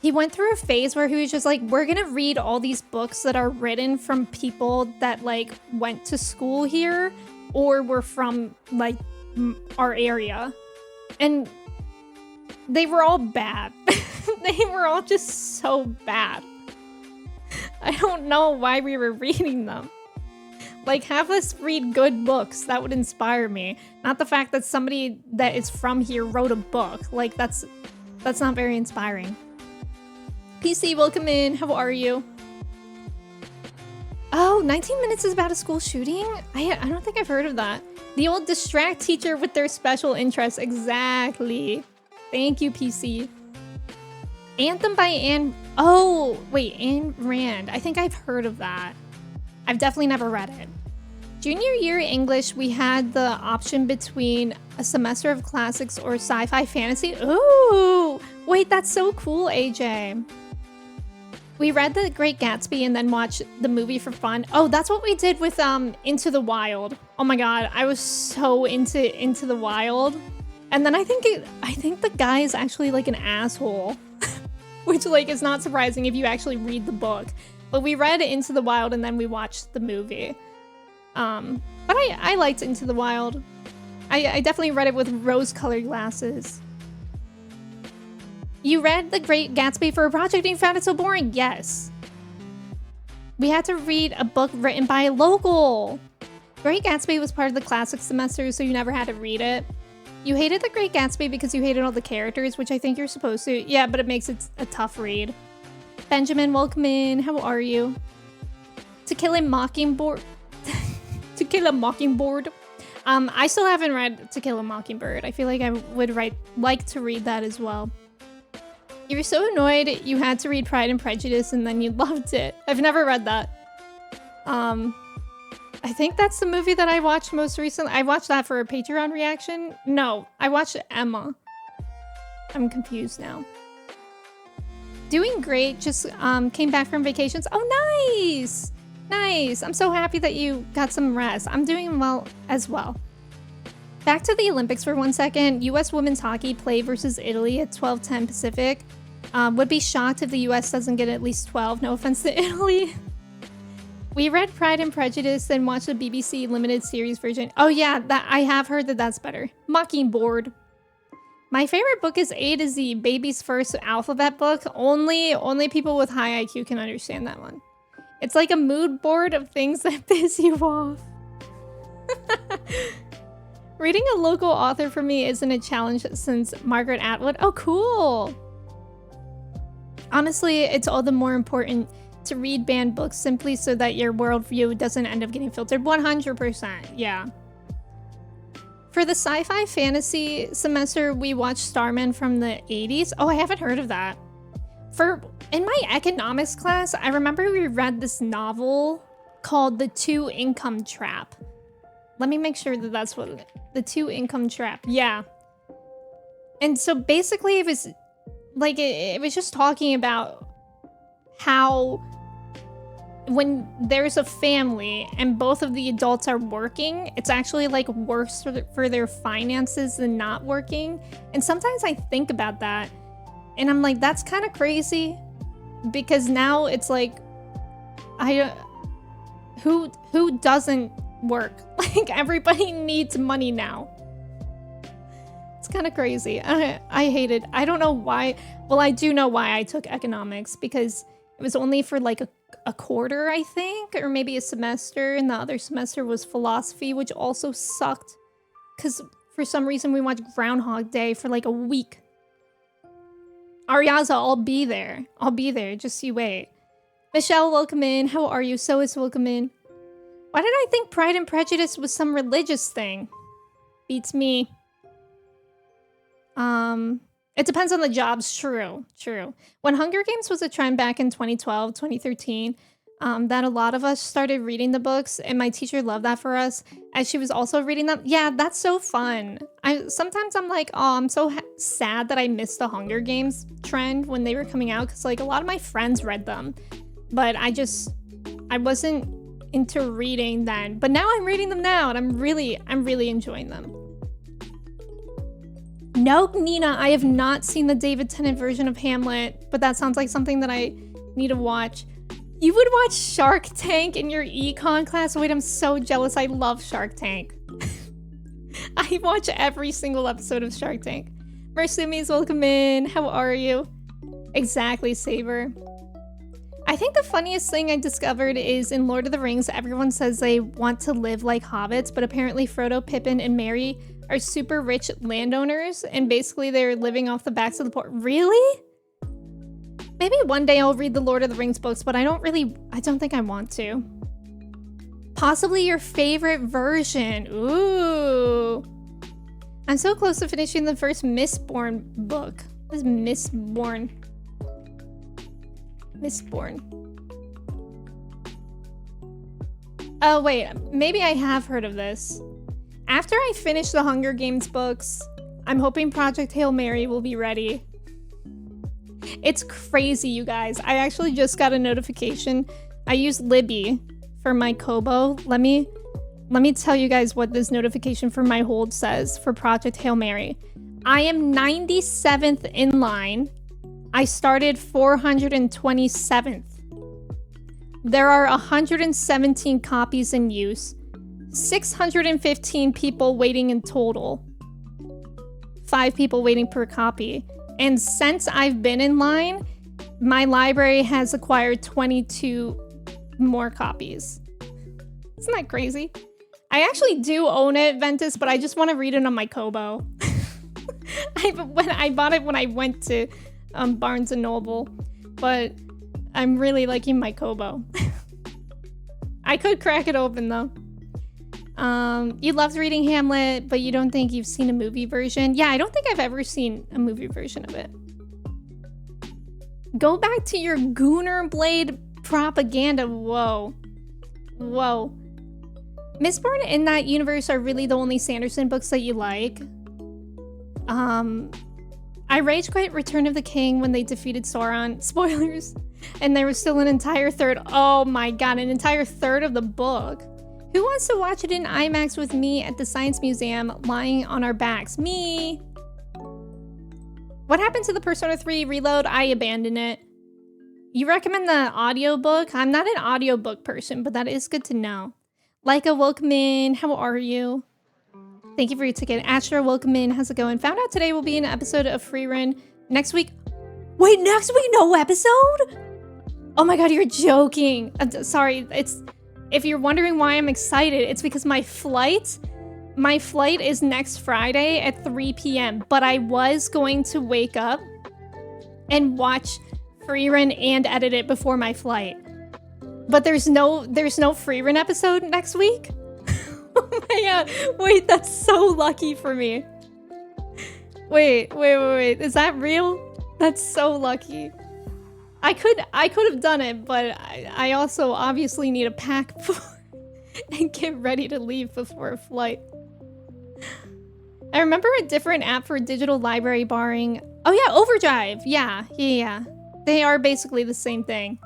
he went through a phase where he was just like, we're gonna read all these books that are written from people that, like, went to school here or were from, like, our area. And they were all bad. They were all just so bad. I don't know why we were reading them. Like, have us read good books. That would inspire me. Not the fact that somebody that is from here wrote a book. Like, that's not very inspiring. PC, welcome in. How are you? Oh, 19 Minutes is about a school shooting? I don't think I've heard of that. The old distract teacher with their special interests. Exactly. Thank you, PC. Anthem by Anne... Oh, wait, Ayn Rand. I think I've heard of that. I've definitely never read it. Junior year English, we had the option between a semester of classics or sci-fi fantasy. Ooh, wait, that's so cool, AJ. We read The Great Gatsby and then watched the movie for fun. Oh, that's what we did with Into the Wild. Oh my god, I was so into the Wild. And then I think the guy is actually like an asshole, which like is not surprising if you actually read the book. But we read Into the Wild and then we watched the movie. But I liked Into the Wild. I definitely read it with rose-colored glasses. You read The Great Gatsby for a project and you found it so boring? Yes. We had to read a book written by a local. Great Gatsby was part of the classic semester, so you never had to read it. You hated The Great Gatsby because you hated all the characters, which I think you're supposed to. Yeah, but it makes it a tough read. Benjamin, welcome in. How are you? To Kill a Mockingbird. To Kill a Mockingbird. I still haven't read To Kill a Mockingbird. I feel like I would like to read that as well. You were so annoyed you had to read Pride and Prejudice and then you loved it. I've never read that. I think that's the movie that I watched most recently. I watched that for a Patreon reaction. No, I watched Emme. I'm confused now. Doing great. Just came back from vacations. Oh, nice! Nice. I'm so happy that you got some rest. I'm doing well as well. Back to the Olympics for 1 second. U.S. women's hockey play versus Italy at 12:10 Pacific. Would be shocked if the U.S. doesn't get at least 12. No offense to Italy. We read Pride and Prejudice, then watched the BBC limited series version. Oh yeah, that I have heard that that's better. Mockingbird. My favorite book is A to Z, Baby's First Alphabet book. Only people with high IQ can understand that one. It's like a mood board of things that piss you off. Reading a local author for me isn't a challenge since Margaret Atwood. Oh, cool. Honestly, it's all the more important to read banned books simply so that your worldview doesn't end up getting filtered. 100%, yeah. For the sci-fi fantasy semester, we watched Starman from the 80s. Oh, I haven't heard of that. In my economics class, I remember we read this novel called The Two Income Trap. Let me make sure that that's what The Two Income Trap. Yeah. And so basically it was like it was just talking about how when there's a family and both of the adults are working, it's actually like worse for their finances than not working. And sometimes I think about that and I'm like, that's kind of crazy because now it's like, who doesn't work? Like everybody needs money now. It's kind of crazy. I hate it. I don't know why. Well, I do know why I took economics because it was only for like a quarter, I think, or maybe a semester, and the other semester was philosophy, which also sucked because for some reason we watched Groundhog Day for like a week. Ariaza, I'll be there. I'll be there. Just you wait. Michelle, welcome in. How are you? So is welcome in. Why did I think Pride and Prejudice was some religious thing? Beats me. It depends on the jobs. True. When Hunger Games was a trend back in 2012, 2013, that a lot of us started reading the books, and my teacher loved that for us, as she was also reading them. Yeah, that's so fun. Sometimes I'm like, oh, I'm so sad that I missed the Hunger Games trend when they were coming out, because like a lot of my friends read them, but I wasn't into reading then. But now I'm reading them now, and I'm really enjoying them. No, Nina, I have not seen the David Tennant version of Hamlet, but that sounds like something that I need to watch. You would watch Shark Tank in your econ class? Wait, I'm so jealous. I love Shark Tank. I watch every single episode of Shark Tank. Mersumi's welcome in. How are you? Exactly, Saber. I think the funniest thing I discovered is in Lord of the Rings, everyone says they want to live like hobbits, but apparently Frodo, Pippin, and Merry are super rich landowners, and basically they're living off the backs of the poor. Really? Maybe one day I'll read the Lord of the Rings books, but I don't think I want to. Possibly your favorite version. Ooh. I'm so close to finishing the first Mistborn book. What is Mistborn? Mistborn. Oh, wait. Maybe I have heard of this. After I finish the Hunger Games books, I'm hoping Project Hail Mary will be ready. It's crazy, you guys. I actually just got a notification. I use Libby for my Kobo. Let me tell you guys what this notification for my hold says for Project Hail Mary. I am 97th in line. I started 427th. There are 117 copies in use. 615 people waiting in total. 5 people waiting per copy. And since I've been in line, my library has acquired 22 more copies. Isn't that crazy? I actually do own it, Ventus, but I just want to read it on my Kobo. I bought it when I went to Barnes & Noble, but I'm really liking my Kobo. I could crack it open, though. You loved reading Hamlet, but you don't think you've seen a movie version? Yeah, I don't think I've ever seen a movie version of it. Go back to your Gooner Blade propaganda. Whoa. Whoa. Mistborn in that universe are really the only Sanderson books that you like. I rage quit Return of the King when they defeated Sauron. Spoilers. And there was still an entire third. Oh my god, an entire third of the book. Who wants to watch it in IMAX with me at the Science Museum lying on our backs? Me. What happened to the Persona 3 Reload? I abandoned it. You recommend the audiobook? I'm not an audiobook person, but that is good to know. Leica, welcome in. How are you? Thank you for your ticket. Astra, welcome in. How's it going? Found out today will be an episode of Free Run. Next week. Wait, next week no episode? Oh my god, you're joking. Sorry, if you're wondering why I'm excited, it's because my flight is next Friday at 3 p.m. But I was going to wake up and watch Free Run and edit it before my flight. But there's no Free Run episode next week? Oh my god. Wait, that's so lucky for me. Wait. Is that real? That's so lucky. I could have done it, but I also obviously need to pack and get ready to leave before a flight. I remember a different app for digital library borrowing. Oh yeah, Overdrive. Yeah. They are basically the same thing.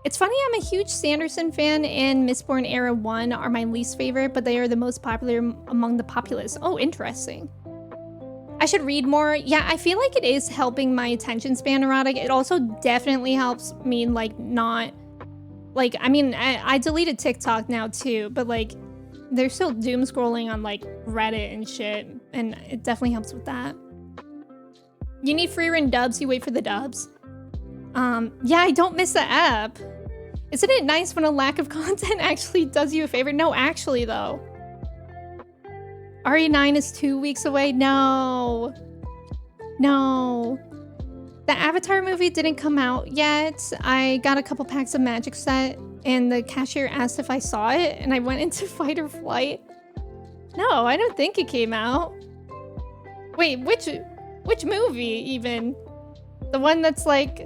It's funny, I'm a huge Sanderson fan, and Mistborn Era 1 are my least favorite, but they are the most popular among the populace. Oh, interesting. I should read more. Yeah, I feel like it is helping my attention span, Erotic. It also definitely helps me, like, not... Like, I mean, I deleted TikTok now, too, but, like, they're still doom scrolling on, like, Reddit and shit, and it definitely helps with that. You need free run dubs, you wait for the dubs. Yeah, I don't miss the app. Isn't it nice when a lack of content actually does you a favor? No, actually, though. RE9 is 2 weeks away? No. The Avatar movie didn't come out yet. I got a couple packs of Magic Set, and the cashier asked if I saw it, and I went into fight or flight. No, I don't think it came out. Wait, which movie, even? The one that's like...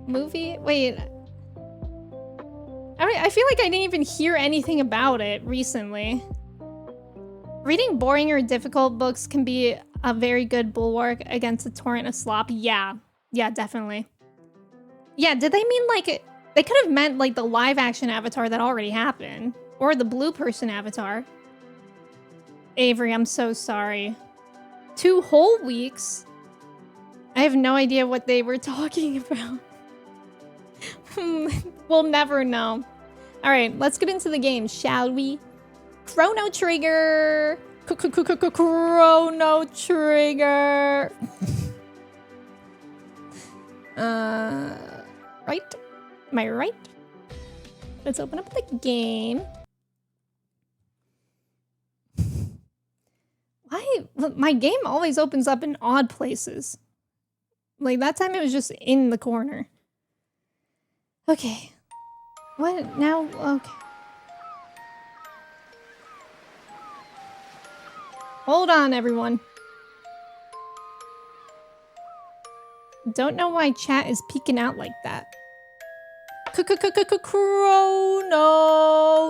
Movie? Wait. I feel like I didn't even hear anything about it recently. Reading boring or difficult books can be a very good bulwark against a torrent of slop. Yeah, definitely. Yeah, did they mean like... They could have meant like the live action Avatar that already happened. Or the blue person Avatar. Avery, I'm so sorry. 2 whole weeks? I have no idea what they were talking about. We'll never know. Alright, let's get into the game, shall we? Chrono Trigger! Chrono Trigger! Right? Am I right? Let's open up the game. Why? My game always opens up in odd places. Like, that time it was just in the corner. Okay. What? Now? Okay. Hold on, everyone. Don't know why chat is peeking out like that. Chrono!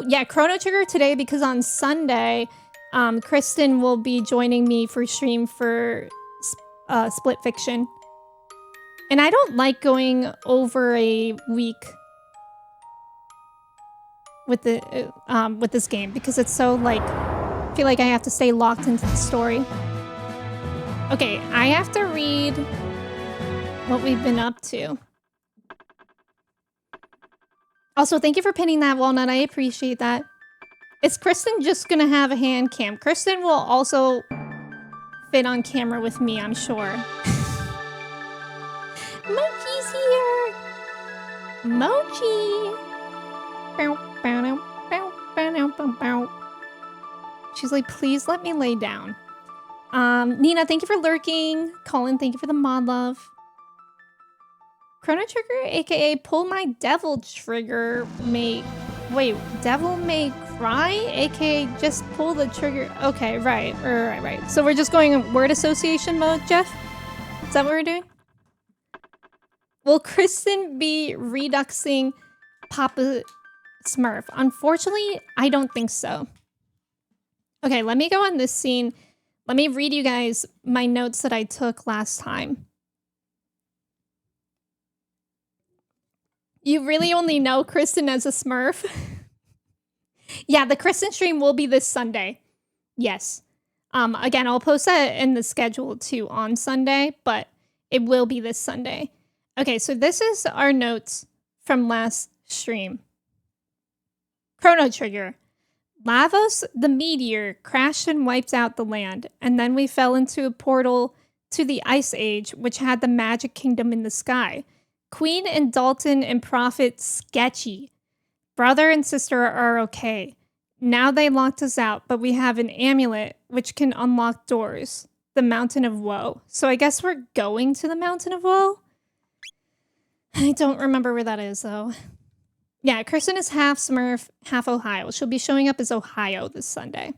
Yeah, Chrono Trigger today because on Sunday, Kristen will be joining me for stream for Split Fiction. And I don't like going over a week with this game because it's so like I feel like I have to stay locked into the story. Okay, I have to read what we've been up to. Also, thank you for pinning that, Walnut. I appreciate that. Is Kristen just gonna have a hand cam? Kristen will also fit on camera with me, I'm sure. Mochi's here! Mochi! She's like, please let me lay down. Nina, thank you for lurking. Colin, thank you for the mod love. Chrono Trigger, aka pull my devil trigger, wait, devil may cry, aka just pull the trigger. Okay, right. So we're just going in word association mode, Jeff? Is that what we're doing? Will Kristen be reduxing Papa Smurf? Unfortunately, I don't think so. Okay, let me go on this scene. Let me read you guys my notes that I took last time. You really only know Kristen as a Smurf? Yeah, the Kristen stream will be this Sunday. Yes. Again, I'll post that in the schedule too on Sunday, but it will be this Sunday. Okay, so this is our notes from last stream. Chrono Trigger. Lavos, the meteor, crashed and wiped out the land, and then we fell into a portal to the Ice Age, which had the Magic Kingdom in the sky. Queen and Dalton and Prophet sketchy. Brother and sister are okay. Now they locked us out, but we have an amulet which can unlock doors. The Mountain of Woe. So I guess we're going to the Mountain of Woe? I don't remember where that is, though. Yeah, Kirsten is half Smurf, half Ohio. She'll be showing up as Ohio this Sunday.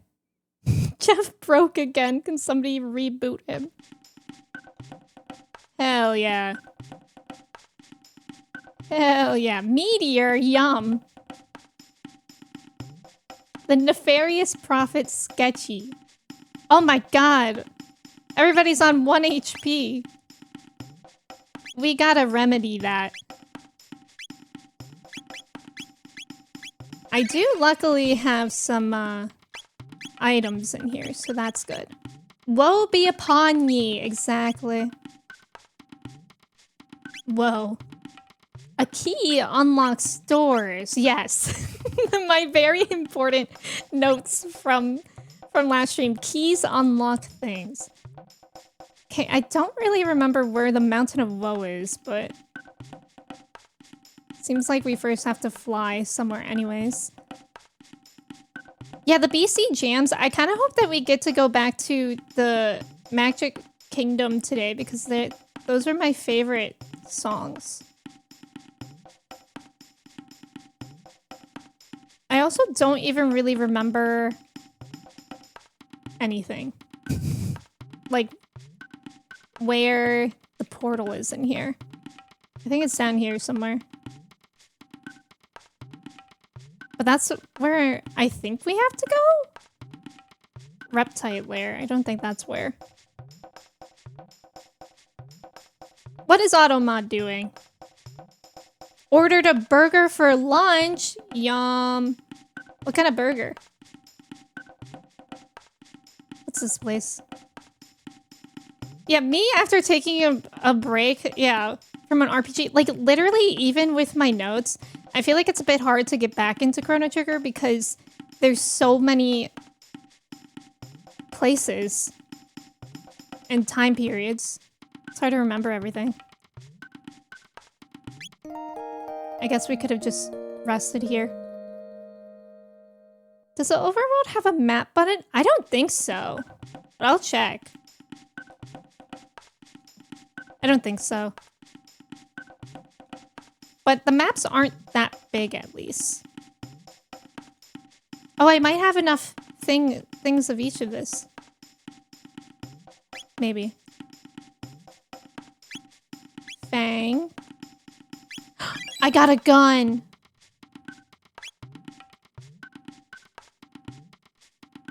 Jeff broke again. Can somebody reboot him? Hell yeah. Hell yeah. Meteor, yum. The Nefarious Prophet sketchy. Oh my god. Everybody's on 1 HP. We gotta remedy that. I do luckily have some items in here, so that's good. Woe be upon ye, exactly. Whoa. A key unlocks doors, yes. My very important notes from last stream. Keys unlock things. Okay, I don't really remember where the Mountain of Woe is, but... seems like we first have to fly somewhere anyways. Yeah, the BC jams, I kind of hope that we get to go back to the Magic Kingdom today because those are my favorite songs. I also don't even really remember anything. Like, where the portal is in here. I think it's down here somewhere. But that's where I think we have to go? Reptile lair. I don't think that's where. What is Automod doing? Ordered a burger for lunch? Yum. What kind of burger? What's this place? Yeah, me after taking a break, yeah, from an RPG, like literally even with my notes, I feel like it's a bit hard to get back into Chrono Trigger because there's so many places and time periods. It's hard to remember everything. I guess we could have just rested here. Does the overworld have a map button? I don't think so, but I'll check. I don't think so. But the maps aren't that big, at least. Oh, I might have enough things of each of this. Maybe. Fang. I got a gun!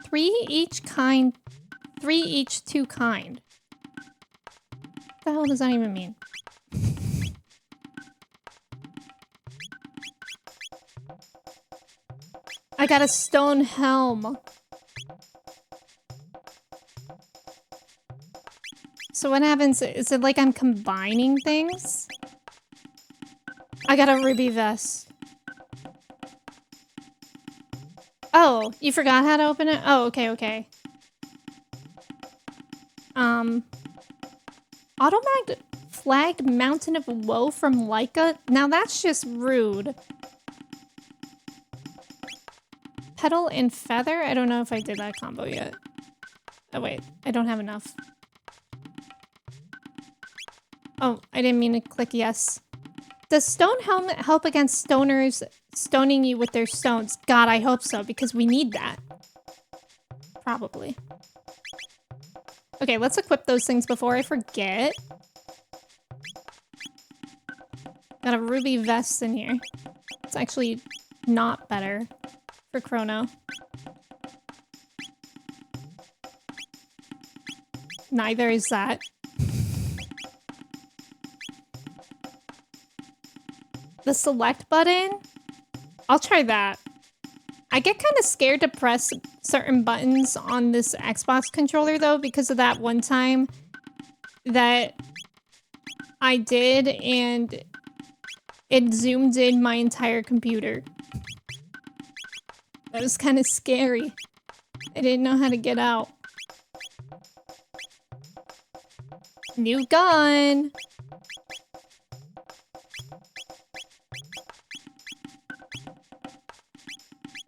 3 each kind. 3 each 2 kind. What the hell does that even mean? I got a stone helm. So what happens? Is it like I'm combining things? I got a ruby vest. Oh, you forgot how to open it? Oh, okay, okay. Automag flagged Mountain of Woe from Leica? Now that's just rude. Petal and Feather? I don't know if I did that combo yet. Oh wait, I don't have enough. Oh, I didn't mean to click yes. Does Stone Helmet help against stoners stoning you with their stones? God, I hope so, because we need that. Probably. Okay, let's equip those things before I forget. Got a ruby vest in here. It's actually not better for Chrono. Neither is that. The select button? I'll try that. I get kind of scared to press certain buttons on this Xbox controller though because of that one time that I did and it zoomed in my entire computer. That was kind of scary. I didn't know how to get out. New gun!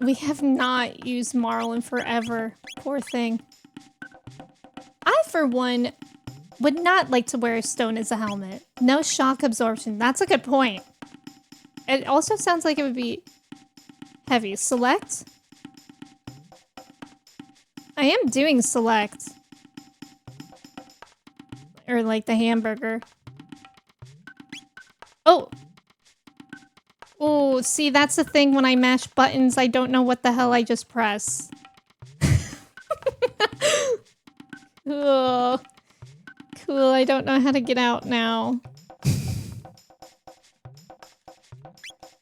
We have not used Marl in forever. Poor thing. I, for one, would not like to wear a stone as a helmet. No shock absorption. That's a good point. It also sounds like it would be heavy. Select? I am doing select. Or like the hamburger. Oh! Oh, see, that's the thing when I mash buttons, I don't know what the hell I just press. Ugh. Cool, I don't know how to get out now.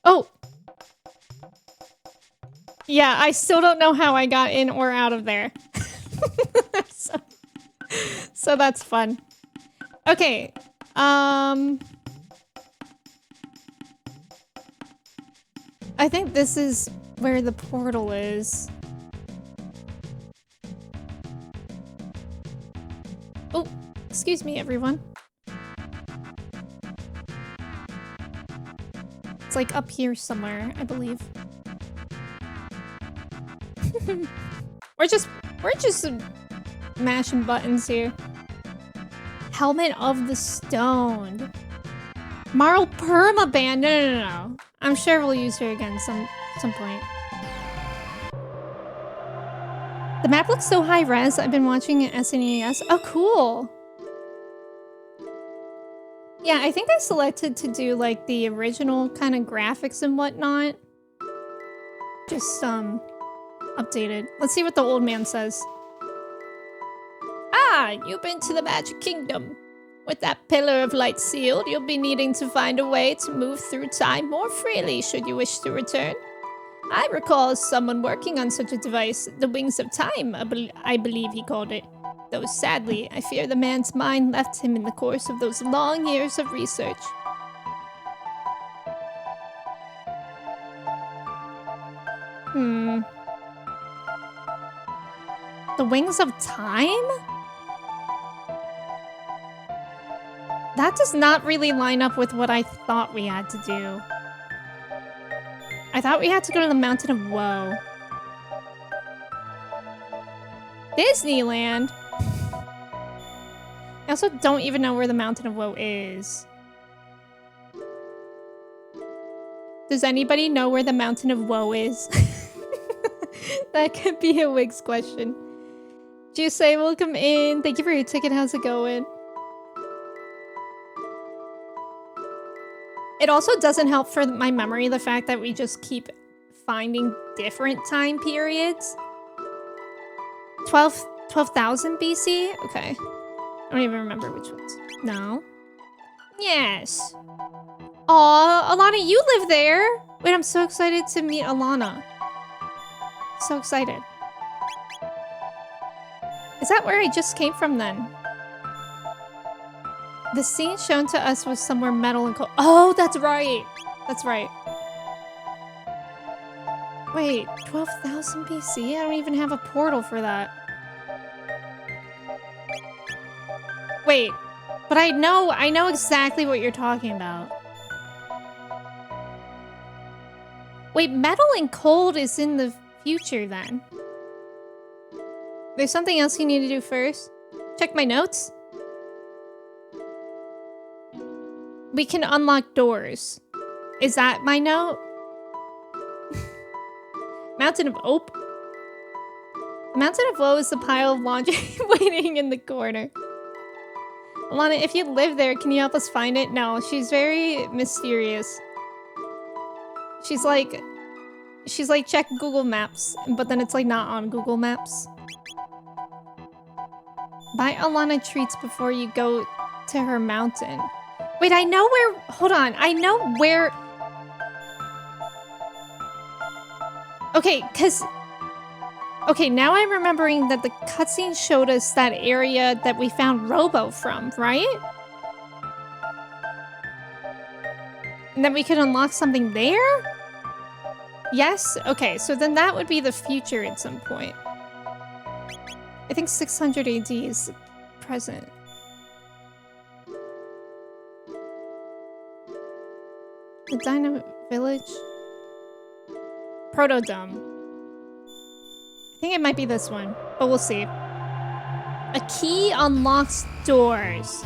Oh! Yeah, I still don't know how I got in or out of there. so that's fun. Okay, I think this is where the portal is. Oh, excuse me, everyone. It's like up here somewhere, I believe. we're just mashing buttons here. Helmet of the Stoned. Marl Permaban. No. I'm sure we'll use her again some point. The map looks so high res. I've been watching it SNES. Oh, cool. Yeah, I think I selected to do like the original kind of graphics and whatnot. Just updated. Let's see what the old man says. Ah, you've been to the Magic Kingdom. With that pillar of light sealed, you'll be needing to find a way to move through time more freely should you wish to return. I recall someone working on such a device, the Wings of Time, I believe he called it. Though sadly, I fear the man's mind left him in the course of those long years of research. The Wings of Time? That does not really line up with what I thought we had to do. I thought we had to go to the Mountain of Woe. Disneyland? I also don't even know where the Mountain of Woe is. Does anybody know where the Mountain of Woe is? That could be a Wiggs question. Juice, welcome in. Thank you for your ticket. How's it going? It also doesn't help for my memory the fact that we just keep finding different time periods. 12,000 BC? Okay. I don't even remember which ones. No. Yes. Aw, Alana, you live there! Wait, I'm so excited to meet Alana. So excited. Is that where I just came from then? The scene shown to us was somewhere metal and cold. Oh, that's right. That's right. Wait, 12,000 BC? I don't even have a portal for that. Wait, but I know exactly what you're talking about. Wait, metal and cold is in the future then. There's something else you need to do first. Check my notes. We can unlock doors. Is that my note? Mountain of Ope. The Mountain of Woe is the pile of laundry waiting in the corner. Alana, if you live there, can you help us find it? No, she's very mysterious. She's like, check Google Maps, but then it's like not on Google Maps. Buy Alana treats before you go to her mountain. Wait, I know where, hold on, I know where. Okay, okay, now I'm remembering that the cutscene showed us that area that we found Robo from, right? And then we could unlock something there? Yes? Okay, so then that would be the future at some point. I think 600 AD is present. The Dino Village? Protodome. I think it might be this one, but we'll see. A key unlocks doors.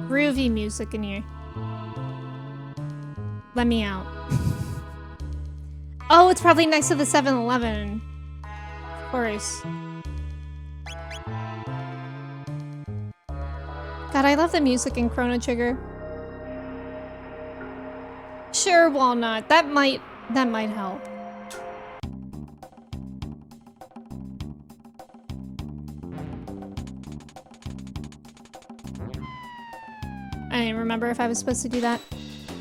Groovy music in here. Let me out. Oh, it's probably next to the 7-Eleven. Of course. God, I love the music in Chrono Trigger. Sure, Walnut. That might help. I didn't remember if I was supposed to do that.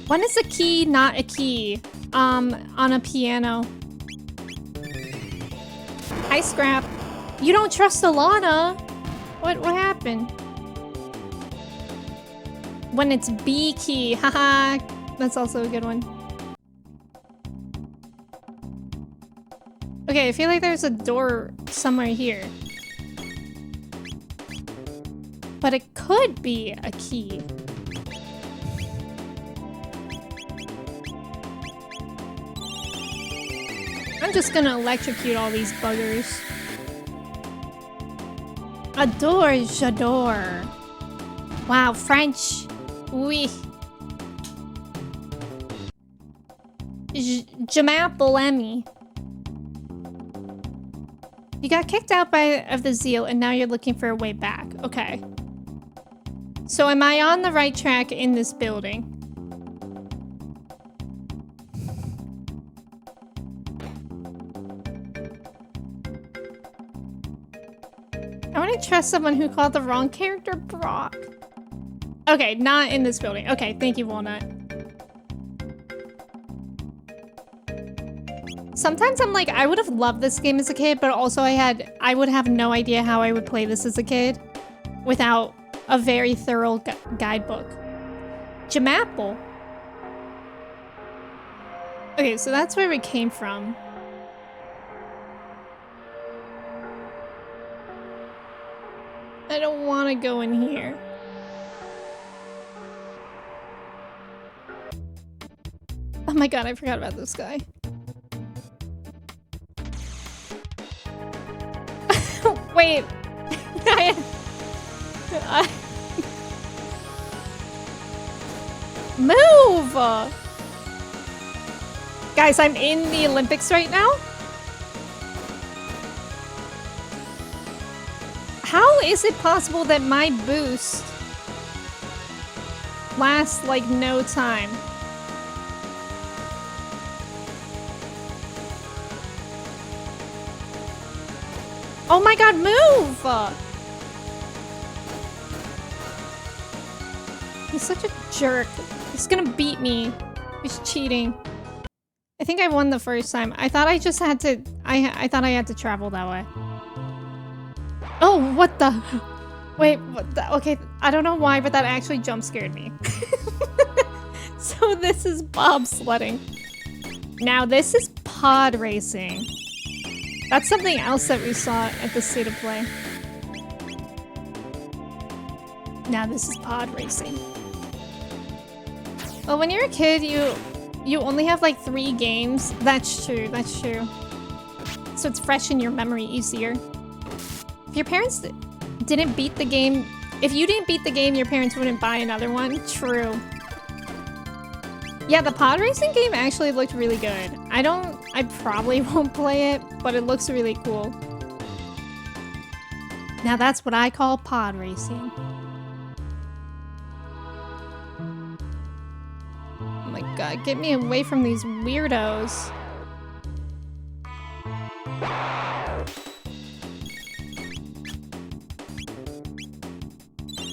When is a key not a key? On a piano. Hi, Scrap. You don't trust Alana? What happened? When it's B key. Haha. That's also a good one. Okay, I feel like there's a door somewhere here. But it could be a key. I'm just gonna electrocute all these buggers. Adore, j'adore. Wow, French. Oui. Je m'appelle Emme. You got kicked out of the Zeal and now you're looking for a way back. Okay. So am I on the right track in this building? I want to trust someone who called the wrong character Brock. Okay, not in this building. Okay, thank you, Walnut. Sometimes I'm like, I would have loved this game as a kid, but also I would have no idea how I would play this as a kid without a very thorough guidebook. Jamapple. Okay, so that's where we came from. I don't want to go in here. Oh my god, I forgot about this guy. Wait. Move! Guys, I'm in the Olympics right now. How is it possible that my boost lasts like no time? Oh my god, move! He's such a jerk. He's gonna beat me. He's cheating. I think I won the first time. I thought I just had to... I thought I had to travel that way. Oh, what the... Wait, what the... Okay, I don't know why, but that actually jump scared me. So this is bobsledding. Now this is pod racing. That's something else that we saw at the State of Play. Now this is pod racing. Well, when you're a kid, you only have like 3 games. That's true, that's true. So it's fresh in your memory easier. If your parents didn't beat the game, if you didn't beat the game, your parents wouldn't buy another one. True. Yeah, the pod racing game actually looked really good. I probably won't play it, but it looks really cool. Now that's what I call pod racing. Oh my god, get me away from these weirdos.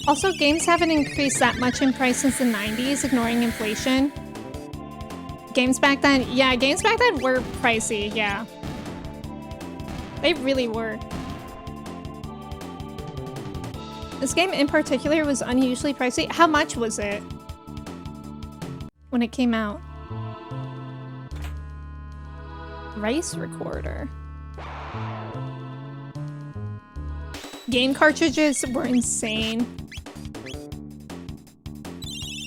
Also, games haven't increased that much in price since the 90s, ignoring inflation. Games back then, yeah, games back then were pricey, yeah. They really were. This game in particular was unusually pricey. How much was it when it came out? Race recorder. Game cartridges were insane.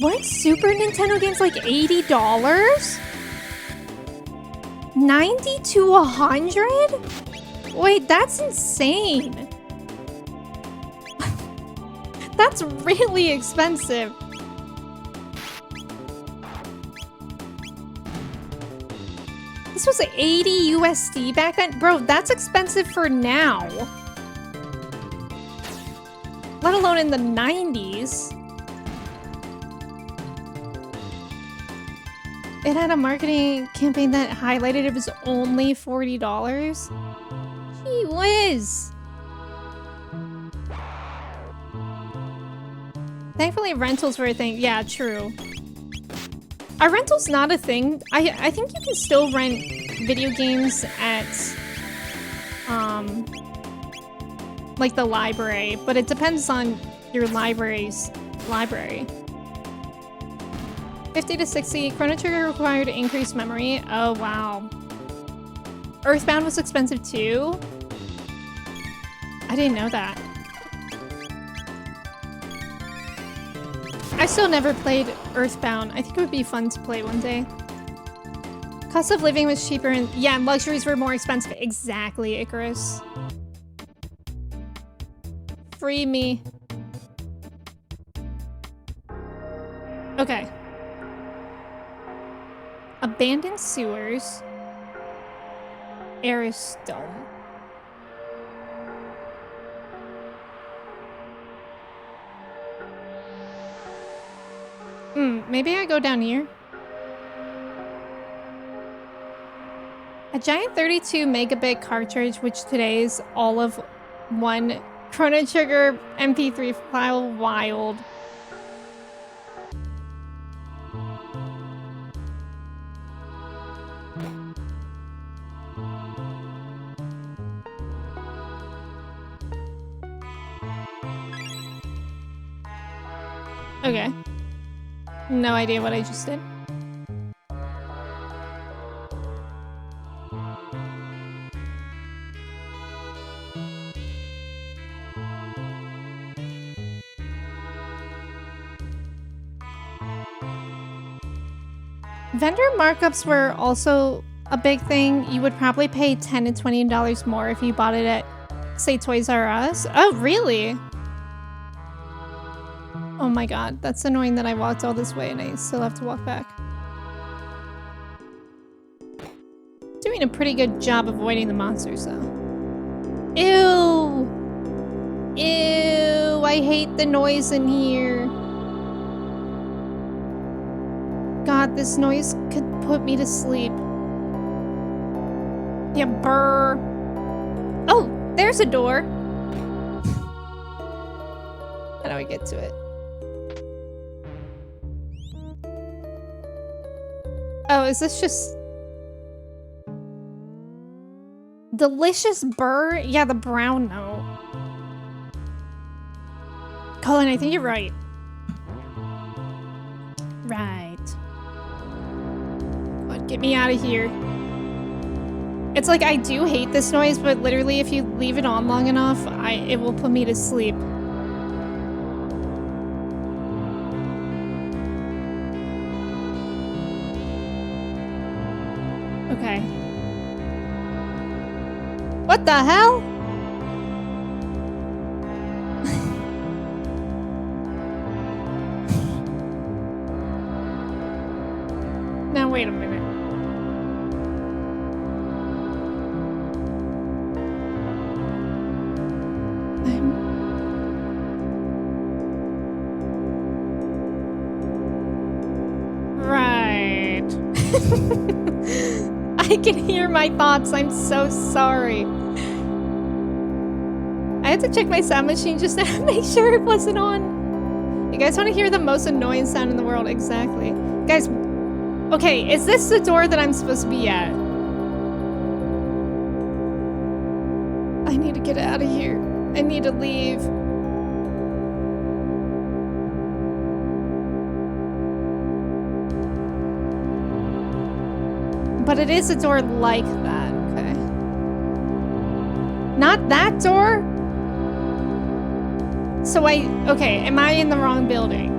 Weren't Super Nintendo games like $80? 90 to 100? Wait, that's insane. That's really expensive. This was 80 USD back then? Bro, that's expensive for now. Let alone in the 90s. It had a marketing campaign that highlighted it was only $40. Gee whiz. Thankfully, rentals were a thing. Yeah, true. Are rentals not a thing? I think you can still rent video games at, like the library, but it depends on your library's library. 50 to 60. Chrono Trigger required increased memory. Oh, wow. Earthbound was expensive too? I didn't know that. I still never played Earthbound. I think it would be fun to play one day. Cost of living was cheaper and yeah, luxuries were more expensive. Exactly, Icarus. Free me. Okay. Abandoned sewers. Aerostone. Maybe I go down here. A giant 32 megabit cartridge, which today is all of one Chrono Trigger MP3 file. Wild. Okay. No idea what I just did. Vendor markups were also a big thing. You would probably pay $10 to $20 more if you bought it at, say, Toys R Us. Oh, really? Oh my god, that's annoying that I walked all this way and I still have to walk back. Doing a pretty good job avoiding the monsters, though. Ew! Ew, I hate the noise in here. God, this noise could put me to sleep. Yeah, brr. Oh, there's a door. How do I get to it? Oh, is this just... Delicious burr? Yeah, the brown note. Colin, I think you're right. Right. God, Get me out of here. It's like I do hate this noise, but literally if you leave it on long enough, it will put me to sleep. Okay. What the hell? Now wait a minute. Right. I can hear my thoughts. I'm so sorry. I had to check my sound machine just to make sure it wasn't on. You guys want to hear the most annoying sound in the world? Exactly. Guys, okay, is this the door that I'm supposed to be at? I need to get out of here. I need to leave. But it is a door like that, okay. Not that door? So okay, am I in the wrong building?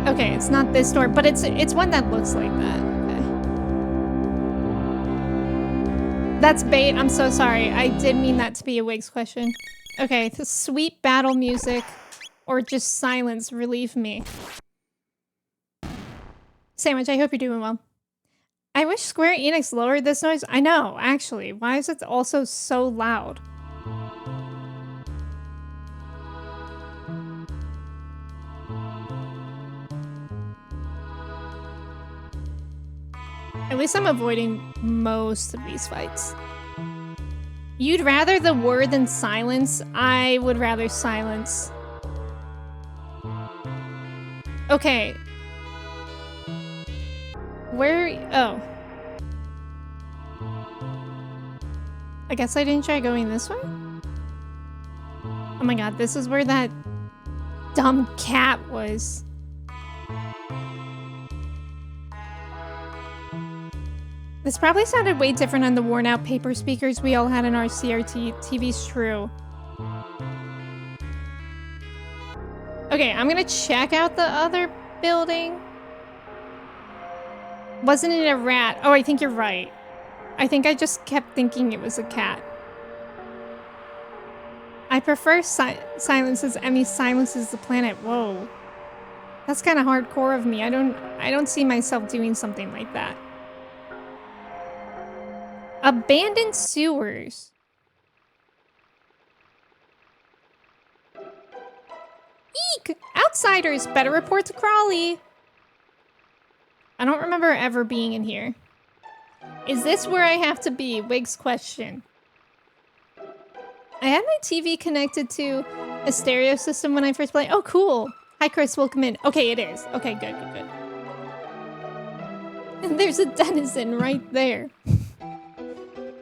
Okay, it's not this door, but it's one that looks like that, okay. That's bait, I'm so sorry. I did mean that to be a Wigs question. Okay, the sweet battle music, or just silence, relieve me. Sandwich, I hope you're doing well. I wish Square Enix lowered this noise. I know, actually. Why is it also so loud? At least I'm avoiding most of these fights. You'd rather the word than silence? I would rather silence. Okay. Where? Oh. I guess I didn't try going this way? Oh my god, this is where that dumb cat was. This probably sounded way different on the worn out paper speakers we all had in our CRT TVs, true. Okay, I'm gonna check out the other building. Wasn't it a rat? Oh, I think you're right. I think I just kept thinking it was a cat. I prefer silence as Emme silences the planet. Whoa. That's kind of hardcore of me. I don't see myself doing something like that. Abandoned sewers. Eek! Outsiders! Better report to Crawley. I don't remember ever being in here. Is this where I have to be? Wig's question. I had my TV connected to a stereo system when I first played. Oh, cool. Hi, Chris. Welcome in. Okay, it is. Okay, good, good, good. And there's a denizen right there.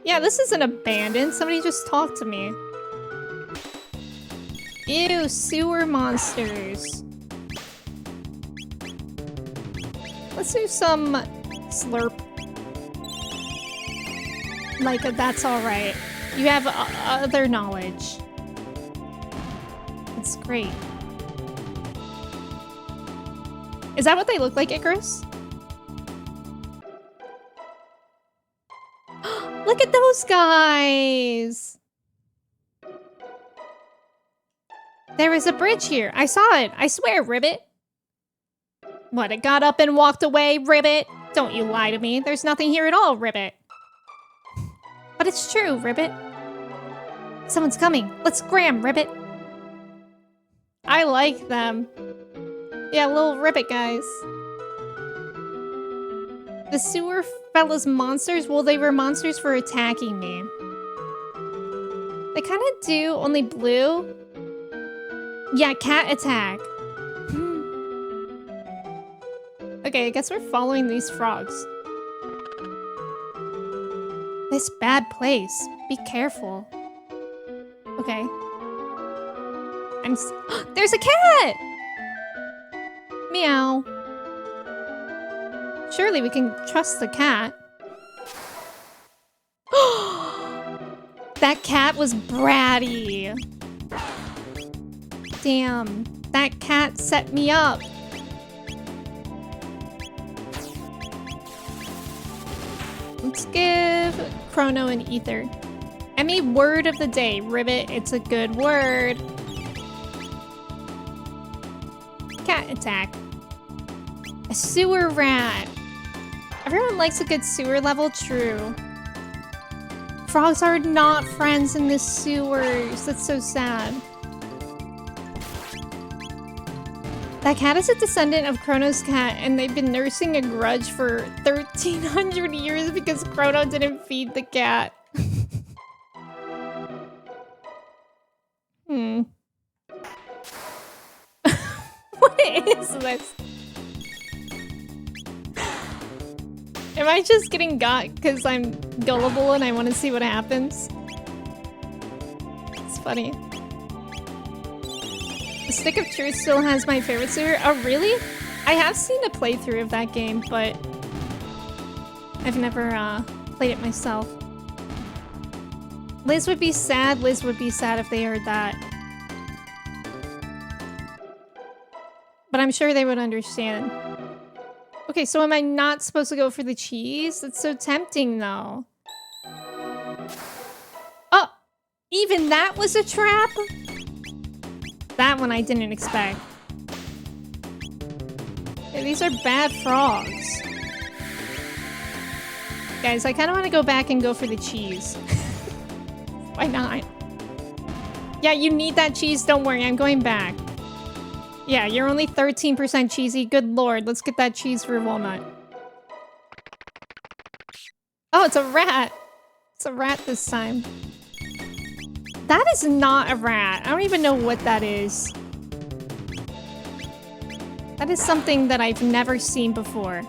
Yeah, this isn't abandoned. Somebody just talked to me. Ew, sewer monsters. Let's do some slurp. Like, that's alright. You have other knowledge. It's great. Is that what they look like, Icarus? Look at those guys! There is a bridge here. I saw it. I swear, Ribbit. What, it got up and walked away, Ribbit? Don't you lie to me. There's nothing here at all, Ribbit. But it's true, Ribbit. Someone's coming. Let's scram, Ribbit. I like them. Yeah, little Ribbit guys. The sewer fellas monsters? Well, they were monsters for attacking me. They kind of do, only blue. Yeah, cat attack. Okay, I guess we're following these frogs. This bad place. Be careful. Okay. There's a cat! Meow. Surely we can trust the cat. That cat was bratty. Damn, that cat set me up. Let's give Chrono an ether. Emme, word of the day. Ribbit, it's a good word. Cat attack. A sewer rat. Everyone likes a good sewer level, true. Frogs are not friends in the sewers. That's so sad. That cat is a descendant of Chrono's cat, and they've been nursing a grudge for 1,300 years because Chrono didn't feed the cat. What is this? Am I just getting got because I'm gullible and I want to see what happens? It's funny. The Stick of Truth still has my favorite sewer. Oh, really? I have seen a playthrough of that game, but I've never played it myself. Liz would be sad. Liz would be sad if they heard that. But I'm sure they would understand. Okay, so am I not supposed to go for the cheese? That's so tempting, though. Oh! Even that was a trap? That one I didn't expect. Yeah, these are bad frogs. Guys, I kind of want to go back and go for the cheese. Why not? Yeah, you need that cheese. Don't worry, I'm going back. Yeah, you're only 13% cheesy. Good lord, let's get that cheese for Walnut. Oh, it's a rat. It's a rat this time. That is not a rat. I don't even know what that is. That is something that I've never seen before.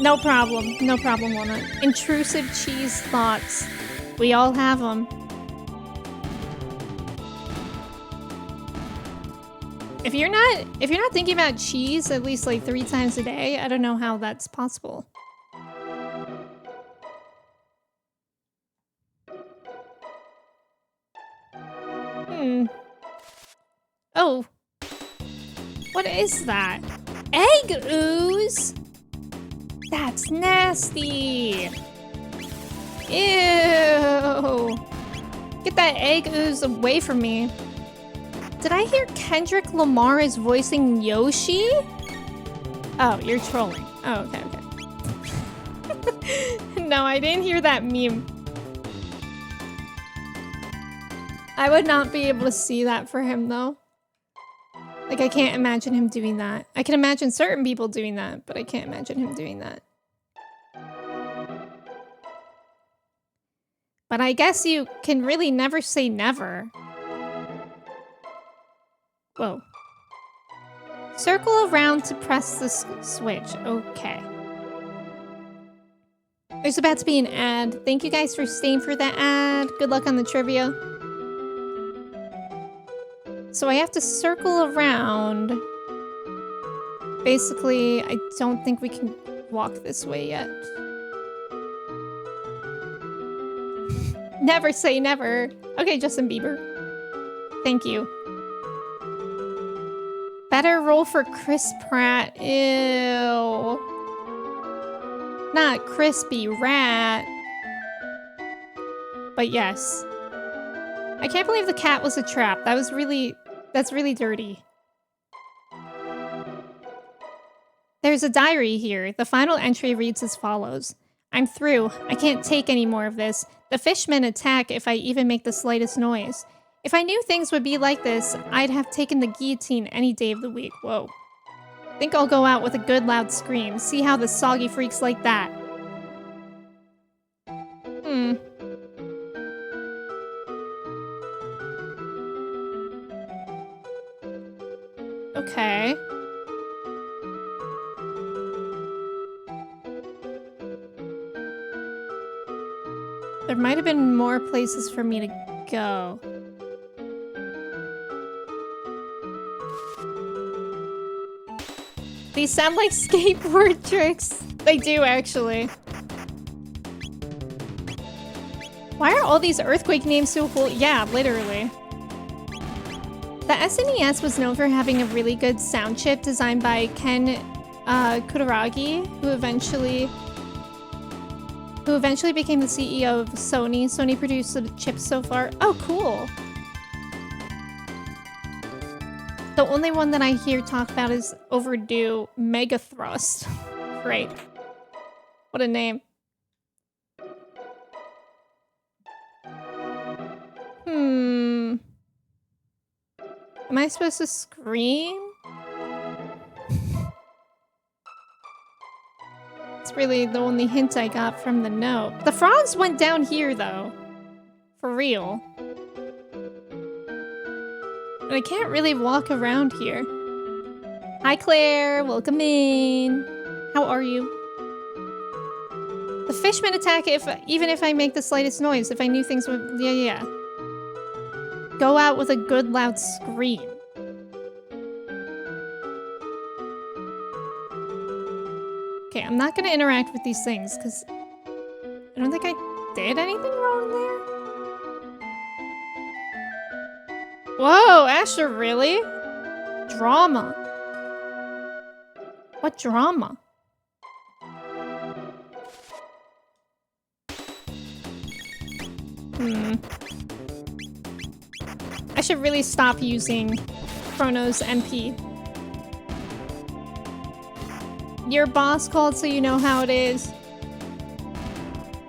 No problem. No problem, Walnut. Intrusive cheese thoughts. We all have them. If you're not thinking about cheese at least like 3 times a day, I don't know how that's possible. Oh. What is that? Egg ooze? That's nasty. Ew. Get that egg ooze away from me. Did I hear Kendrick Lamar is voicing Yoshi? Oh, you're trolling. Oh, okay, okay. No, I didn't hear that meme. I would not be able to see that for him, though. Like, I can't imagine him doing that. I can imagine certain people doing that, but I can't imagine him doing that. But I guess you can really never say never. Whoa. Circle around to press the switch. Okay. There's about to be an ad. Thank you guys for staying for that ad. Good luck on the trivia. So I have to circle around. Basically, I don't think we can walk this way yet. Never say never. Okay, Justin Bieber. Thank you. Better roll for Chris Pratt. Ew. Not crispy rat. But yes. I can't believe the cat was a trap. That's really dirty. There's a diary here. The final entry reads as follows. I'm through. I can't take any more of this. The fishmen attack if I even make the slightest noise. If I knew things would be like this, I'd have taken the guillotine any day of the week. Whoa. Think I'll go out with a good loud scream. See how the soggy freaks like that. Okay. There might have been more places for me to go. These sound like skateboard tricks. They do, actually. Why are all these earthquake names so cool? Yeah, literally. The SNES was known for having a really good sound chip designed by Ken Kutaragi, who eventually became the CEO of Sony. Sony produced the chips so far. Oh, cool. The only one that I hear talk about is overdue Mega Thrust. Great. What a name. Am I supposed to scream? It's really the only hint I got from the note. The frogs went down here, though. For real. But I can't really walk around here. Hi, Claire. Welcome in. How are you? The fishmen attack even if I make the slightest noise. If I knew things would... Yeah. Go out with a good loud scream. Okay, I'm not gonna interact with these things, because I don't think I did anything wrong there. Whoa, Asher, really? Drama. What drama? I should really stop using Chrono's MP. Your boss called, so you know how it is.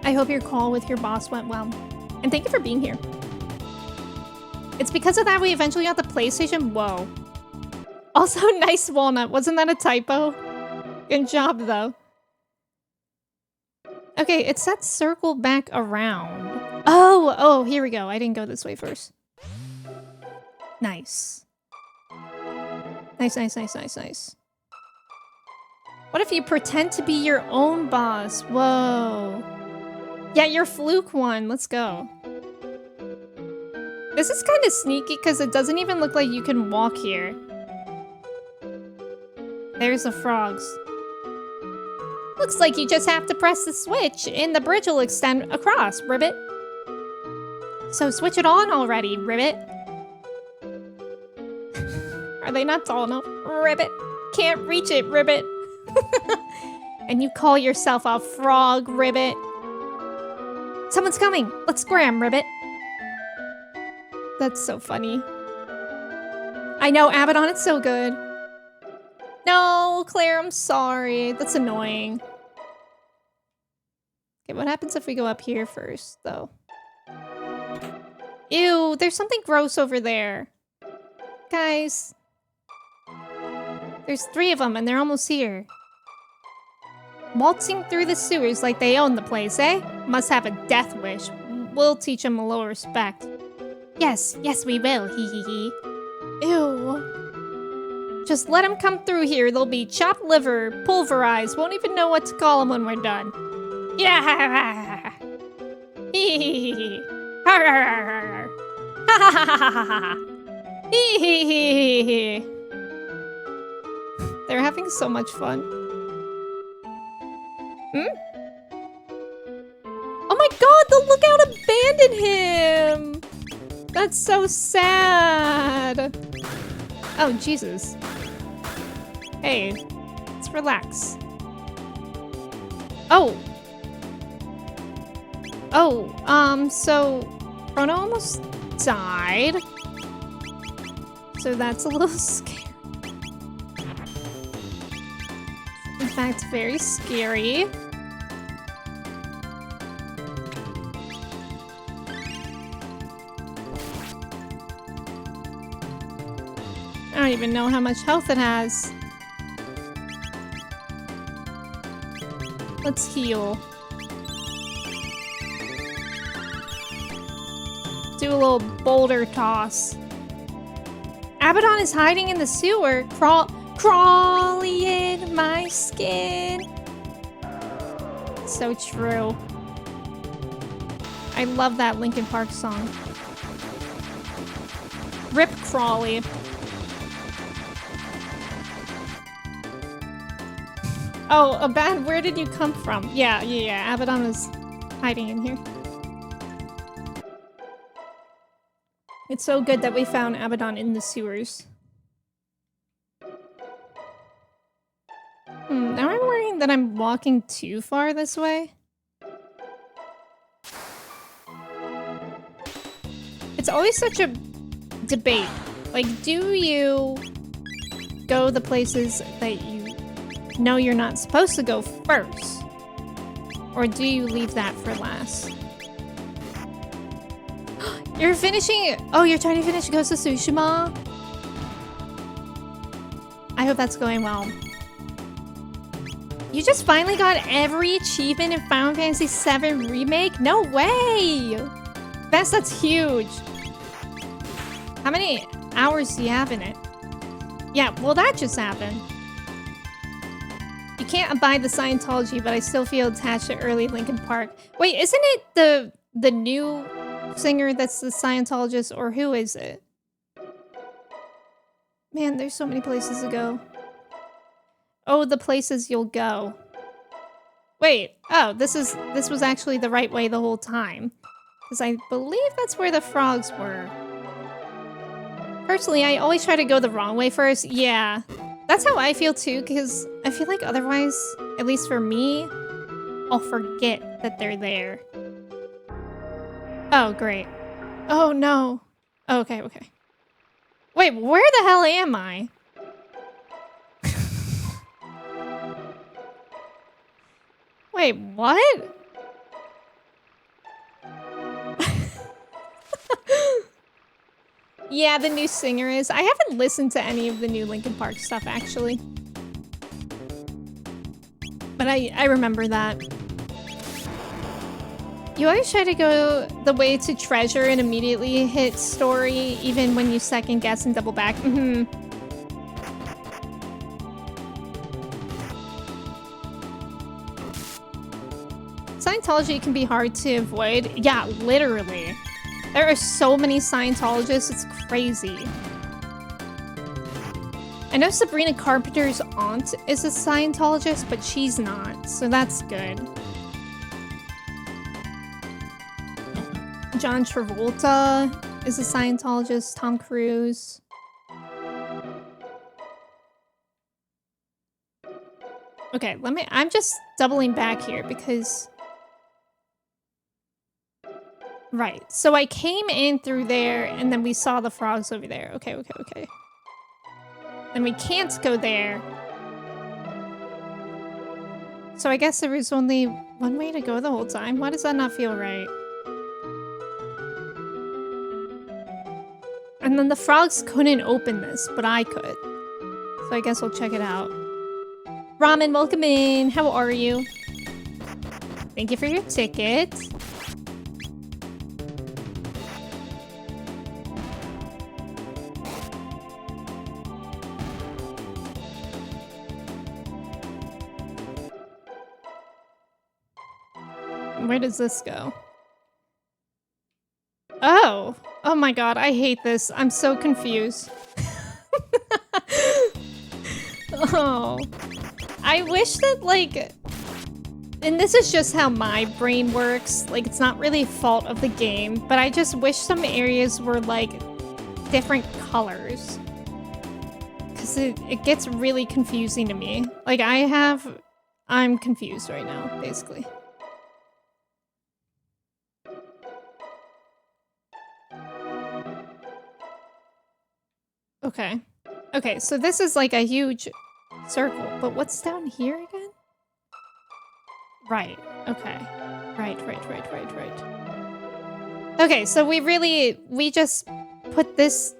I hope your call with your boss went well. And thank you for being here. It's because of that we eventually got the PlayStation. Whoa. Also, nice walnut. Wasn't that a typo? Good job, though. Okay, it said circle back around. Oh, here we go. I didn't go this way first. Nice. Nice. What if you pretend to be your own boss? Whoa. Yeah, your fluke one. Let's go. This is kind of sneaky because it doesn't even look like you can walk here. There's the frogs. Looks like you just have to press the switch and the bridge will extend across, Ribbit. So switch it on already, Ribbit. Are they not tall enough? Ribbit. Can't reach it, Ribbit. And you call yourself a frog, Ribbit. Someone's coming. Let's scram, Ribbit. That's so funny. I know, Abaddon, it's so good. No, Claire, I'm sorry. That's annoying. Okay, what happens if we go up here first, though? Ew, there's something gross over there. Guys. There's 3 of them, and they're almost here. Waltzing through the sewers like they own the place, eh? Must have a death wish. We'll teach them a little respect. Yes, we will, hee. Ew. Just let them come through here. They'll be chopped liver, pulverized. Won't even know what to call them when we're done. Yeah. Hee. Ha ha. Hee. They're having so much fun. Oh my god, the lookout abandoned him! That's so sad. Oh, Jesus. Hey, let's relax. So Chrono almost died. So that's a little scary. In fact, very scary. I don't even know how much health it has. Let's heal. Do a little boulder toss. Abaddon is hiding in the sewer, crawling in my skin. So true. I love that Linkin Park song. Rip Crawley. Oh, Abaddon, where did you come from? Yeah. Abaddon is hiding in here. It's so good that we found Abaddon in the sewers. Now I'm worrying that I'm walking too far this way. It's always such a debate. Like, do you go the places that you know you're not supposed to go first? Or do you leave that for last? You're finishing it! Oh, you're trying to finish Ghost of Tsushima? I hope that's going well. You just finally got every achievement in Final Fantasy VII Remake? No way! Bess, that's huge. How many hours do you have in it? Yeah, well, that just happened. You can't abide the Scientology, but I still feel attached to early Linkin Park. Wait, isn't it the new singer that's the Scientologist, or who is it? Man, there's so many places to go. Oh, the places you'll go. Wait, oh, this was actually the right way the whole time. Because I believe that's where the frogs were. Personally, I always try to go the wrong way first. Yeah, that's how I feel too, because I feel like otherwise, at least for me, I'll forget that they're there. Oh, great. Oh, no. Okay. Wait, where the hell am I? Wait, what? Yeah, the new singer is. I haven't listened to any of the new Linkin Park stuff, actually. But I remember that. You always try to go the way to treasure and immediately hit story, even when you second guess and double back. Scientology can be hard to avoid. Yeah, literally. There are so many Scientologists, it's crazy. I know Sabrina Carpenter's aunt is a Scientologist, but she's not, so that's good. John Travolta is a Scientologist, Tom Cruise. Okay, I'm just doubling back here because... Right, so I came in through there and then we saw the frogs over there. Okay. And we can't go there. So I guess there was only one way to go the whole time? Why does that not feel right? And then the frogs couldn't open this, but I could. So I guess we'll check it out. Ramen, welcome in. How are you? Thank you for your ticket. Where does this go? Oh! Oh my god, I hate this. I'm so confused. Oh. I wish that, like... And this is just how my brain works. Like, it's not really a fault of the game, but I just wish some areas were, like, different colors. Because it gets really confusing to me. Like, I'm confused right now, basically. Okay. Okay, so this is like a huge circle, but what's down here again? Right. Okay. Right. Okay, so we just put this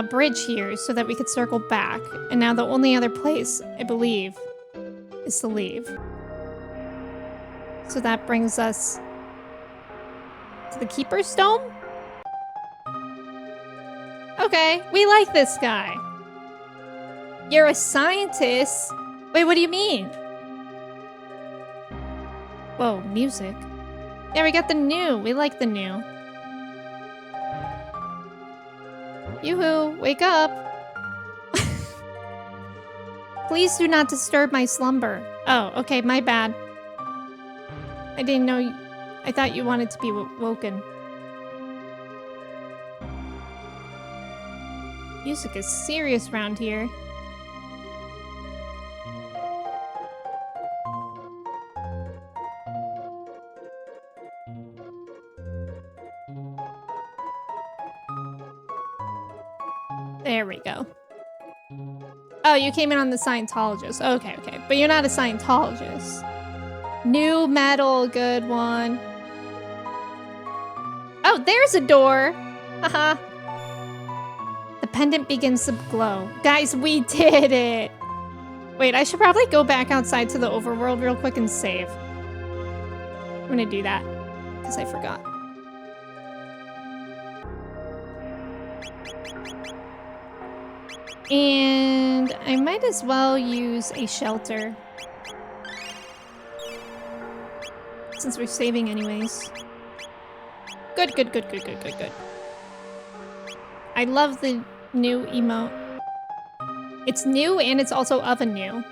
bridge here so that we could circle back. And now the only other place, I believe, is to leave. So that brings us to the Keeper's Dome? Okay, we like this guy. You're a scientist? Wait, what do you mean? Whoa, music. Yeah, we got the new. We like the new. Yoo-hoo, wake up. Please do not disturb my slumber. Oh, okay, my bad. I didn't know I thought you wanted to be woken. Music is serious around here. There we go. Oh, you came in on the Scientologist. Okay, okay. But you're not a Scientologist. New metal, good one. Oh, there's a door. Haha. The pendant begins to glow. Guys, we did it. Wait, I should probably go back outside to the overworld real quick and save. I'm gonna do that because I forgot. And I might as well use a shelter. Since we're saving anyways. Good, good, good, good, good, good, good. I love the new emote. It's new and it's also oven new.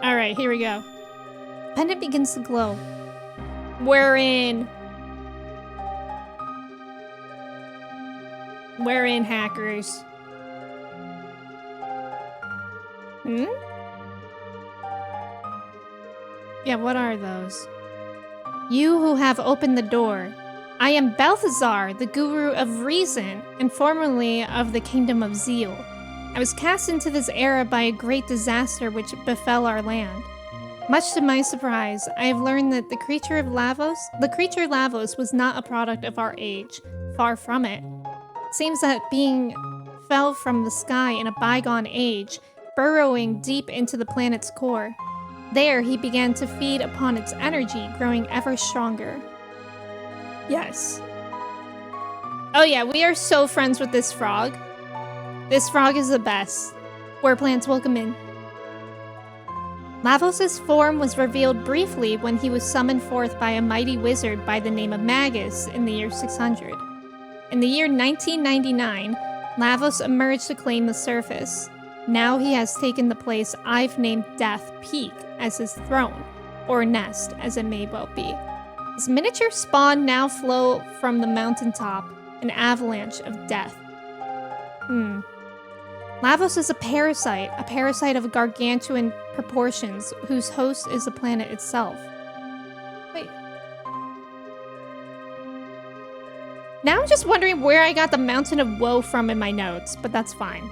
Alright, here we go. Pendant begins to glow. We're in. We're in, hackers. Hmm? Yeah, what are those? You who have opened the door. I am Balthazar, the guru of reason, and formerly of the kingdom of Zeal. I was cast into this era by a great disaster which befell our land. Much to my surprise, I have learned that the creature Lavos was not a product of our age. Far from it. It seems that being fell from the sky in a bygone age, burrowing deep into the planet's core. There, he began to feed upon its energy, growing ever stronger. Yes. Oh yeah, we are so friends with this frog. This frog is the best. Where plants welcome in. Lavos' form was revealed briefly when he was summoned forth by a mighty wizard by the name of Magus in the year 600. In the year 1999, Lavos emerged to claim the surface. Now he has taken the place I've named Death Peak as his throne, or nest as it may well be. His miniature spawn now flow from the mountaintop, an avalanche of death. Lavos is a parasite of gargantuan proportions, whose host is the planet itself. Wait. Now I'm just wondering where I got the Mountain of Woe from in my notes, but that's fine.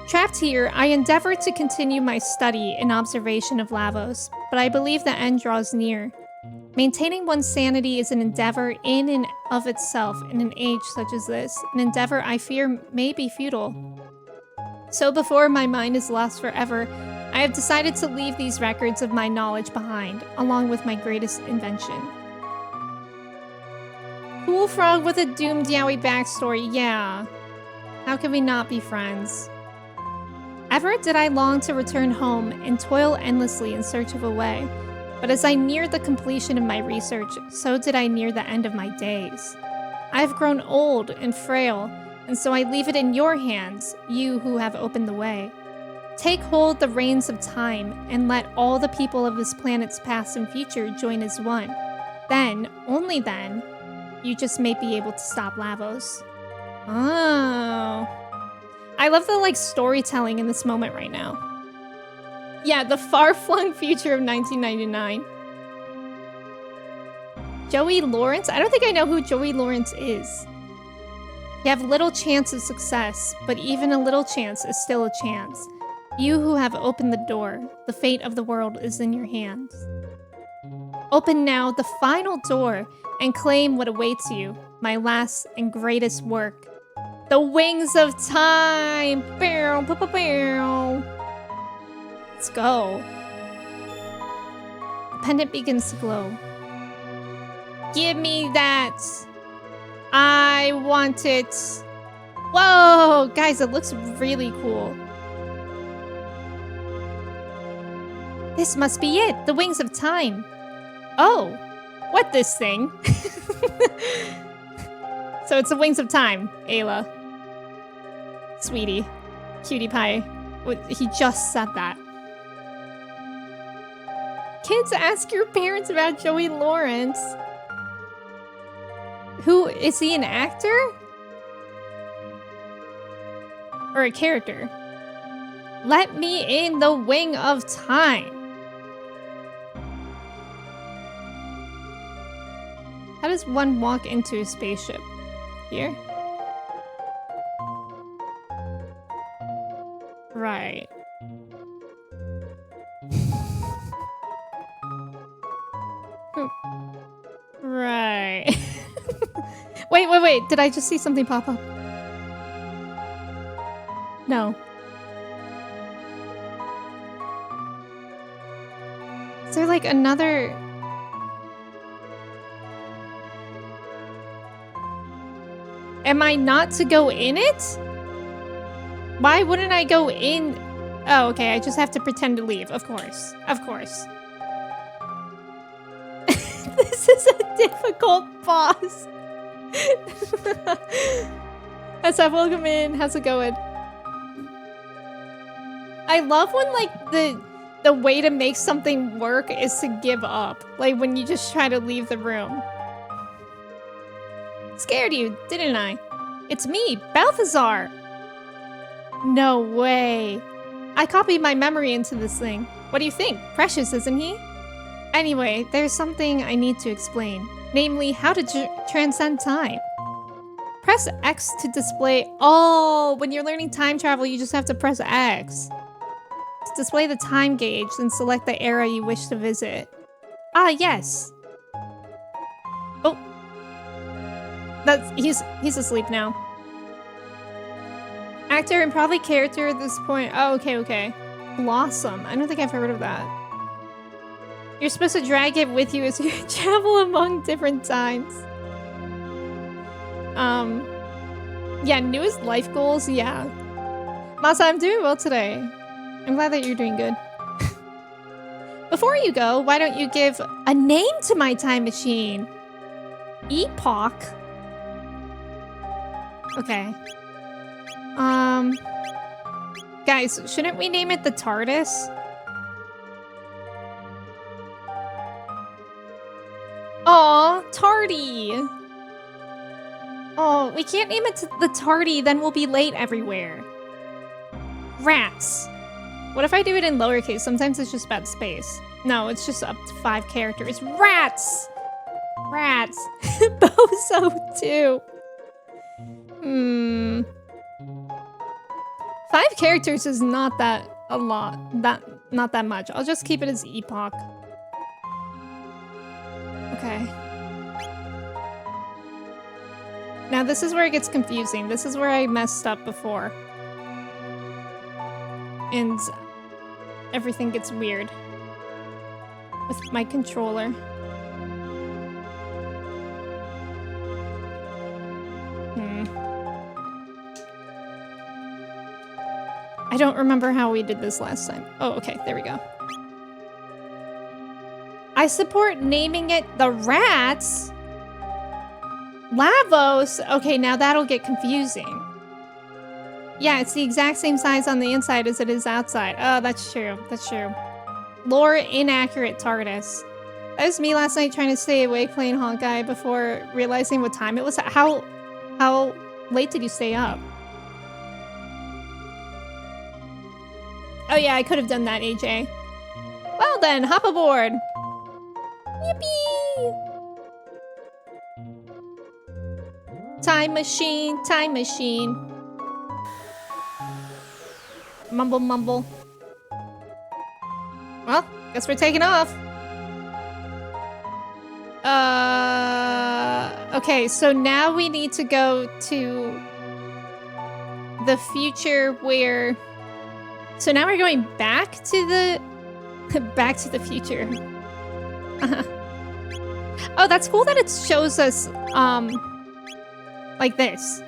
Trapped here, I endeavor to continue my study and observation of Lavos, but I believe the end draws near. Maintaining one's sanity is an endeavor in and of itself in an age such as this, an endeavor I fear may be futile. So before my mind is lost forever, I have decided to leave these records of my knowledge behind, along with my greatest invention. Cool frog with a doomed yaoi backstory, yeah. How can we not be friends? Ever did I long to return home and toil endlessly in search of a way, but as I neared the completion of my research, so did I near the end of my days. I have grown old and frail, and so I leave it in your hands, you who have opened the way. Take hold the reins of time, and let all the people of this planet's past and future join as one. Then, only then, you just may be able to stop Lavos. Oh. I love the, storytelling in this moment right now. Yeah, the far-flung future of 1999. Joey Lawrence? I don't think I know who Joey Lawrence is. You have little chance of success, but even a little chance is still a chance. You who have opened the door, the fate of the world is in your hands. Open now the final door and claim what awaits you, my last and greatest work. The Wings of Time! Bow, bow, bow, bow. Let's go. The pendant begins to glow. Give me that! I want it! Whoa! Guys, it looks really cool. This must be it! The Wings of Time! Oh! What this thing? So it's the Wings of Time, Ayla. Sweetie. Cutie Pie. He just said that. Kids, ask your parents about Joey Lawrence. Who is he, an actor? Or a character? Let me in the wing of time. How does one walk into a spaceship? Here? Right. Right. Wait. Did I just see something pop up? No. Is there like another... Am I not to go in it? Why wouldn't I go in? Oh, okay. I just have to pretend to leave. Of course. Of course. This is a difficult boss. What's up? Welcome in. How's it going? I love when like the way to make something work is to give up. Like when you just try to leave the room. Scared you, didn't I? It's me, Balthazar. No way. I copied my memory into this thing. What do you think? Precious, isn't he? Anyway, there's something I need to explain. Namely, how to transcend time. Press X to display... Oh, when you're learning time travel, you just have to press X. To display the time gauge, then select the era you wish to visit. Ah, yes. Oh. He's asleep now. Actor and probably character at this point. Oh, okay. Blossom. I don't think I've heard of that. You're supposed to drag it with you as you travel among different times. Yeah, newest life goals, yeah. Masa, I'm doing well today. I'm glad that you're doing good. Before you go, why don't you give a name to my time machine? Epoch? Okay. Guys, shouldn't we name it the TARDIS? Aw, Tardy! Oh, we can't name it the Tardy, then we'll be late everywhere. Rats. What if I do it in lowercase? Sometimes it's just about space. No, it's just up to 5 characters. Rats! Rats. Bozo, too. 5 characters is not that a lot. Not that much. I'll just keep it as Epoch. Okay. Now this is where it gets confusing. This is where I messed up before. And everything gets weird with my controller. I don't remember how we did this last time. Oh, okay, there we go. I support naming it the Rats. Lavos. Okay, now that'll get confusing. Yeah, it's the exact same size on the inside as it is outside. Oh, that's true. That's true. Lore inaccurate TARDIS. That was me last night trying to stay awake playing Honkai before realizing what time it was. How late did you stay up? Oh yeah, I could have done that, AJ. Well then, hop aboard. Yippee! Time machine, time machine. Mumble, mumble. Well, guess we're taking off. Okay, so now we need to go to the future where... So now we're going back to the... back to the future. Oh, that's cool that it shows us, like this.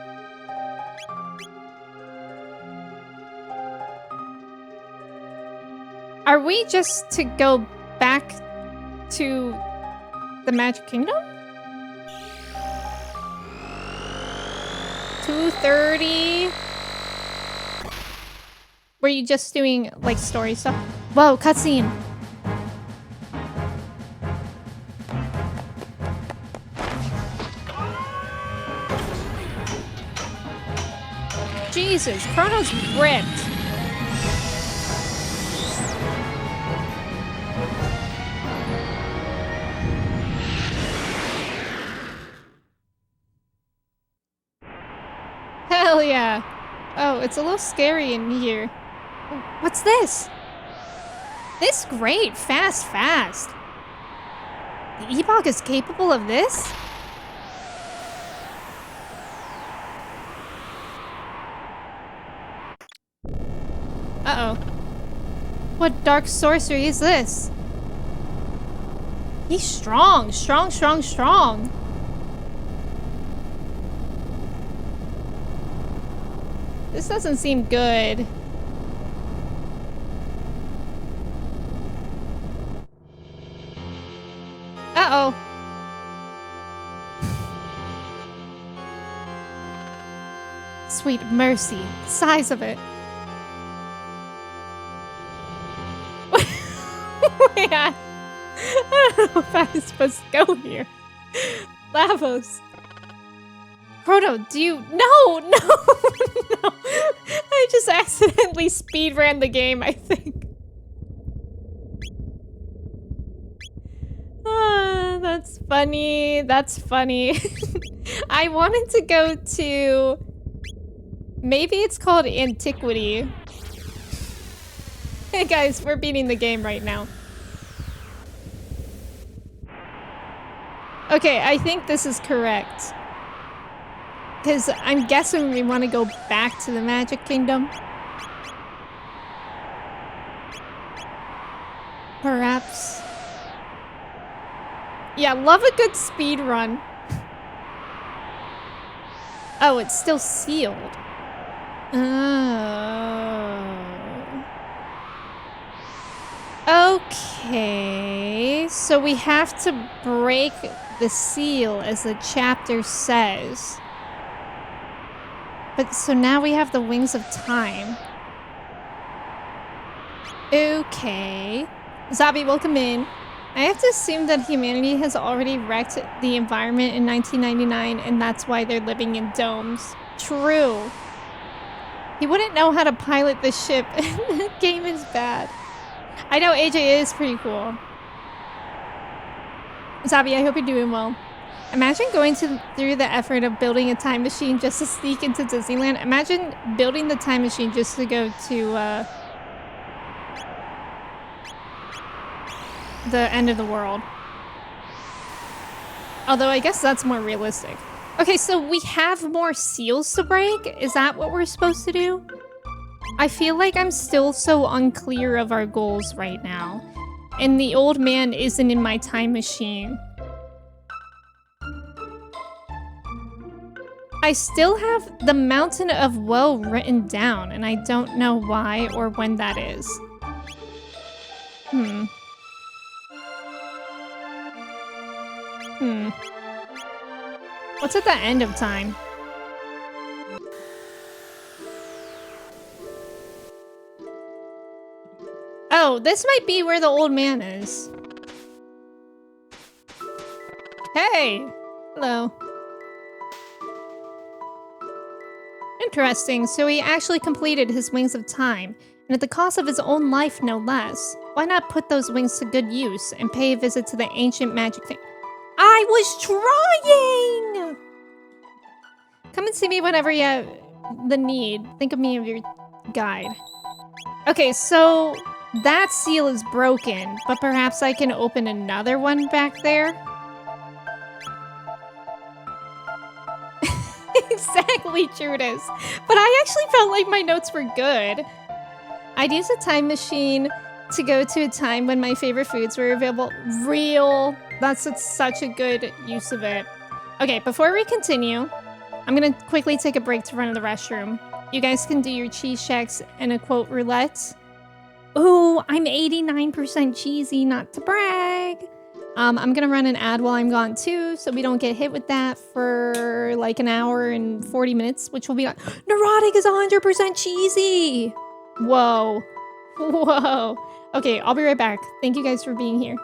Are we just to go back to the Magic Kingdom? 2:30. Were you just doing, like, story stuff? Whoa, cutscene. Jesus, Chrono's ripped. Hell yeah. Oh, it's a little scary in here. What's this? This is great. Fast, fast. The Ebock is capable of this? Uh-oh. What dark sorcery is this? He's strong. Strong, strong, strong. This doesn't seem good. Uh-oh. Sweet mercy. The size of it. Yeah. I don't know if I'm supposed to go here. Lavos. Chrono, do you... No! No! No! I just accidentally speed ran the game, I think. Ah, that's funny. That's funny. I wanted to go to... Maybe it's called Antiquity. Hey guys, we're beating the game right now. Okay, I think this is correct. Because I'm guessing we want to go back to the Magic Kingdom. Perhaps. Yeah, love a good speed run. Oh, it's still sealed. Oh. Okay, so we have to break the seal as the chapter says. But so now we have the Wings of Time. Okay. Zabi, welcome in. I have to assume that humanity has already wrecked the environment in 1999 and that's why they're living in domes. True. He wouldn't know how to pilot the ship and the game is bad. I know AJ is pretty cool. Zabi, I hope you're doing well. Imagine going through the effort of building a time machine just to sneak into Disneyland. Imagine building the time machine just to go to the end of the world. Although I guess that's more realistic. Okay, so we have more seals to break? Is that what we're supposed to do? I feel like I'm still so unclear of our goals right now. And the old man isn't in my time machine. I still have the Mountain of Woe written down, and I don't know why or when that is. What's at the end of time? Oh, this might be where the old man is. Hey! Hello. Interesting, so he actually completed his Wings of Time, and at the cost of his own life, no less. Why not put those wings to good use and pay a visit to the ancient magic thing? I was trying! Come and see me whenever you have the need. Think of me as your guide. Okay, so that seal is broken, but perhaps I can open another one back there? Exactly, Judas. But I actually felt like my notes were good. I'd use a time machine to go to a time when my favorite foods were available. Real. That's such a good use of it. Okay, before we continue, I'm gonna quickly take a break to run to the restroom. You guys can do your cheese checks and a quote roulette. Ooh, I'm 89% cheesy, not to brag. I'm gonna run an ad while I'm gone too, so we don't get hit with that for like an hour and 40 minutes, which will be like, Neurotic is 100% cheesy. Whoa. Whoa. Okay, I'll be right back. Thank you guys for being here.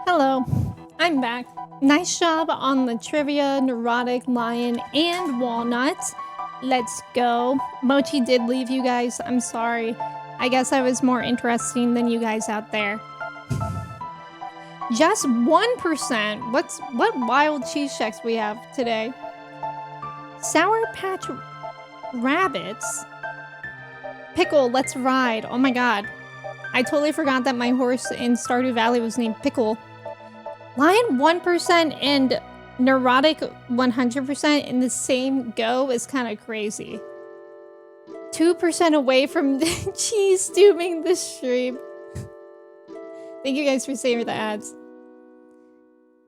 Hello, I'm back. Nice job on the trivia, neurotic, lion, and walnut. Let's go. Mochi did leave you guys. I'm sorry. I guess I was more interesting than you guys out there. Just 1%. What wild cheese checks we have today? Sour Patch Rabbits. Pickle, let's ride. Oh my god. I totally forgot that my horse in Stardew Valley was named Pickle. Lion 1% and neurotic 100% in the same go is kind of crazy. 2% away from cheese dooming the stream. Thank you guys for saving the ads.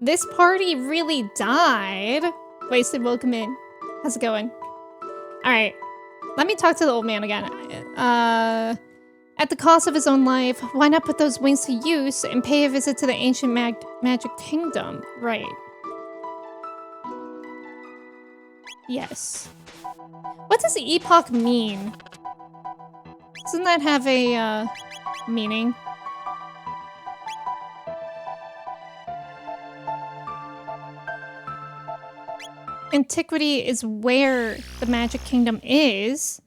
This party really died. Wasted, welcome in. How's it going? Alright. Let me talk to the old man again. At the cost of his own life, why not put those wings to use and pay a visit to the ancient magic kingdom? Right. Yes. What does epoch mean? Doesn't that have a, meaning? Antiquity is where the magic kingdom is.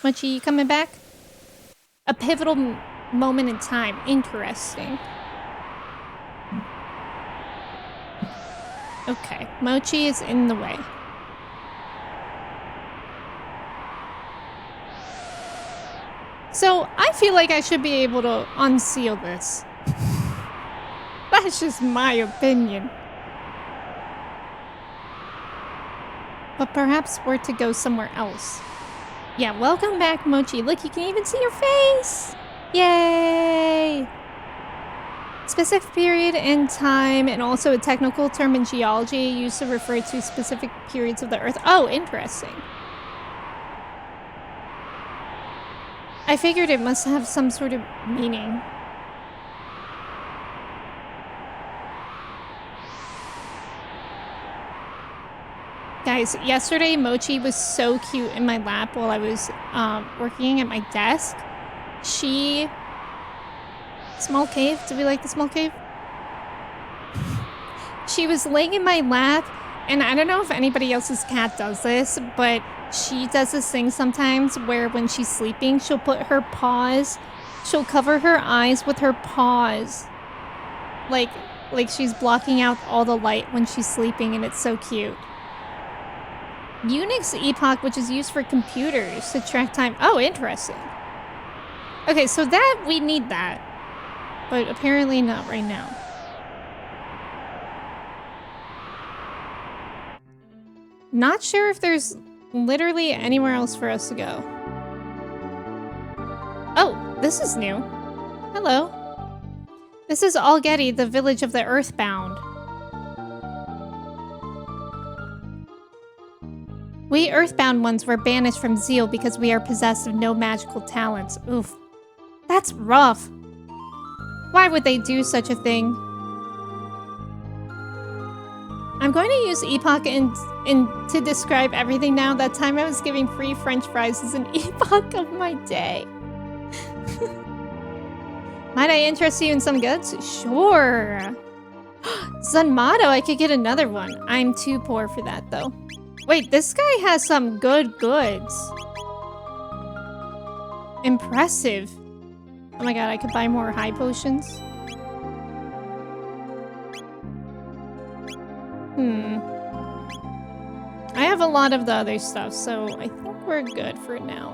Mochi, you coming back? A pivotal moment in time. Interesting. Okay, Mochi is in the way. So, I feel like I should be able to unseal this. That's just my opinion. But perhaps we're to go somewhere else. Yeah, welcome back, Mochi. Look, you can even see your face! Yay! Specific period in time, and also a technical term in geology used to refer to specific periods of the Earth. Oh, interesting. I figured it must have some sort of meaning. Guys, yesterday Mochi was so cute in my lap while I was working at my desk. She... Small cave? Do we like the small cave? She was laying in my lap, and I don't know if anybody else's cat does this, but she does this thing sometimes where when she's sleeping, she'll put her paws, she'll cover her eyes with her paws. Like she's blocking out all the light when she's sleeping, and it's so cute. Unix epoch, which is used for computers to track time. Oh, interesting. Okay, so that, we need that. But apparently not right now. Not sure if there's literally anywhere else for us to go. Oh, this is new. Hello. This is Algeti, the village of the Earthbound. We Earthbound ones were banished from Zeal because we are possessed of no magical talents. Oof. That's rough. Why would they do such a thing? I'm going to use epoch to describe everything now. That time I was giving free french fries is an epoch of my day. Might I interest you in some goods? Sure. Zanmato, I could get another one. I'm too poor for that though. Wait, this guy has some good goods. Impressive. Oh my god, I could buy more high potions. I have a lot of the other stuff, so I think we're good for now.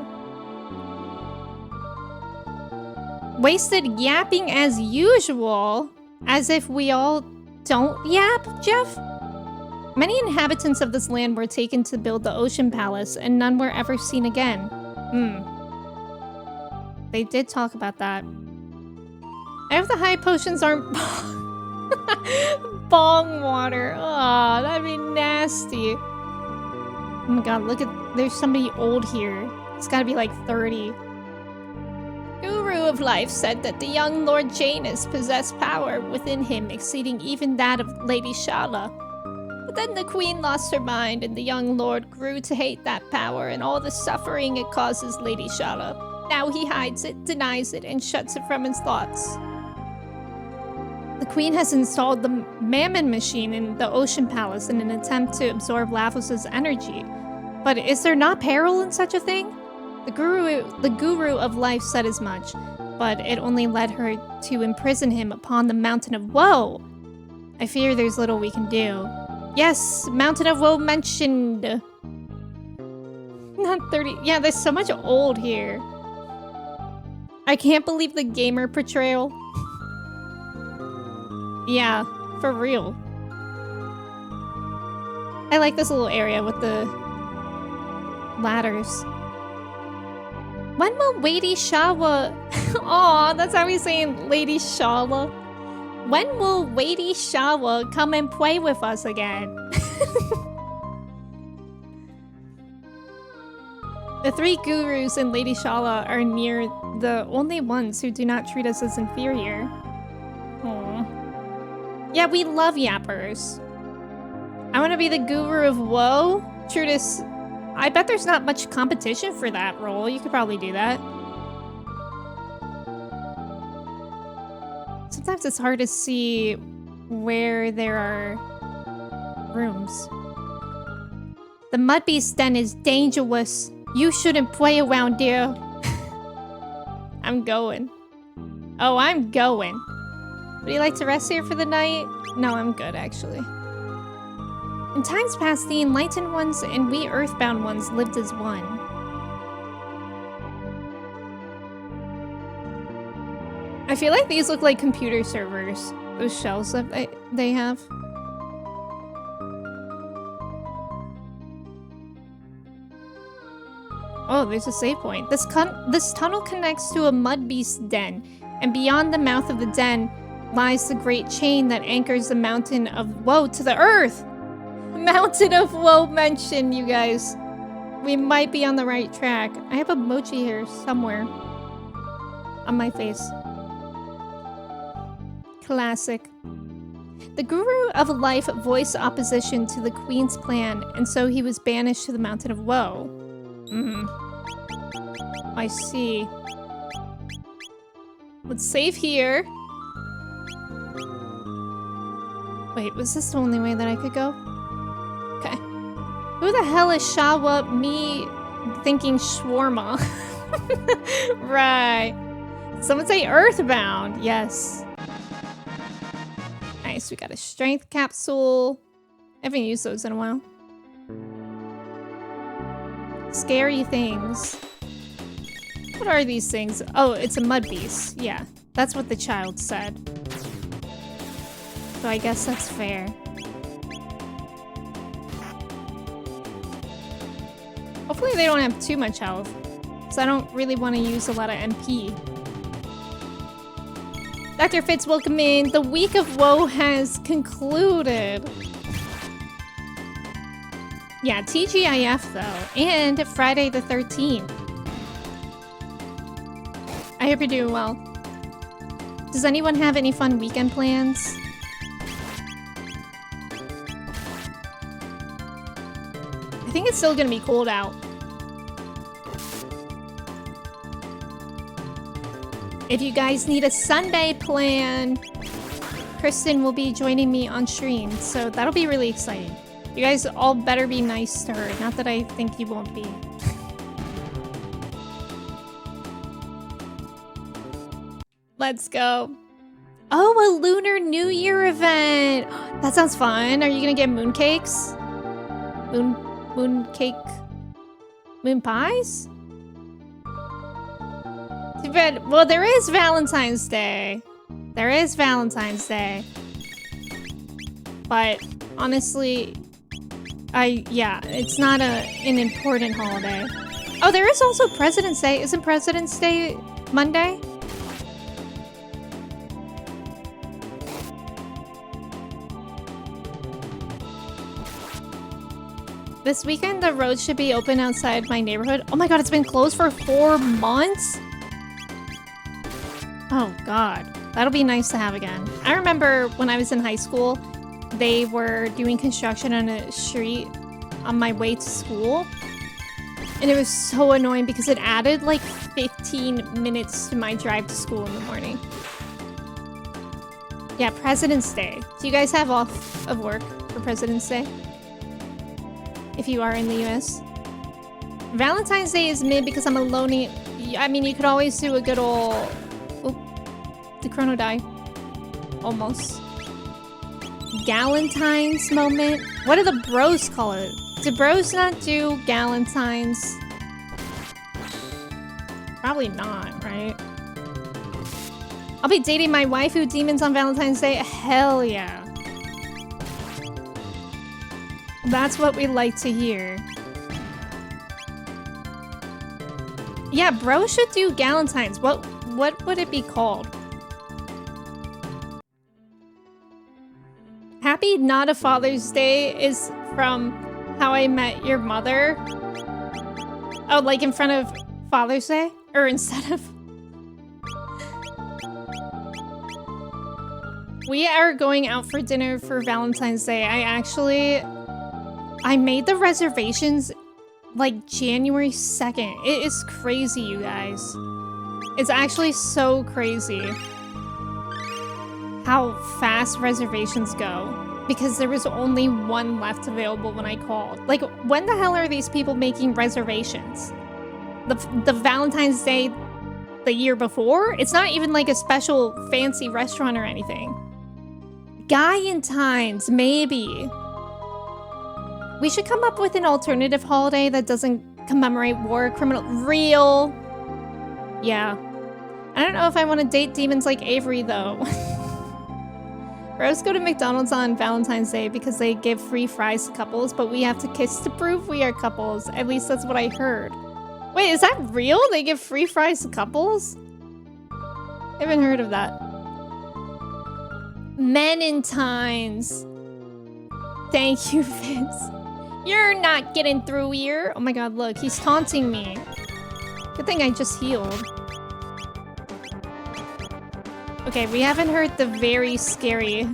Wasted yapping as usual. As if we all don't yap, Jeff? Many inhabitants of this land were taken to build the Ocean Palace, and none were ever seen again. They did talk about that. I hope the high potions aren't bong water. Oh, that'd be nasty. Oh my god, look at... There's somebody old here. It's gotta be like 30. Guru of Life said that the young Lord Janus possessed power within him exceeding even that of Lady Shala. But then the queen lost her mind and the young lord grew to hate that power and all the suffering it causes Lady Shala. Now he hides it, denies it, and shuts it from his thoughts. The queen has installed the Mammon machine in the Ocean Palace in an attempt to absorb Lavos' energy. But is there not peril in such a thing? The Guru of Life said as much, but it only led her to imprison him upon the Mountain of Woe. I fear there's little we can do. Yes, Mountain of Woe mentioned. Not 30. Yeah, there's so much old here. I can't believe the gamer portrayal. Yeah, for real. I like this little area with the ladders. When will Lady Shawa... Aw, that's how he's saying Lady Shala. When will Lady Shawa come and play with us again? The three gurus and Lady Shala are near the only ones who do not treat us as inferior. Aww. Yeah, we love yappers. I want to be the guru of woe? Trutus, I bet there's not much competition for that role. You could probably do that. Sometimes it's hard to see where there are rooms. The Mudbeast Den is dangerous. You shouldn't play around, dear. I'm going. Oh, I'm going. Would you like to rest here for the night? No, I'm good, actually. In times past, the enlightened ones and we earthbound ones lived as one. I feel like these look like computer servers. Those shells that they have. Oh, there's a save point. This tunnel connects to a mud beast den, and beyond the mouth of the den lies the great chain that anchors the mountain of woe to the earth. Mountain of woe mentioned, you guys. We might be on the right track. I have a mochi here somewhere on my face. Classic. The Guru of Life voiced opposition to the Queen's plan, and so he was banished to the Mountain of Woe. I see. Let's save here. Wait, was this the only way that I could go? Okay. Who the hell is Shawa? Me thinking shawarma. Right. Someone say Earthbound. Yes. Nice, we got a strength capsule. I haven't used those in a while. Scary things. What are these things? Oh, it's a mud beast. Yeah, that's what the child said. So I guess that's fair. Hopefully they don't have too much health, because I don't really want to use a lot of MP. Dr. Fitz, welcome in. The week of woe has concluded. Yeah, TGIF though, and Friday the 13th. I hope you're doing well. Does anyone have any fun weekend plans? I think it's still gonna be cold out. If you guys need a Sunday plan, Kristen will be joining me on stream, so that'll be really exciting. You guys all better be nice to her. Not that I think you won't be. Let's go. Oh, a Lunar New Year event. That sounds fun. Are you gonna get mooncakes? Moon pies? Too bad. Well, there is Valentine's Day. There is Valentine's Day. But honestly, yeah, it's not an important holiday. Oh, there is also President's Day. Isn't President's Day Monday? This weekend, the road should be open outside my neighborhood. Oh my god, it's been closed for 4 months? Oh god, that'll be nice to have again. I remember when I was in high school, they were doing construction on a street on my way to school. And it was so annoying because it added like 15 minutes to my drive to school in the morning. Yeah, President's Day. Do you guys have off of work for President's Day? If you are in the US. Valentine's Day is mid because I'm a lonely... I mean, you could always do a good old... Oop. Did Chrono die? Almost. Galentine's moment? What do the bros call it? Do bros not do Galentine's? Probably not, right? I'll be dating my waifu demons on Valentine's Day? Hell yeah. That's what we like to hear. Yeah, bro should do Galentine's. What would it be called? Happy Not a Father's Day is from How I Met Your Mother. Oh, like in front of Father's Day? Or instead of... We are going out for dinner for Valentine's Day. I made the reservations like January 2nd. It is crazy, you guys. It's actually so crazy how fast reservations go because there was only one left available when I called. Like, when the hell are these people making reservations? the Valentine's Day the year before. It's not even like a special fancy restaurant or anything. Galentine's, maybe. We should come up with an alternative holiday that doesn't commemorate war criminal. Real. Yeah. I don't know if I want to date demons like Avery, though. Bros go to McDonald's on Valentine's Day because they give free fries to couples, but we have to kiss to prove we are couples. At least that's what I heard. Wait, is that real? They give free fries to couples? I haven't heard of that. Menentines. Thank you, Vince. You're not getting through here. Oh my god, look, he's taunting me. Good thing I just healed. Okay, we haven't heard the very scary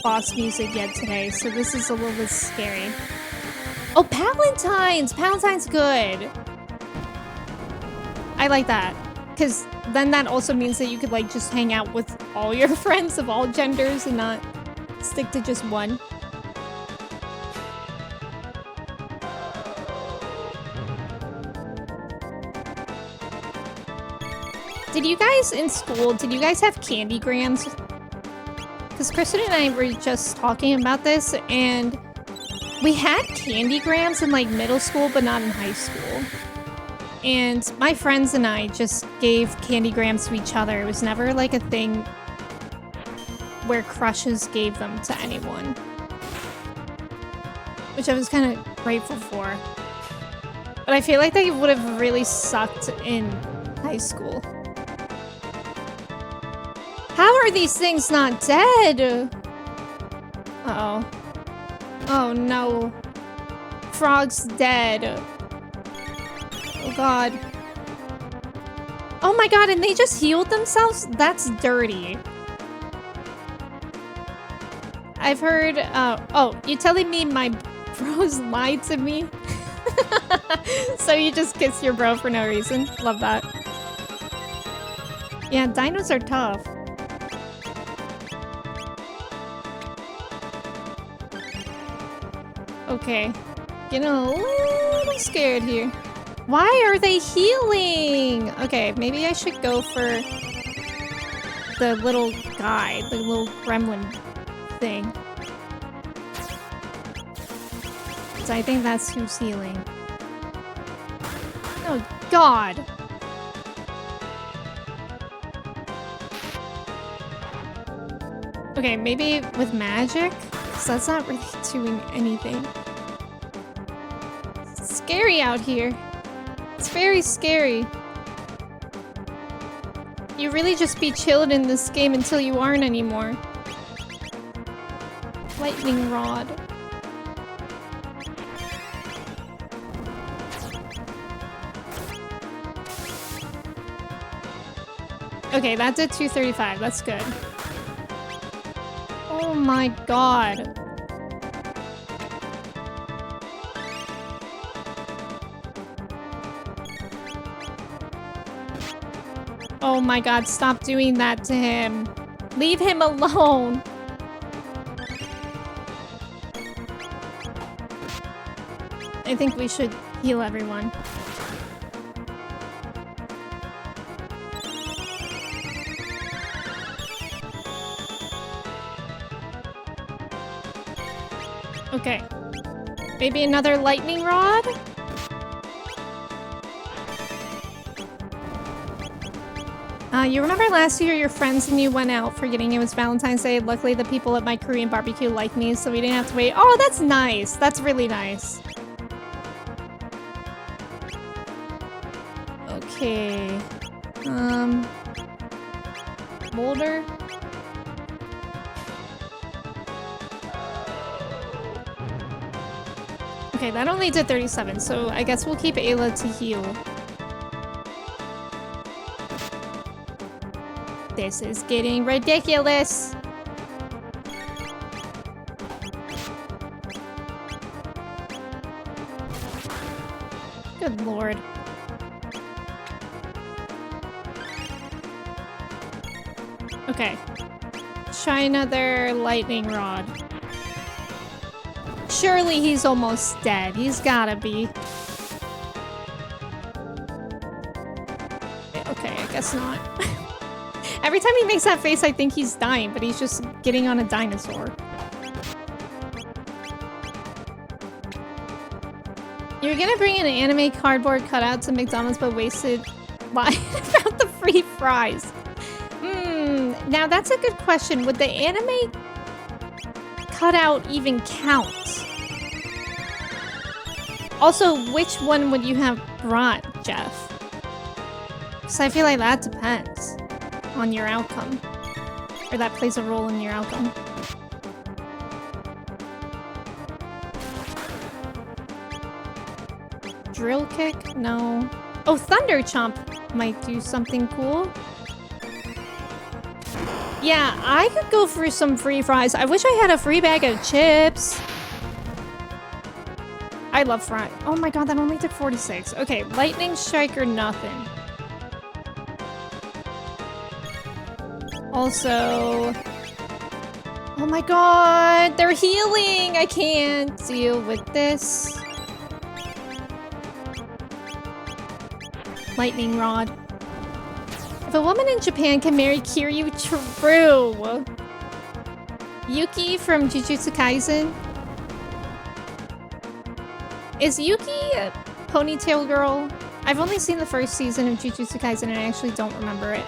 boss music yet today, so this is a little bit scary. Oh, Palentine's! Palentine's good. I like that. Because then that also means that you could, like, just hang out with all your friends of all genders and not stick to just one. Did you guys in school, did you guys have candy grams? Because Kristen and I were just talking about this, and we had candy grams in like middle school, but not in high school. And my friends and I just gave candy grams to each other. It was never like a thing where crushes gave them to anyone. Which I was kind of grateful for. But I feel like they would have really sucked in high school. How are these things not dead? Uh-oh. Oh no. Frog's dead. Oh god. Oh my god, and they just healed themselves? That's dirty. I've heard, oh, you telling me my bros lied to me? So you just kiss your bro for no reason? Love that. Yeah, dinos are tough. Okay. Getting a little scared here. Why are they healing? Okay, maybe I should go for the little guy, the little gremlin thing. So I think that's who's healing. Oh, God. Okay, maybe with magic? Because that's not really doing anything. It's scary out here. It's very scary. You really just be chilled in this game until you aren't anymore. Lightning rod. Okay, that did 235. That's good. Oh my god. Oh my god, stop doing that to him. Leave him alone. I think we should heal everyone. Okay. Maybe another lightning rod? You remember last year your friends and you went out forgetting it was Valentine's Day? Luckily the people at my Korean barbecue liked me, so we didn't have to wait. Oh, that's nice. That's really nice. Okay. Boulder? Okay, that only did 37, so I guess we'll keep Ayla to heal. This is getting ridiculous. Good lord. Okay. Try another lightning rod. Surely he's almost dead. He's gotta be. guess not. Every time he makes that face, I think he's dying, but he's just getting on a dinosaur. You're gonna bring an anime cardboard cutout to McDonald's but wasted line about the free fries. Now that's a good question. Would the anime cutout even count? Also, which one would you have brought, Jeff? Because I feel like that depends on your outcome. Or that plays a role in your outcome. Drill kick? No. Oh, Thunder Chomp might do something cool. Yeah, I could go for some free fries. I wish I had a free bag of chips. I love fries. Oh my god, that only took 46. Okay, lightning strike or nothing. Also... Oh my god, they're healing! I can't deal with this. Lightning rod. If a woman in Japan can marry Kiryu, true. Yuki from Jujutsu Kaisen. Is Yuki a ponytail girl? I've only seen the first season of Jujutsu Kaisen and I actually don't remember it.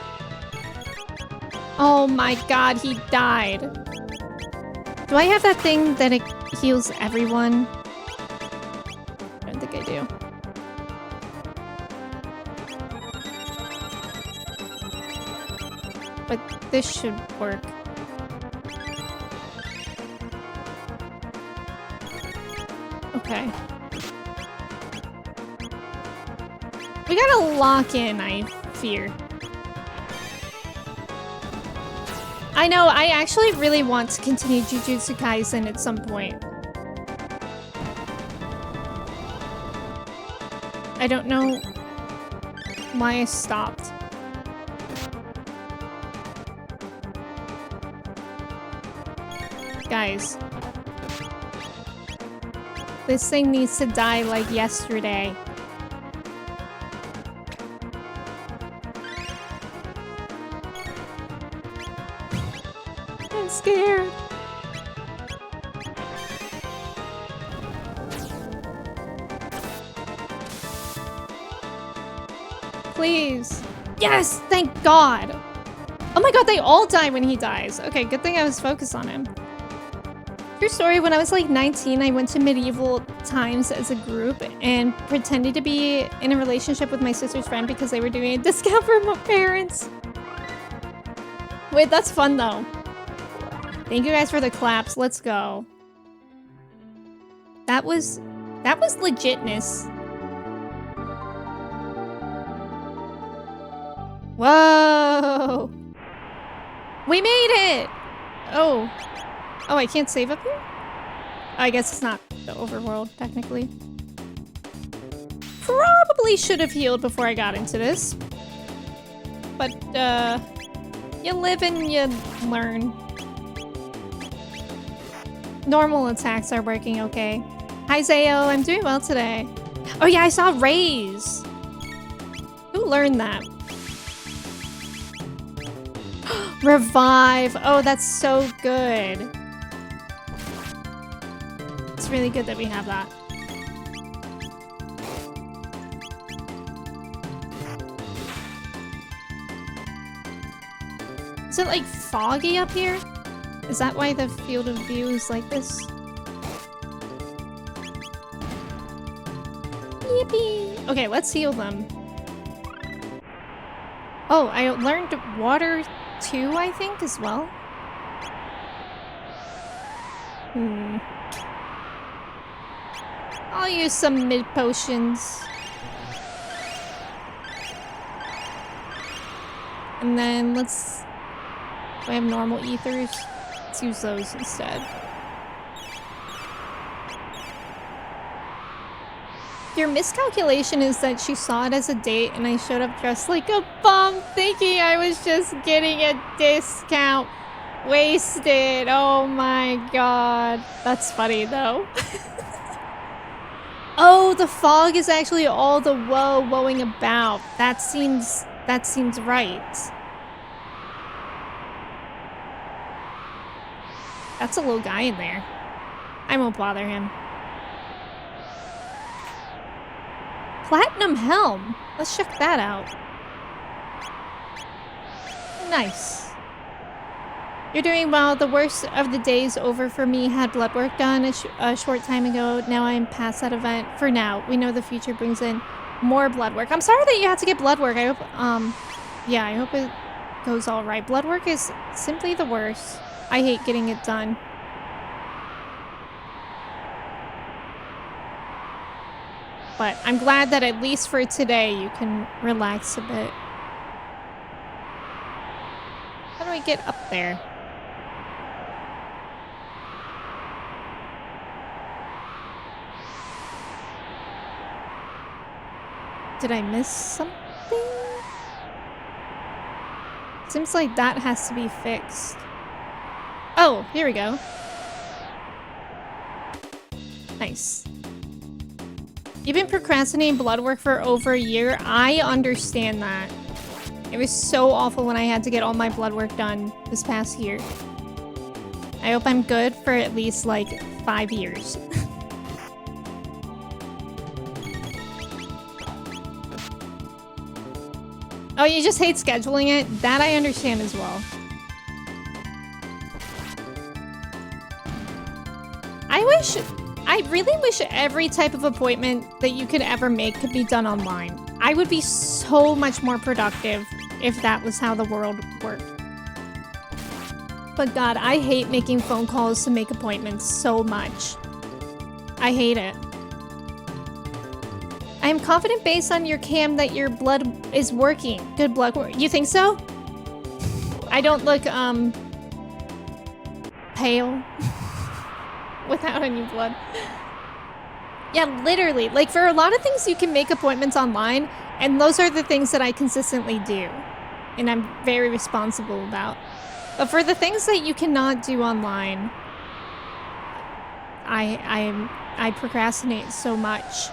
Oh my god, he died. Do I have that thing that it heals everyone? I don't think I do. But this should work. Okay. We gotta lock in, I fear. I know, I actually really want to continue Jujutsu Kaisen at some point. I don't know why I stopped. Guys. This thing needs to die like yesterday. I'm scared. Please. Yes! Thank God! Oh my god, they all die when he dies. Okay, good thing I was focused on him. True story, when I was like 19, I went to medieval times as a group and pretended to be in a relationship with my sister's friend because they were doing a discount for my parents. Wait, that's fun though. Thank you guys for the claps. Let's go. That was legitness. Whoa! We made it! Oh. Oh, I can't save up here? I guess it's not the overworld, technically. Probably should have healed before I got into this. But, you live and you learn. Normal attacks are working okay. Hi, Zayo. I'm doing well today. Oh yeah, I saw Raise. Who learned that? Revive. Oh, that's so good. It's really good that we have that. Is it like foggy up here? Is that why the field of view is like this? Yippee! Okay, let's heal them. Oh, I learned water too, I think, as well. I'll use some mid potions. And then let's... Do I have normal ethers? Let's use those instead. Your miscalculation is that she saw it as a date and I showed up dressed like a bum thinking I was just getting a discount. Wasted. Oh my god. That's funny though. Oh, the fog is actually all the woeing about. That seems that seems right. That's a little guy in there. I won't bother him. Platinum helm. Let's check that out. Nice. You're doing well. The worst of the days over for me. Had blood work done a short time ago. Now I'm past that event. For now, we know the future brings in more blood work. I'm sorry that you had to get blood work. I hope, yeah, I hope it goes all right. Blood work is simply the worst. I hate getting it done. But I'm glad that at least for today you can relax a bit. How do I get up there? Did I miss something? Seems like that has to be fixed. Oh, here we go. Nice. You've been procrastinating blood work for over a year. I understand that. It was so awful when I had to get all my blood work done this past year. I hope I'm good for at least like 5 years. Oh, you just hate scheduling it? That I understand as well. I really wish every type of appointment that you could ever make could be done online. I would be so much more productive if that was how the world worked. But God, I hate making phone calls to make appointments so much. I hate it. I am confident based on your cam that your blood is working. Good blood work. You think so? I don't look, pale without any blood. Yeah, literally. Like, for a lot of things, you can make appointments online, and those are the things that I consistently do. And I'm very responsible about. But for the things that you cannot do online, I procrastinate so much.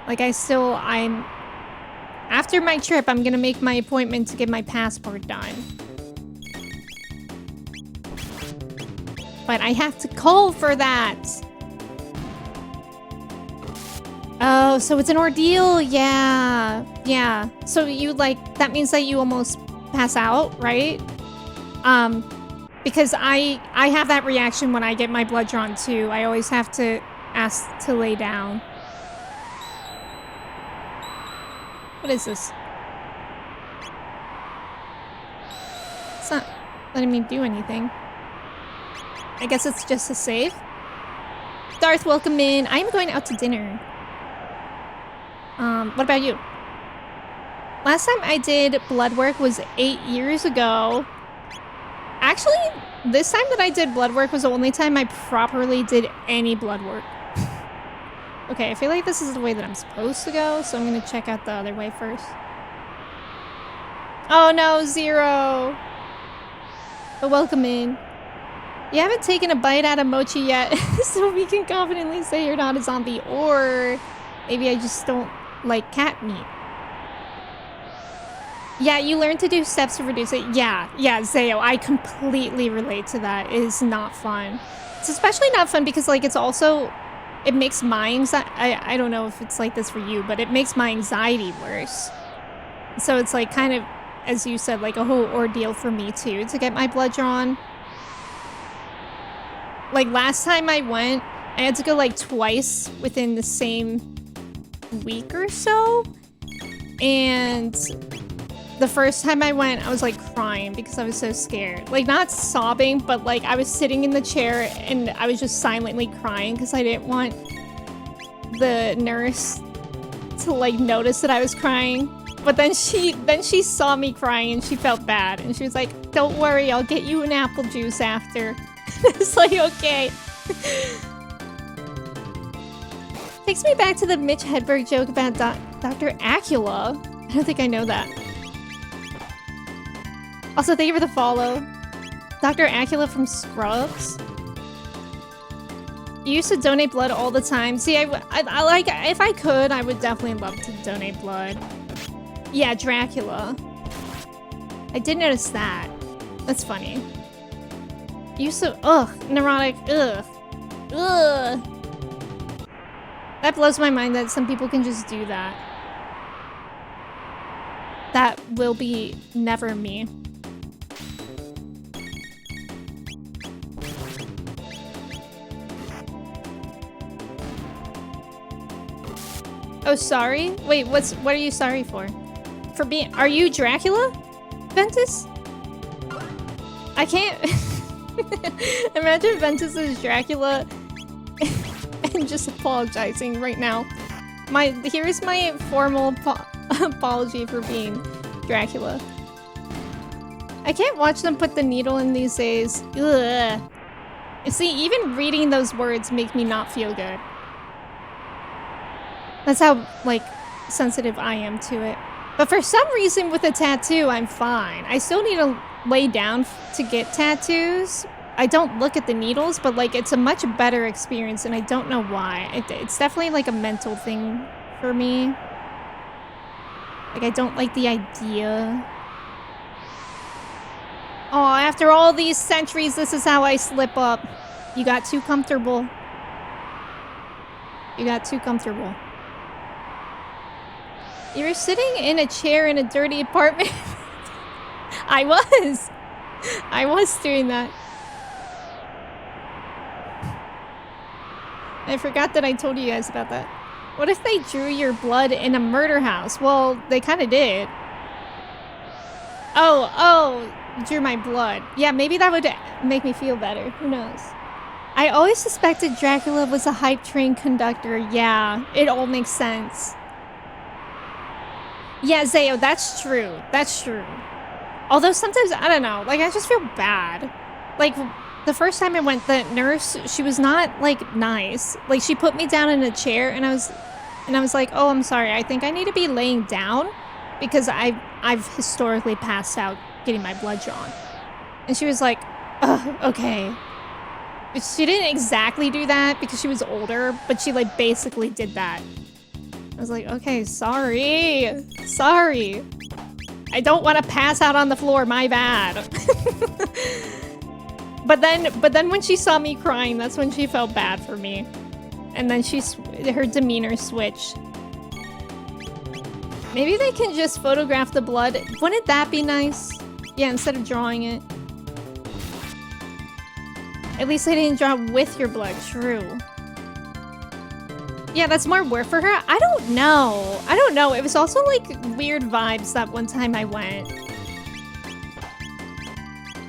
Like, I'm... After my trip, I'm gonna make my appointment to get my passport done. But I have to call for that. Oh, so it's an ordeal. Yeah. Yeah. So you, like, that means that you almost pass out, right? Because I have that reaction when I get my blood drawn too. I always have to ask to lay down. What is this? It's not letting me do anything. I guess it's just a save. Darth, welcome in. I am going out to dinner. What about you? Last time I did blood work was 8 years ago. Actually, this time that I did blood work was the only time I properly did any blood work. Okay, I feel like this is the way that I'm supposed to go, so I'm gonna check out the other way first. Oh no, Zero! But welcome in. You haven't taken a bite out of mochi yet, so we can confidently say you're not a zombie, or maybe I just don't like cat meat. Yeah, you learn to do steps to reduce it. Yeah, Zayo, I completely relate to that. It is not fun. It's especially not fun because, like, it's also... It makes my anxiety... I don't know if it's like this for you, but it makes my anxiety worse. So it's, like, kind of, as you said, like, a whole ordeal for me, too, to get my blood drawn. Like, last time I went, I had to go, like, twice within the same week or so. And... the first time I went, I was like crying because I was so scared. Like, not sobbing, but like I was sitting in the chair and I was just silently crying because I didn't want the nurse to like notice that I was crying. But then she saw me crying and she felt bad and she was like, "Don't worry, I'll get you an apple juice after." It's like, okay. Takes me back to the Mitch Hedberg joke about Dr. Acula. I don't think I know that. Also, thank you for the follow. Dr. Acula from Scrubs. You used to donate blood all the time. See, I like, if I could, I would definitely love to donate blood. Yeah, Dracula. I did notice that. That's funny. Use of neurotic, ugh. That blows my mind that some people can just do that. That will be never me. Oh, sorry? Wait, what are you sorry for? For being— are you Dracula? Ventus? I can't— imagine Ventus is Dracula and just apologizing right now. Here's my formal apology for being Dracula. I can't watch them put the needle in these days. Ugh. You see, even reading those words make me not feel good. That's how, like, sensitive I am to it. But for some reason with a tattoo, I'm fine. I still need to lay down to get tattoos. I don't look at the needles, but, like, it's a much better experience, and I don't know why. It's definitely, like, a mental thing for me. Like, I don't like the idea. Oh, after all these centuries, this is how I slip up. You got too comfortable. You got too comfortable. You were sitting in a chair in a dirty apartment. I was doing that. I forgot that I told you guys about that. What if they drew your blood in a murder house? Well, they kind of did. Oh, drew my blood. Yeah, maybe that would make me feel better. Who knows? I always suspected Dracula was a hype train conductor. Yeah, it all makes sense. Yeah, Zayo, that's true. That's true. Although sometimes, I don't know, like, I just feel bad. Like, the first time I went, the nurse, she was not, like, nice. Like, she put me down in a chair, and I was like, oh, I'm sorry, I think I need to be laying down because I've historically passed out getting my blood drawn. And she was like, okay. She didn't exactly do that because she was older, but she, like, basically did that. I was like, okay, sorry. Sorry. I don't want to pass out on the floor, my bad. But then when she saw me crying, that's when she felt bad for me. And then her demeanor switched. Maybe they can just photograph the blood. Wouldn't that be nice? Yeah, instead of drawing it. At least I didn't draw with your blood, true. Yeah, that's more work for her. I don't know. I don't know. It was also like weird vibes that one time I went.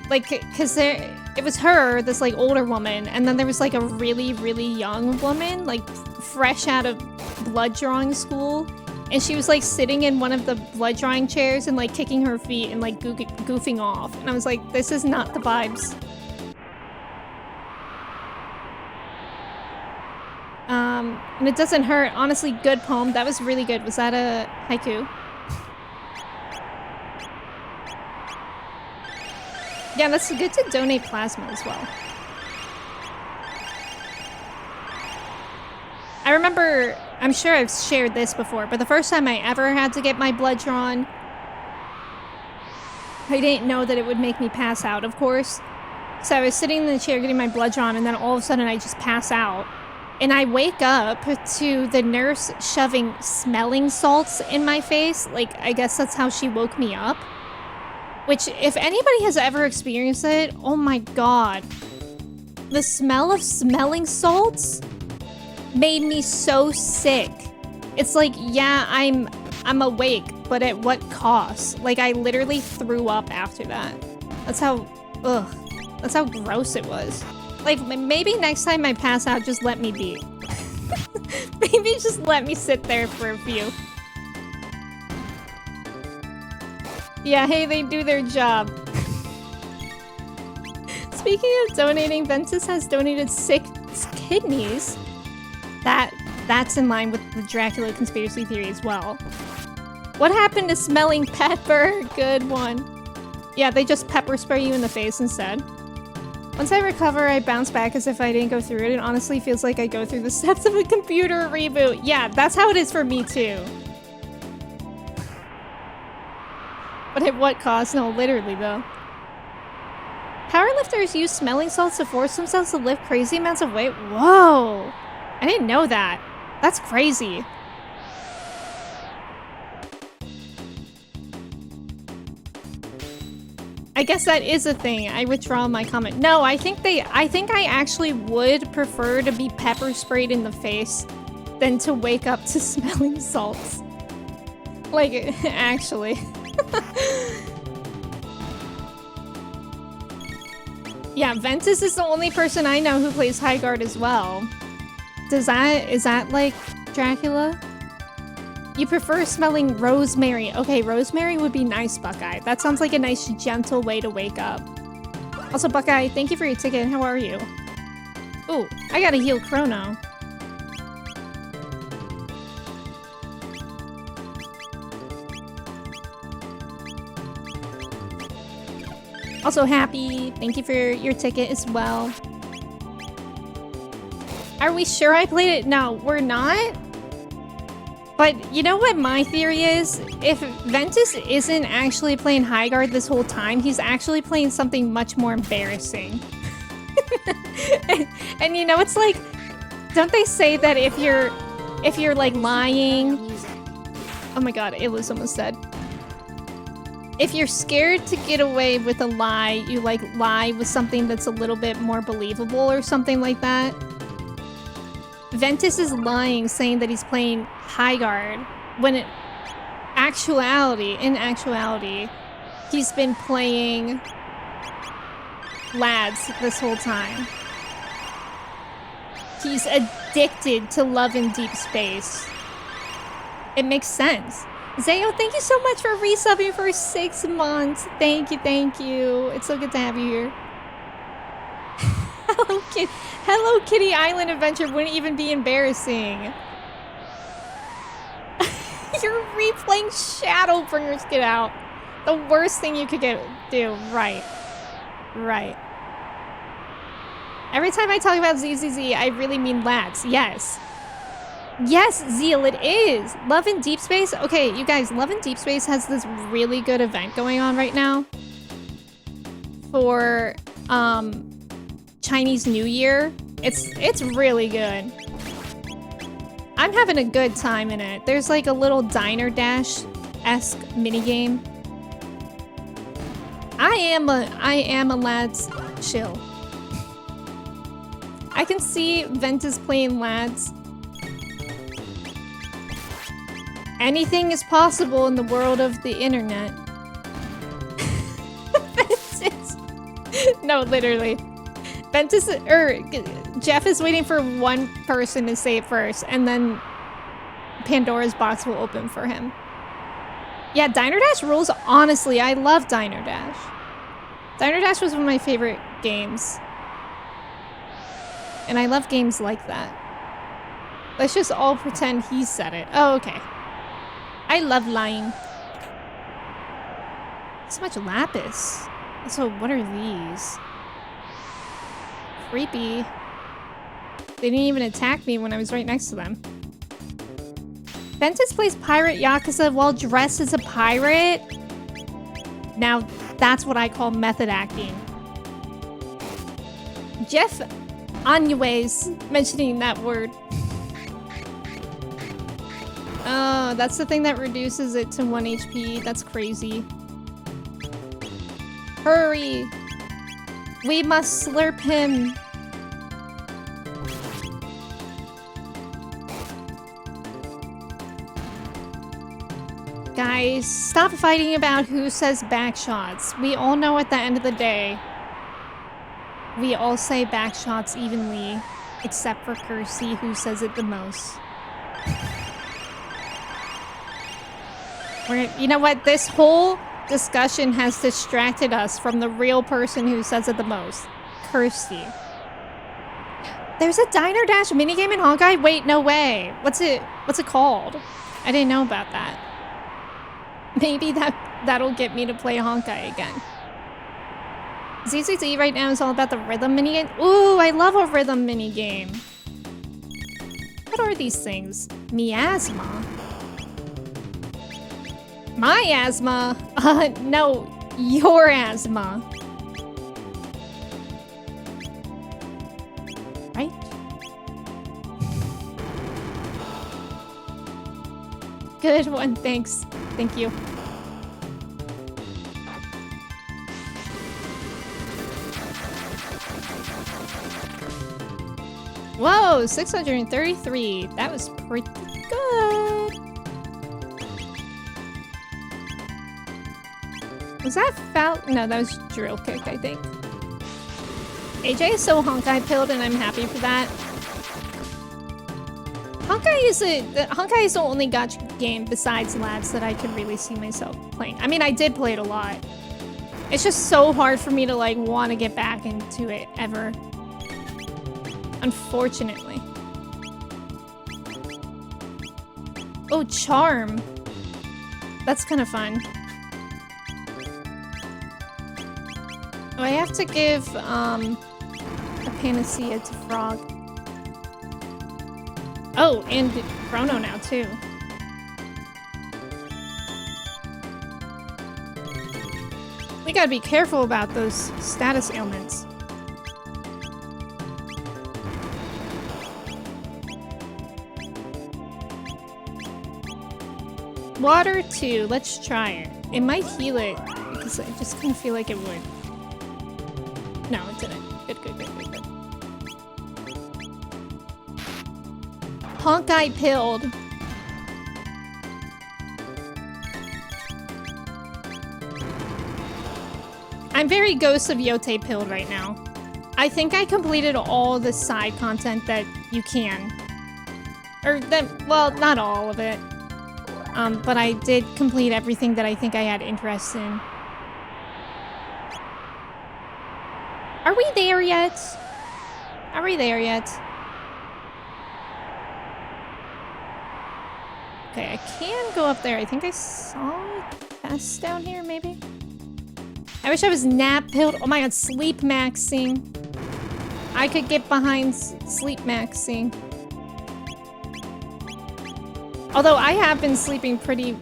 Like, cause it was her, this like older woman, and then there was like a really, really young woman, like fresh out of blood drawing school. And she was like sitting in one of the blood drawing chairs and like kicking her feet and like goofing off. And I was like, this is not the vibes. And it doesn't hurt. Honestly, good poem. That was really good. Was that a haiku? Yeah, that's good to donate plasma as well. I remember, I'm sure I've shared this before, but the first time I ever had to get my blood drawn, I didn't know that it would make me pass out, of course. So I was sitting in the chair getting my blood drawn, and then all of a sudden I just pass out. And I wake up to the nurse shoving smelling salts in my face. Like, I guess that's how she woke me up. Which, if anybody has ever experienced it, oh my god. The smell of smelling salts made me so sick. It's like, yeah, I'm awake, but at what cost? Like, I literally threw up after that. That's how gross it was. Like, maybe next time I pass out, just let me be. Maybe just let me sit there for a few. Yeah, hey, they do their job. Speaking of donating, Ventus has donated 6 kidneys. That's in line with the Dracula conspiracy theory as well. What happened to smelling pepper? Good one. Yeah, they just pepper spray you in the face instead. Once I recover, I bounce back as if I didn't go through it. It honestly feels like I go through the steps of a computer reboot. Yeah, that's how it is for me too. But at what cost? No, literally though. Powerlifters use smelling salts to force themselves to lift crazy amounts of weight? Whoa! I didn't know that. That's crazy. I guess that is a thing. I withdraw my comment. No, I think I actually would prefer to be pepper sprayed in the face than to wake up to smelling salts. Like, actually. Yeah, Ventus is the only person I know who plays High Guard as well. Is that like Dracula? You prefer smelling rosemary. Okay, rosemary would be nice, Buckeye. That sounds like a nice, gentle way to wake up. Also, Buckeye, thank you for your ticket. How are you? Ooh, I gotta heal Chrono. Also, Happy, thank you for your ticket as well. Are we sure I played it? No, we're not. But you know what my theory is? If Ventus isn't actually playing High Guard this whole time, he's actually playing something much more embarrassing. and you know, it's like, don't they say that if you're like lying... Oh my god, it was almost dead. If you're scared to get away with a lie, you like lie with something that's a little bit more believable or something like that. Ventus is lying, saying that he's playing High Guard, when in actuality, he's been playing Lads this whole time. He's addicted to love in deep space. It makes sense. Zayo, thank you so much for resubbing for 6 months. Thank you, thank you. It's so good to have you here. Hello Kitty Island Adventure wouldn't even be embarrassing. You're replaying Shadowbringers, get out. The worst thing you could do. Right. Right. Every time I talk about ZZZ, I really mean Lads. Yes. Yes, Zeal, it is. Love in Deep Space. Okay, you guys, Love in Deep Space has this really good event going on right now for Chinese New Year. It's really good. I'm having a good time in it. There's like a little Diner Dash-esque minigame. I am a Lads chill. I can see Ventus playing Lads. Anything is possible in the world of the internet. Ventus. No, literally. Ventus, Jeff is waiting for one person to say it first, and then Pandora's box will open for him. Yeah, Diner Dash rules. Honestly, I love Diner Dash. Diner Dash was one of my favorite games. And I love games like that. Let's just all pretend he said it. Oh, okay. I love lying. So much lapis. So what are these? Creepy. They didn't even attack me when I was right next to them. Ventus plays Pirate Yakuza while dressed as a pirate? Now, that's what I call method acting. Jeff anyways mentioning that word. Oh, that's the thing that reduces it to 1 HP. That's crazy. Hurry! We must slurp him. Guys, stop fighting about who says back shots. We all know at the end of the day, we all say back shots evenly, except for Kersey, who says it the most. You know what? This whole discussion has distracted us from the real person who says it the most. Kirsty. There's a Diner Dash minigame in Honkai? Wait, no way. What's it called? I didn't know about that. Maybe that'll get me to play Honkai again. ZZZ right now is all about the rhythm minigame. Ooh, I love a rhythm minigame. What are these things? Miasma. My asthma? No, your asthma. Right? Good one, thanks. Thank you. Whoa, 633. That was pretty good. Was that foul? No, that was drill kick, I think. AJ is so Honkai pilled, and I'm happy for that. Honkai is the only gacha game besides Labs that I could really see myself playing. I mean, I did play it a lot. It's just so hard for me to like want to get back into it ever. Unfortunately. Oh, Charm. That's kind of fun. Oh, I have to give a Panacea to Frog. Oh, and Chrono now too. We gotta be careful about those status ailments. Water 2, let's try it. It might heal it, because I just kind of feel like it would. No, it didn't. Good, good, good, good, good. Honkai pilled. I'm very Ghost of Yote pilled right now. I think I completed all the side content that you can. Or that, well, not all of it. But I did complete everything that I think I had interest in. Are we there yet? Are we there yet? Okay, I can go up there. I think I saw a test down here, maybe? I wish I was nap pilled. Oh my god, sleep maxing. I could get behind sleep maxing. Although I have been sleeping pretty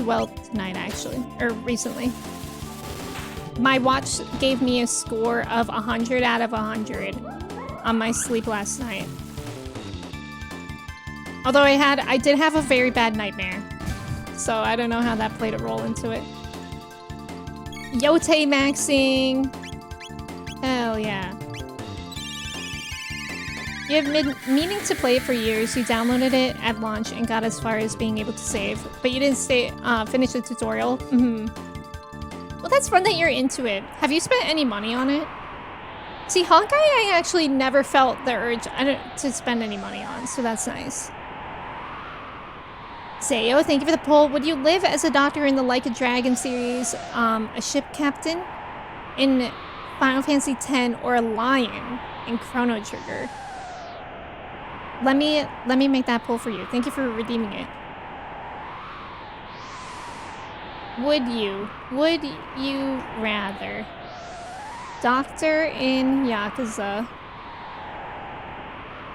well tonight, actually. Or recently. My watch gave me a score of 100 out of 100 on my sleep last night. Although I did have a very bad nightmare. So I don't know how that played a role into it. Yote maxing. Hell yeah. You have been meaning to play it for years. You downloaded it at launch and got as far as being able to save, but you didn't finish the tutorial. Well, that's fun that you're into it. Have you spent any money on it? See, Honkai, I actually never felt the urge to spend any money on, so that's nice. Sayo, thank you for the poll. Would you live as a doctor in the Like a Dragon series, a ship captain in Final Fantasy X, or a lion in Chrono Trigger? Let me make that poll for you. Thank you for redeeming it. Would you rather doctor in Yakuza,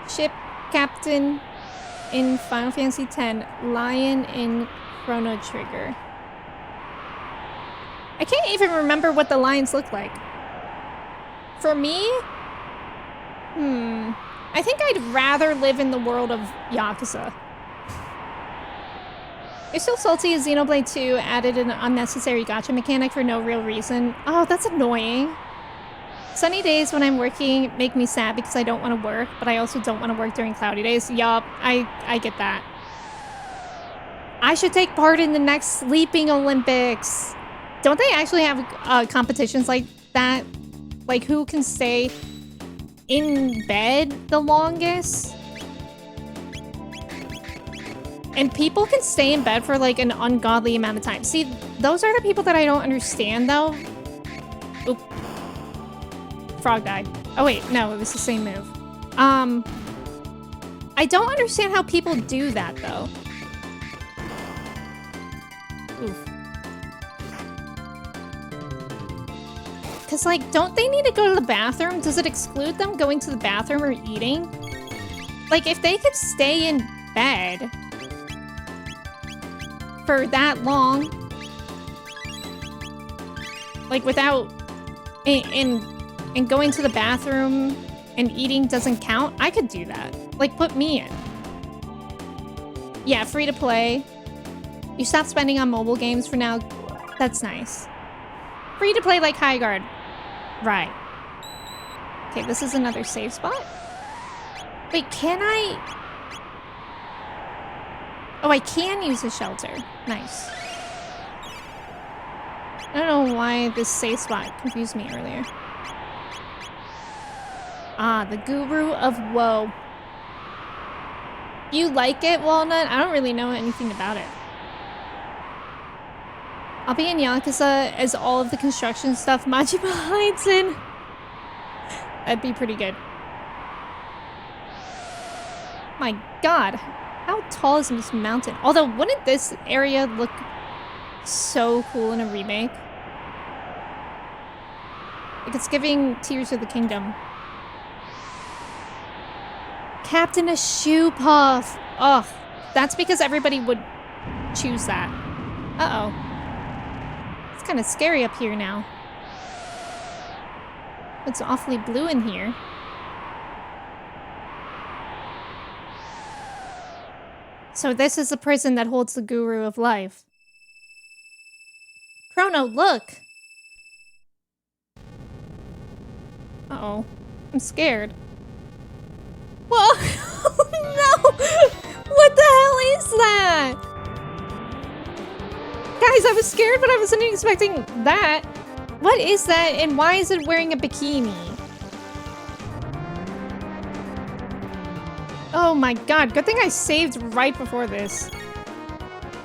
ship captain in Final Fantasy X, lion in Chrono Trigger? I can't even remember what the lions look like. For me, I think I'd rather live in the world of Yakuza. You're still salty as Xenoblade 2 added an unnecessary gacha mechanic for no real reason. Oh, that's annoying. Sunny days when I'm working make me sad because I don't want to work, but I also don't want to work during cloudy days. Yup, I get that. I should take part in the next Sleeping Olympics. Don't they actually have competitions like that? Like who can stay in bed the longest? And people can stay in bed for like an ungodly amount of time. See, those are the people that I don't understand though. Oop. Frog died. Oh wait, no, it was the same move. I don't understand how people do that though. Oof. Cause like, don't they need to go to the bathroom? Does it exclude them going to the bathroom or eating? Like if they could stay in bed for that long, Like without... And going to the bathroom and eating doesn't count? I could do that. Like, put me in. Yeah, free to play. You stop spending on mobile games for now. That's nice. Free to play like High Guard. Right. Okay, this is another save spot. Wait, can I... Oh, I can use a shelter. Nice. I don't know why this save spot confused me earlier. Ah, the Guru of Woe. You like it, Walnut? I don't really know anything about it. I'll be in Yakuza as all of the construction stuff Majima hides in. That'd be pretty good. My god. How tall is this mountain? Although, wouldn't this area look so cool in a remake? Like, it's giving Tears of the Kingdom. Captain a Shoe Puff. Ugh. That's because everybody would choose that. Uh-oh. It's kind of scary up here now. It's awfully blue in here. So this is the prison that holds the Guru of Life. Chrono, look! Uh-oh. I'm scared. Whoa! No! What the hell is that? Guys, I was scared, but I wasn't expecting that. What is that, and why is it wearing a bikini? Oh my god, good thing I saved right before this.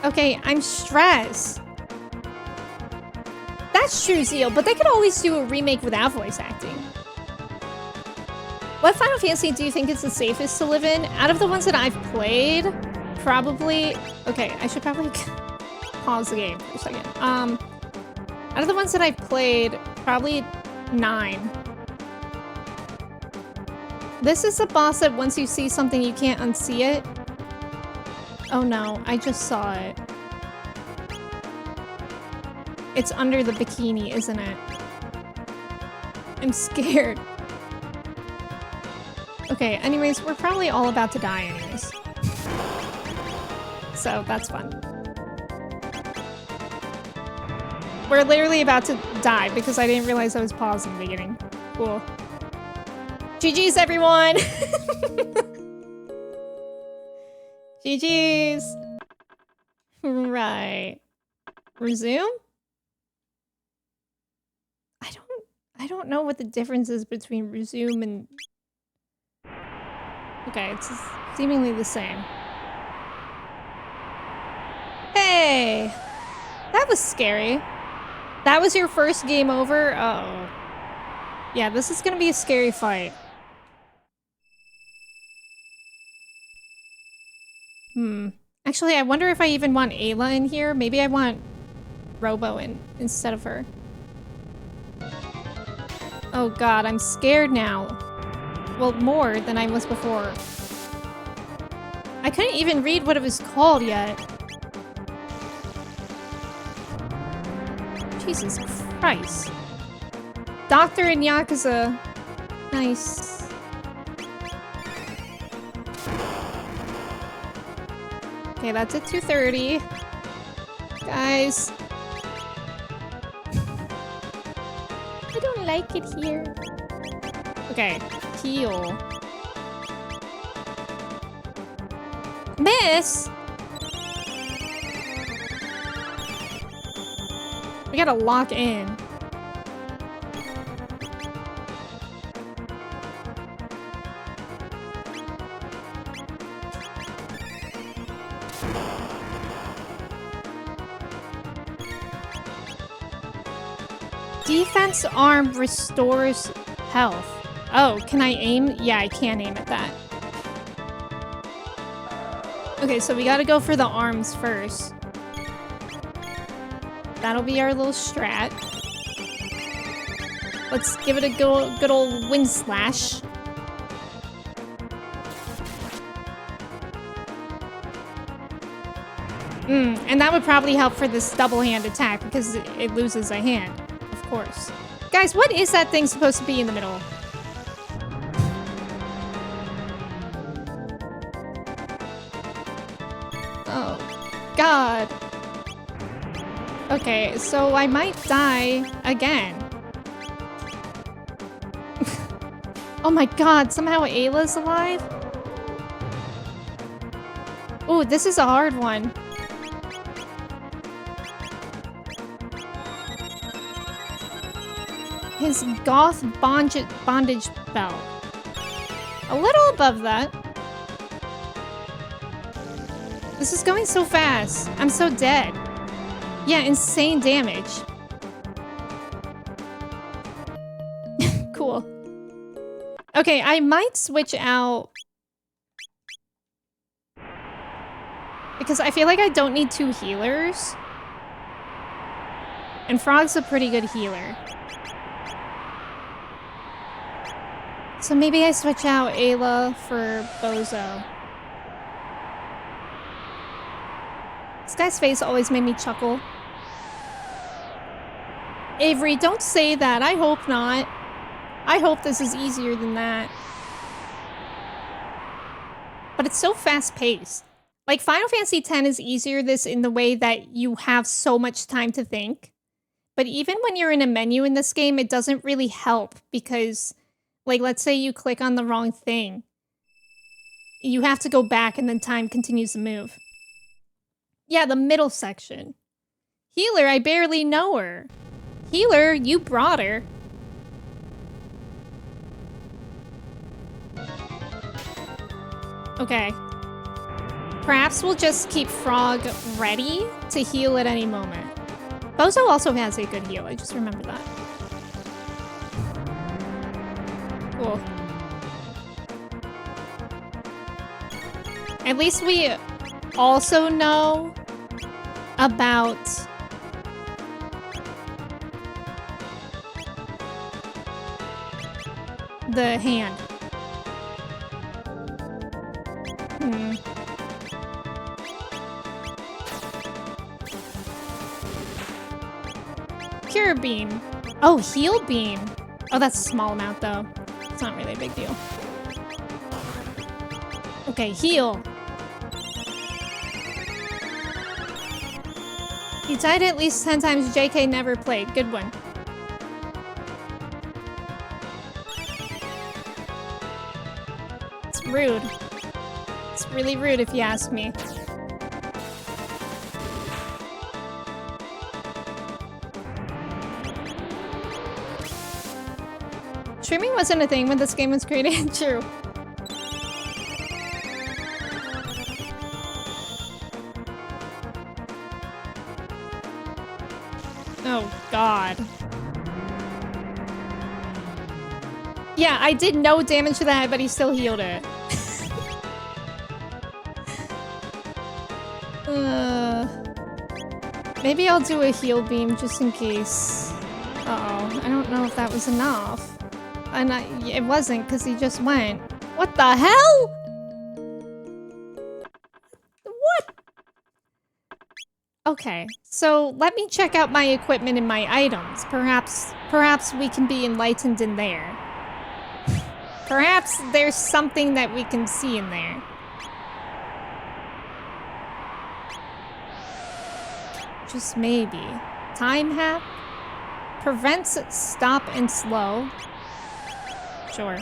Okay, I'm stressed. That's true, Zeal, but they could always do a remake without voice acting. What Final Fantasy do you think is the safest to live in? Out of the ones that I've played, probably... Okay, I should probably pause the game for a second. Out of the ones that I've played, probably 9. This is a boss that once you see something, you can't unsee it. Oh no, I just saw it. It's under the bikini, isn't it? I'm scared. Okay, anyways, we're probably all about to die anyways. So, that's fun. We're literally about to die because I didn't realize I was paused in the beginning. Cool. GG's, everyone! GG's! Right. Resume? I don't know what the difference is between resume and... Okay, it's seemingly the same. Hey! That was scary. That was your first game over? Uh-oh. Yeah, this is gonna be a scary fight. Actually, I wonder if I even want Ayla in here. Maybe I want Robo in instead of her. Oh god, I'm scared now. Well, more than I was before. I couldn't even read what it was called yet. Jesus Christ. Doctor in Yakuza. Nice. Okay, that's at 2:30. Guys. I don't like it here. Okay, heal. Miss? We gotta lock in. Defense arm restores health. Oh, can I aim? Yeah, I can aim at that. Okay, so we gotta go for the arms first. That'll be our little strat. Let's give it a good old wind slash. And that would probably help for this double hand attack because it loses a hand, of course. Guys, what is that thing supposed to be in the middle? Oh, God. Okay, so I might die again. Oh my God, somehow Ayla's alive? Ooh, this is a hard one. His goth bondage belt. A little above that. This is going so fast. I'm so dead. Yeah, insane damage. Cool. Okay, I might switch out. Because I feel like I don't need 2 healers. And Frog's a pretty good healer. So maybe I switch out Ayla for Bozo. This guy's face always made me chuckle. Avery, don't say that. I hope not. I hope this is easier than that. But it's so fast-paced. Like, Final Fantasy X is easier this in the way that you have so much time to think. But even when you're in a menu in this game, it doesn't really help because, like, let's say you click on the wrong thing. You have to go back and then time continues to move. Yeah, the middle section. Healer, I barely know her. Healer, you brought her. Okay. Perhaps we'll just keep Frog ready to heal at any moment. Bozo also has a good heal, I just remember that. Cool. At least we also know about the hand. Pure beam. Oh, heal beam. Oh, that's a small amount though. It's not really a big deal. Okay, heal. You died at least 10 times. JK never played. Good one. It's rude. It's really rude if you ask me. Streaming wasn't a thing when this game was created. True. Oh, God. Yeah, I did no damage to that, but he still healed it. Maybe I'll do a heal beam just in case. Uh-oh. I don't know if that was enough. And it wasn't, because he just went. What the hell? What? Okay, so let me check out my equipment and my items. Perhaps we can be enlightened in there. Perhaps there's something that we can see in there. Just maybe. Time hack? Prevents stop and slow. Sure.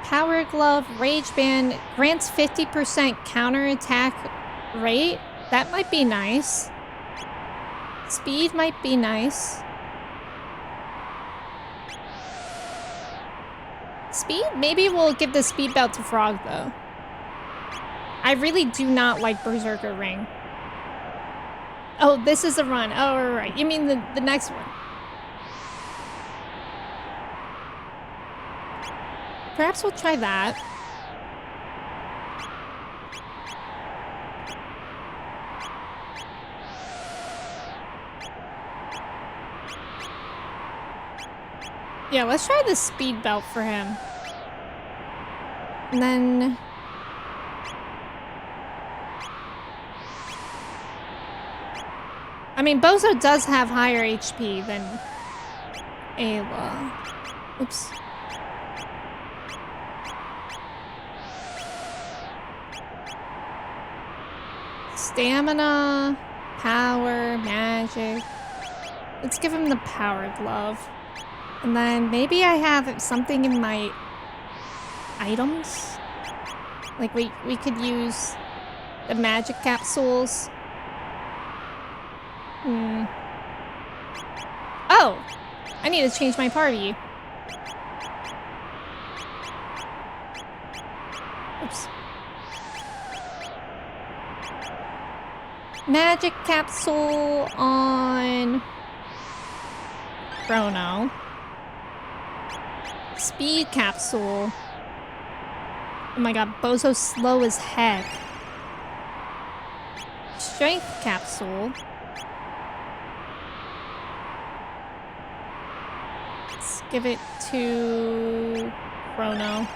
Power Glove, Rage Band, grants 50% counterattack rate. That might be nice. Speed might be nice. Speed? Maybe we'll give the speed belt to Frog, though. I really do not like Berserker Ring. Oh, this is a run. Oh, right. You mean the next one. Perhaps we'll try that. Yeah, let's try the speed belt for him. And then... I mean, Bozo does have higher HP than Ayla. Oops. Stamina, power, magic. Let's give him the power glove. And then maybe I have something in my items? Like we could use the magic capsules. Oh! I need to change my party. Oops. Magic capsule on Chrono. Speed capsule. Oh my god, Bozo's slow as heck. Strength capsule. Let's give it to Chrono.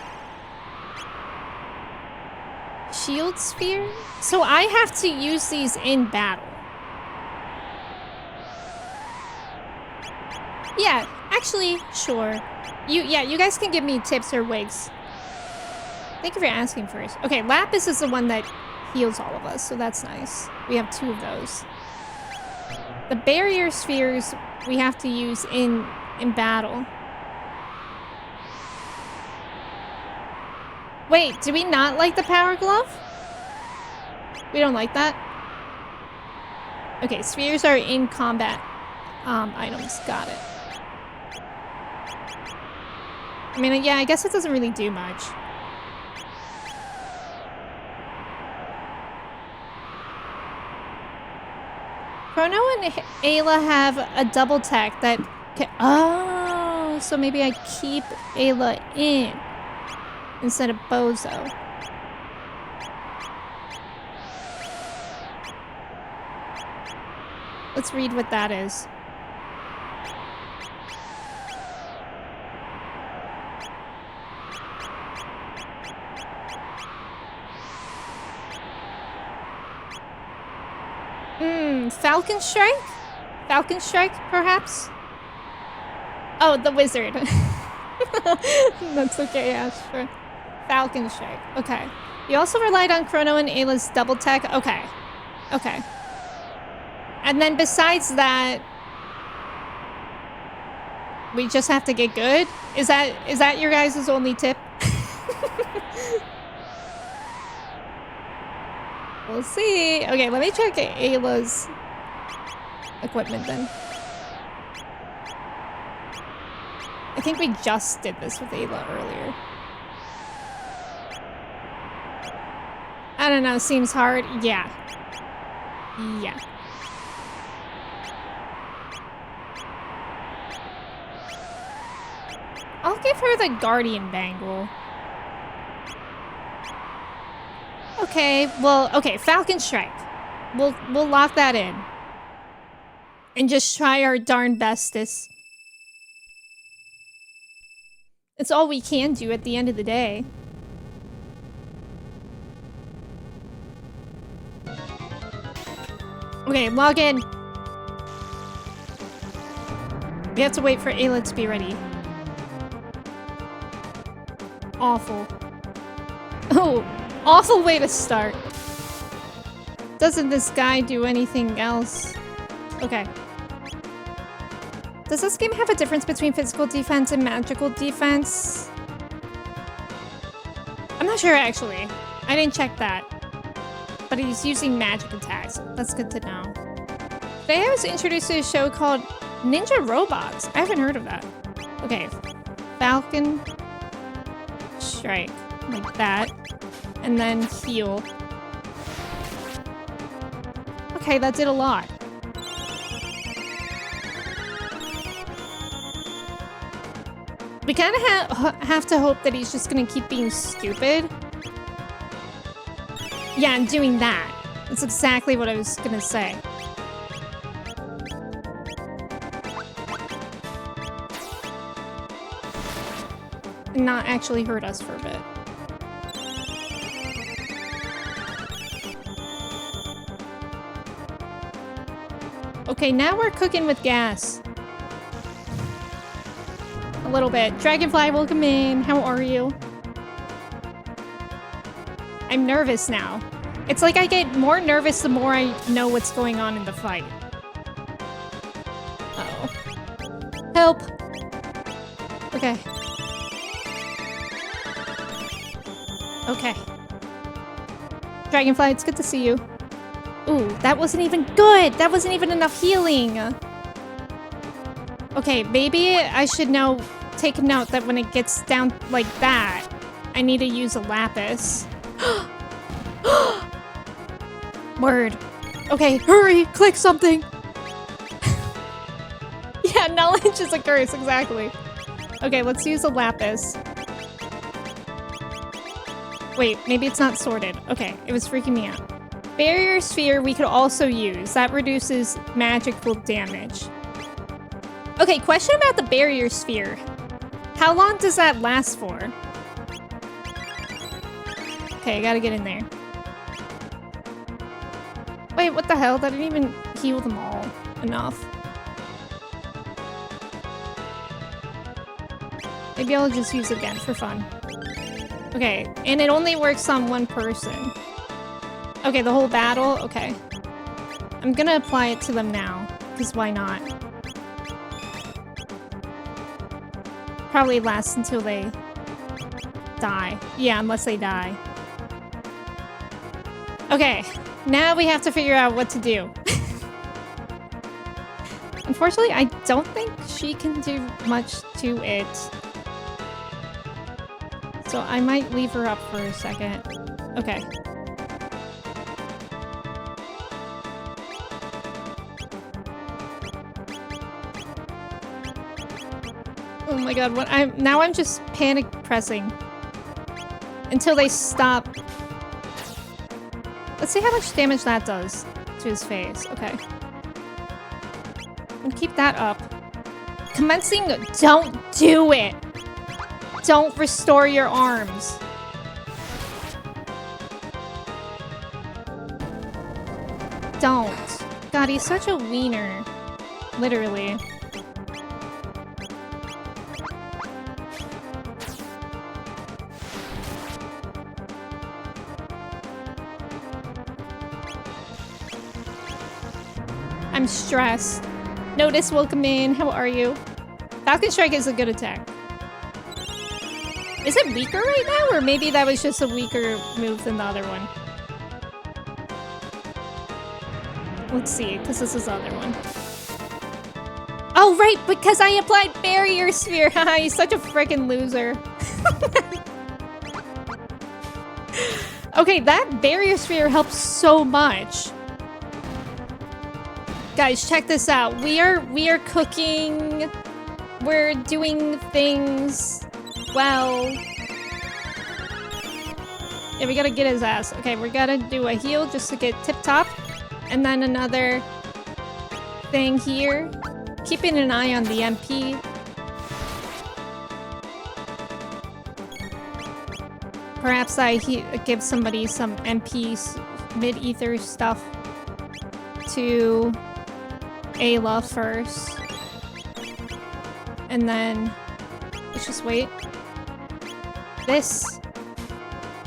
Shield sphere? So I have to use these in battle. Yeah, actually, sure. You guys can give me tips or wigs. Thank you for asking first. Okay, Lapis is the one that heals all of us, so that's nice. We have 2 of those. The barrier spheres we have to use in battle. Wait, do we not like the power glove? We don't like that? Okay, spheres are in combat items. Got it. I mean, yeah, I guess it doesn't really do much. Chrono and Ayla have a double tech that can... Oh, so maybe I keep Ayla in instead of Bozo. Let's read what that is. Falcon Strike? Falcon Strike, perhaps? Oh, the wizard. That's okay, yeah, sure. Falcon Strike. Okay. You also relied on Chrono and Ayla's double tech? Okay. Okay. And then besides that, we just have to get good? Is that your guys' only tip? We'll see. Okay, let me check Ayla's equipment then. I think we just did this with Ayla earlier. I don't know, seems hard. Yeah. Yeah. I'll give her the Guardian Bangle. Okay, well, okay, Falcon Strike. We'll lock that in. And just try our darn bestest. It's all we can do at the end of the day. Okay, log in. We have to wait for Ayla to be ready. Awful. Oh, awful way to start. Doesn't this guy do anything else? Okay. Does this game have a difference between physical defense and magical defense? I'm not sure, actually. I didn't check that. But he's using magic attacks. That's good to know. Today I was introduced to a show called Ninja Robots. I haven't heard of that. Okay. Falcon Strike. Like that. And then heal. Okay, that did a lot. We kind of have to hope that he's just gonna keep being stupid. Yeah, I'm doing that. That's exactly what I was gonna say. And not actually hurt us for a bit. Okay, now we're cooking with gas. A little bit. Dragonfly, welcome in. How are you? I'm nervous now. It's like I get more nervous the more I know what's going on in the fight. Uh-oh. Help! Okay. Okay. Dragonfly, it's good to see you. Ooh, that wasn't even good! That wasn't even enough healing! Okay, maybe I should know, take note that when it gets down like that, I need to use a lapis. Word. Okay, hurry! Click something! Yeah, knowledge is a curse, exactly. Okay, let's use a lapis. Wait, maybe it's not sorted. Okay, it was freaking me out. Barrier sphere we could also use. That reduces magical damage. Okay, question about the barrier sphere. How long does that last for? Okay, I gotta get in there. Wait, what the hell? That didn't even heal them all enough. Maybe I'll just use it again for fun. Okay, and it only works on one person. Okay, the whole battle? Okay. I'm gonna apply it to them now, because why not? Probably lasts until they die. Yeah, unless they die. Okay, now we have to figure out what to do. Unfortunately, I don't think she can do much to it. So I might leave her up for a second. Okay. Oh my god, what now I'm just panic pressing until they stop. Let's see how much damage that does to his face. Okay. And keep that up. Commencing, don't do it. Don't restore your arms. Don't. God, he's such a wiener. Literally. I'm stressed. Notice, welcome in. How are you? Falcon Strike is a good attack. Is it weaker right now? Or maybe that was just a weaker move than the other one. Let's see, because this is the other one. Oh, right, because I applied Barrier Sphere. Haha, he's such a freaking loser. Okay, that Barrier Sphere helps so much. Guys, check this out. We are cooking. We're doing things. Well, yeah, we gotta get his ass. Okay, we gotta do a heal just to get tip-top. And then another thing here. Keeping an eye on the MP. Perhaps I give somebody some MP mid-ether stuff to Ayla first. And then let's just wait. This.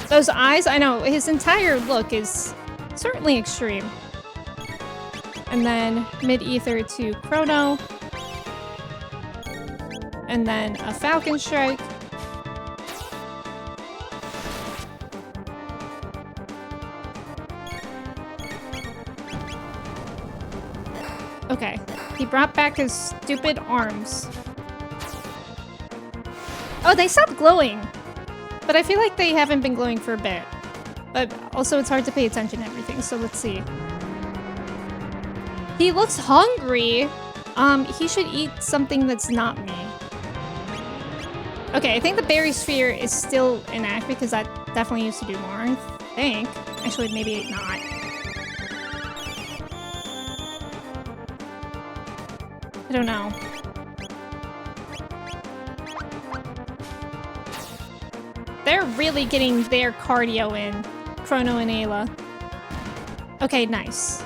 Those eyes, I know, his entire look is certainly extreme. And then mid-ether to Chrono. And then a Falcon Strike. Okay, he brought back his stupid arms. Oh, they stopped glowing. But I feel like they haven't been glowing for a bit. But also it's hard to pay attention to everything, so let's see. He looks hungry. He should eat something that's not me. Okay, I think the berry sphere is still inactive because that definitely used to do more, I think. Actually, maybe not. I don't know. They're really getting their cardio in, Chrono and Ayla. Okay, nice.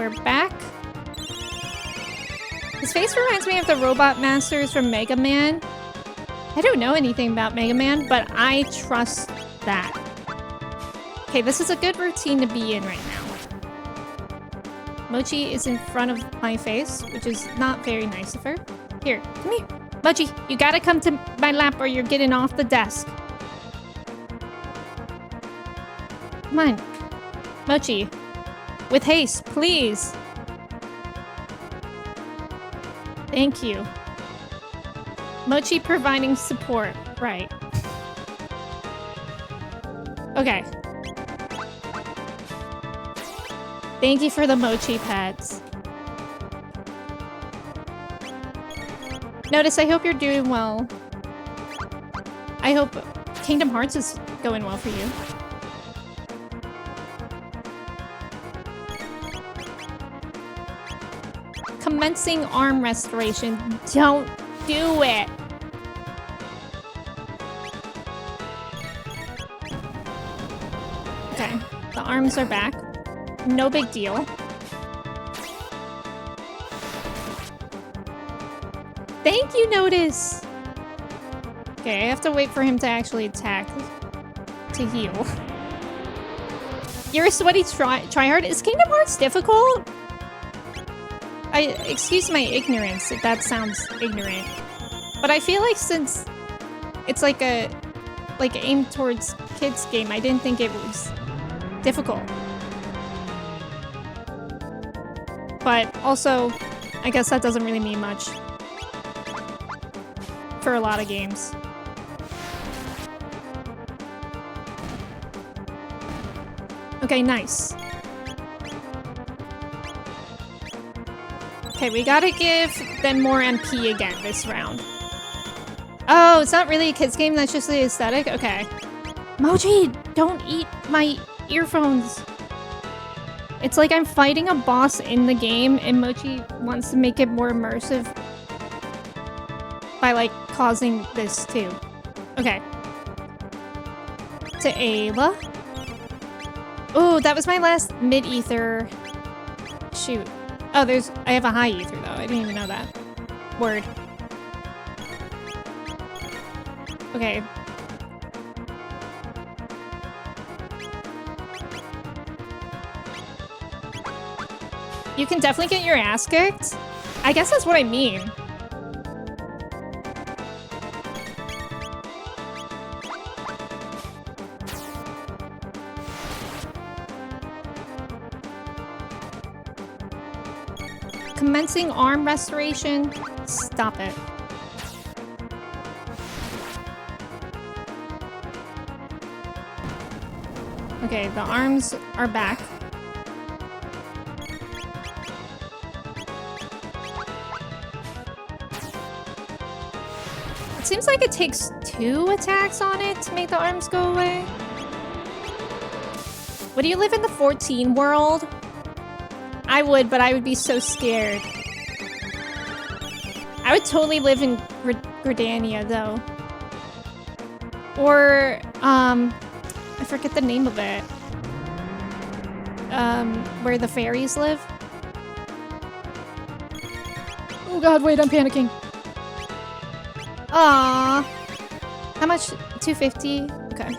we're back. His face reminds me of the robot masters from Mega Man. I don't know anything about Mega Man, but I trust that. Okay, this is a good routine to be in right now. Mochi is in front of my face, which is not very nice of her. Here, come here. Mochi, you gotta come to my lap or you're getting off the desk. Come on. Mochi. With haste, please. Thank you. Mochi providing support. Right. Okay. Thank you for the Mochi pets. Notice, I hope you're doing well. I hope Kingdom Hearts is going well for you. Commencing arm restoration. Don't do it. Okay, the arms are back. No big deal. Thank you, Notice. Okay, I have to wait for him to actually attack to heal. You're a sweaty tryhard. Is Kingdom Hearts difficult? Excuse my ignorance if that sounds ignorant, but I feel like since it's like aimed towards kids game, I didn't think it was difficult. But also, I guess that doesn't really mean much for a lot of games. Okay, nice. Okay, we gotta give them more MP again this round. Oh, it's not really a kids game, that's just the aesthetic? Okay. Mochi, don't eat my earphones. It's like I'm fighting a boss in the game and Mochi wants to make it more immersive by like causing this too. Okay. To Ayla. Oh, that was my last mid-ether. Shoot. Oh, I have a high ether though. I didn't even know that. Word. Okay. You can definitely get your ass kicked. I guess that's what I mean. Commencing arm restoration. Stop it. Okay, the arms are back. It seems like it takes 2 attacks on it to make the arms go away. Would you live in the 14 world? I would, but I would be so scared. I would totally live in Gridania, though. Or, I forget the name of it. Where the fairies live. Oh god, wait, I'm panicking. Aww. How much? 250? Okay.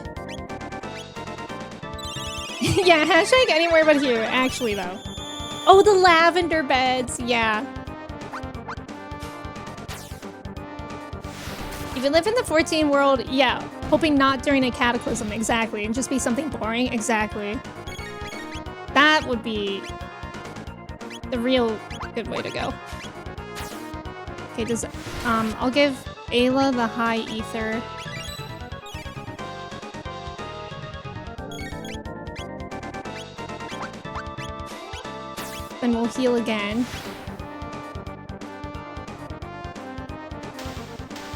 Yeah, hashtag anywhere but here, actually, though. Oh, the lavender beds, yeah. If you live in the 14 world, yeah. Hoping not during a cataclysm, exactly. And just be something boring, exactly. That would be the real good way to go. Okay, I'll give Ayla the high ether. Then we'll heal again.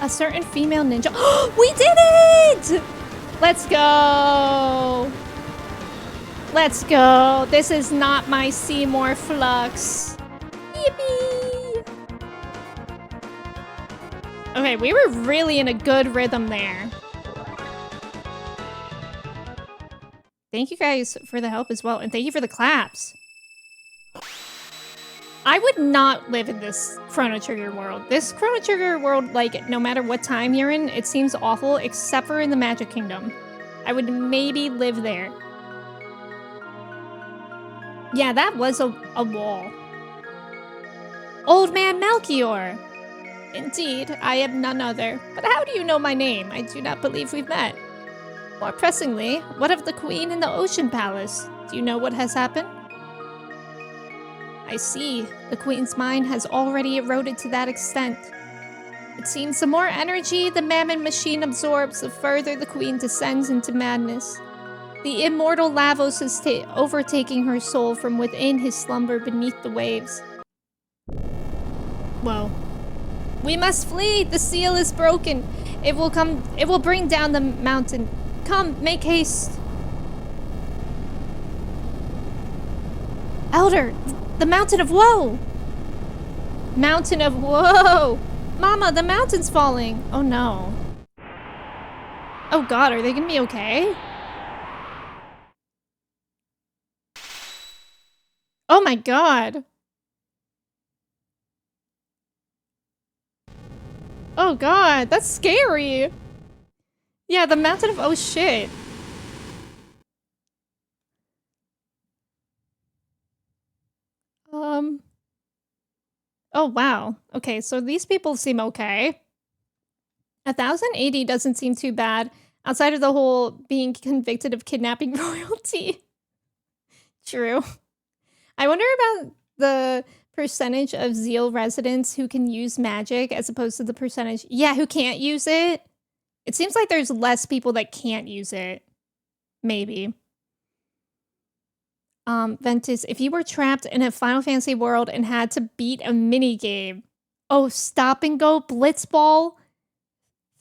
A certain female ninja. We did it! Let's go! Let's go! This is not my Seymour Flux. Yippee! Okay, we were really in a good rhythm there. Thank you guys for the help as well, and thank you for the claps. I would not live in this Chrono Trigger world. This Chrono Trigger world, like, no matter what time you're in, it seems awful, except for in the Magic Kingdom. I would maybe live there. Yeah, that was a wall. Old Man Melchior! Indeed, I am none other. But how do you know my name? I do not believe we've met. More pressingly, what of the Queen in the Ocean Palace? Do you know what has happened? I see. The Queen's mind has already eroded to that extent. It seems the more energy the Mammon machine absorbs, the further the Queen descends into madness. The immortal Lavos is overtaking her soul from within his slumber beneath the waves. Whoa. We must flee! The seal is broken! It will bring down the mountain. Come, make haste! Elder! The Mountain of Woe! Mountain of Woe! Mama, the mountain's falling! Oh no. Oh god, are they gonna be okay? Oh my god! Oh god, that's scary! Yeah, the Mountain of oh shit. Oh wow. Okay, so these people seem okay. 1080 doesn't seem too bad, outside of the whole being convicted of kidnapping royalty. True. I wonder about the percentage of Zeal residents who can use magic as opposed to the percentage, yeah, who can't use it. It seems like there's less people that can't use it. Maybe. Ventus, if you were trapped in a Final Fantasy world and had to beat a minigame. Oh, Stop and Go, Blitzball,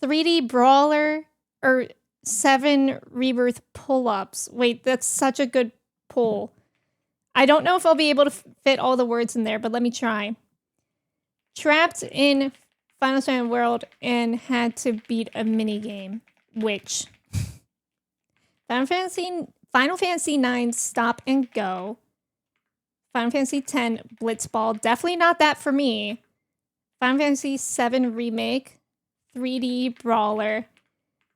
3D Brawler, or 7 Rebirth pull-ups. Wait, that's such a good pull. I don't know if I'll be able to fit all the words in there, but let me try. Trapped in Final Fantasy world and had to beat a minigame. Which? Final Fantasy 9 Stop and Go. Final Fantasy 10 Blitzball. Definitely not that for me. Final Fantasy 7 Remake. 3D Brawler.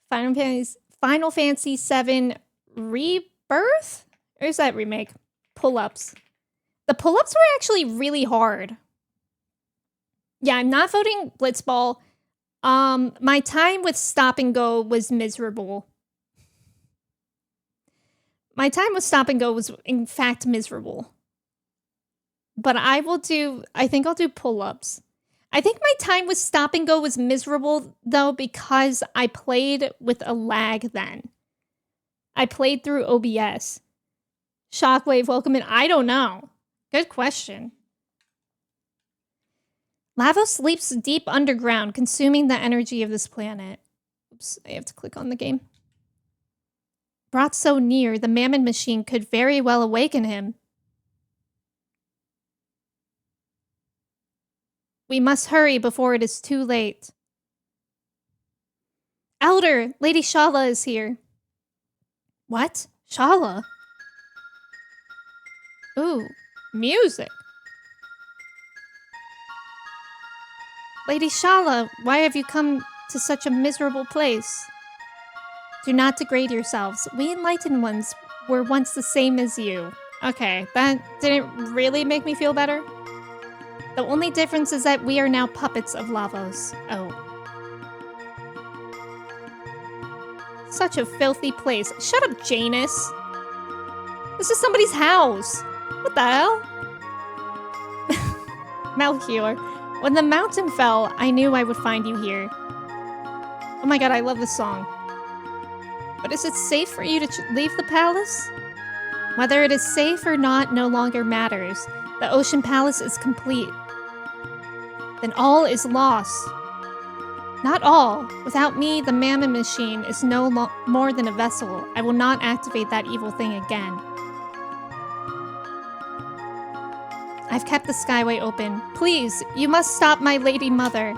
Final Fantasy 7 Rebirth? Or is that Remake? Pull-ups. The pull-ups were actually really hard. Yeah, I'm not voting Blitzball. My time with Stop and Go was miserable. My time with Stop and Go was, in fact, miserable. But I think I'll do pull-ups. I think my time with Stop and Go was miserable, though, because I played with a lag then. I played through OBS. Shockwave, welcome in. I don't know. Good question. Lava sleeps deep underground, consuming the energy of this planet. Oops, I have to click on the game. Brought so near, the Mammon machine could very well awaken him. We must hurry before it is too late. Elder, Lady Shala is here. What? Shala? Ooh, music. Lady Shala, why have you come to such a miserable place? Do not degrade yourselves. We enlightened ones were once the same as you. Okay, that didn't really make me feel better. The only difference is that we are now puppets of Lavos. Oh. Such a filthy place. Shut up, Janus. This is somebody's house. What the hell? Melchior. When the mountain fell, I knew I would find you here. Oh my god, I love this song. But is it safe for you to leave the palace? Whether it is safe or not no longer matters. The Ocean Palace is complete. Then all is lost. Not all. Without me, the Mammon machine is no more than a vessel. I will not activate that evil thing again. I've kept the skyway open. Please, you must stop my lady mother.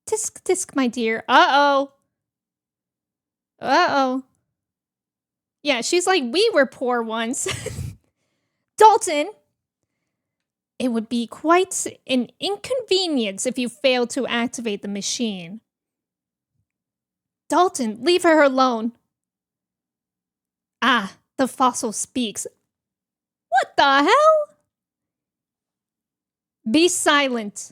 Tisk tisk, my dear. Uh-oh. Uh-oh. Yeah, she's like, we were poor once. Dalton! It would be quite an inconvenience if you failed to activate the machine. Dalton, leave her alone. Ah, the fossil speaks. What the hell? Be silent.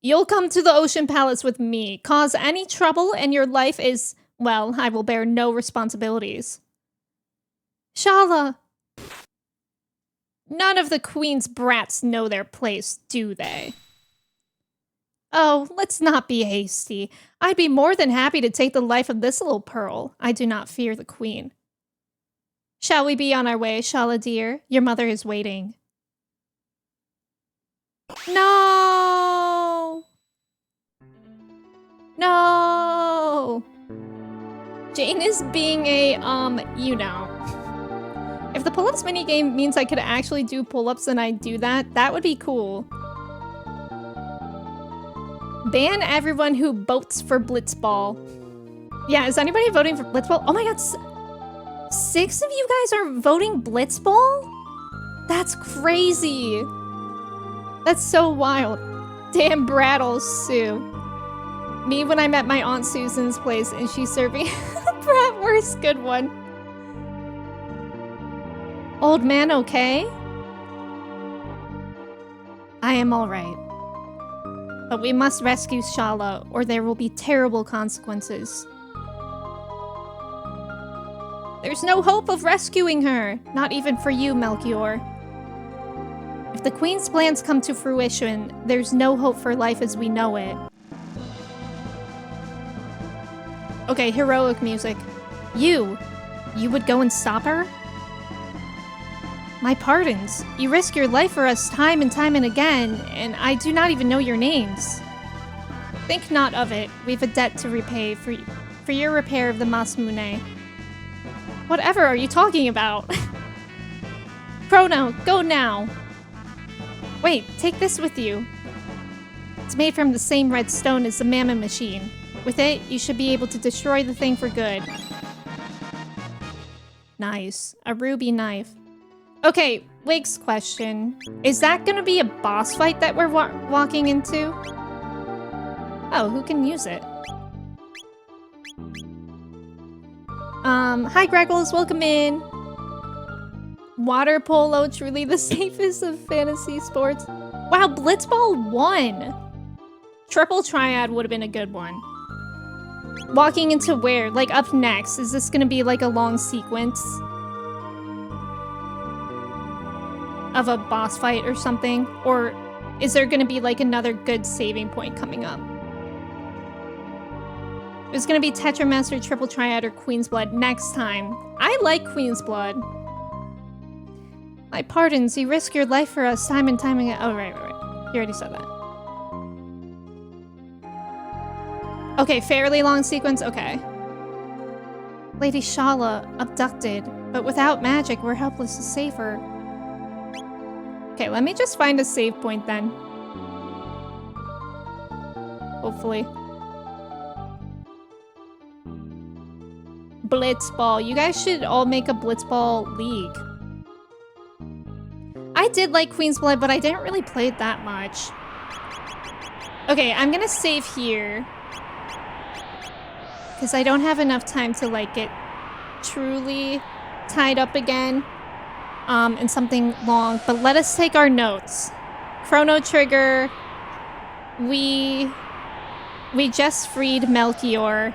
You'll come to the Ocean Palace with me. Cause any trouble and your life is, well, I will bear no responsibilities. Shala. None of the Queen's brats know their place, do they? Oh, let's not be hasty. I'd be more than happy to take the life of this little pearl. I do not fear the Queen. Shall we be on our way, Shala dear? Your mother is waiting. No! No! Jane is being a, you know. If the pull-ups minigame means I could actually do pull-ups and I do that, that would be cool. Ban everyone who votes for Blitzball. Yeah, is anybody voting for Blitzball? Oh my god, 6 of you guys are voting Blitzball? That's crazy. That's so wild. Damn Brattle Sue. Me when I'm at my Aunt Susan's place and she's serving bratwurst. Good one. Old man okay? I am alright. But we must rescue Shala, or there will be terrible consequences. There's no hope of rescuing her, not even for you, Melchior. If the Queen's plans come to fruition, there's no hope for life as we know it. Okay, heroic music. You would go and stop her? My pardons. You risk your life for us time and time and again, and I do not even know your names. Think not of it. We've a debt to repay for your repair of the Masmune. Whatever are you talking about? Chrono, go now! Wait, take this with you. It's made from the same red stone as the Mammon machine. With it, you should be able to destroy the thing for good. Nice. A ruby knife. Okay, Wig's question. Is that gonna be a boss fight that we're walking into? Oh, who can use it? Hi Greggles, welcome in. Water polo, truly the safest of fantasy sports. Wow, Blitzball won! Triple Triad would have been a good one. Walking into where? Like up next? Is this gonna be like a long sequence? Of a boss fight or something? Or is there gonna be like another good saving point coming up? It was gonna be Tetramaster, Triple Triad, or Queen's Blood next time. I like Queen's Blood. My pardons, you risk your life for us time and time again. Oh, right. You already said that. Okay, fairly long sequence, okay. Lady Shala, abducted, but without magic, we're helpless to save her. Okay, let me just find a save point then. Hopefully. Blitzball. You guys should all make a Blitzball league. I did like Queen's Blood, but I didn't really play it that much. Okay, I'm gonna save here. Because I don't have enough time to like get truly tied up again. In something long, but let us take our notes. Chrono Trigger. We just freed Melchior.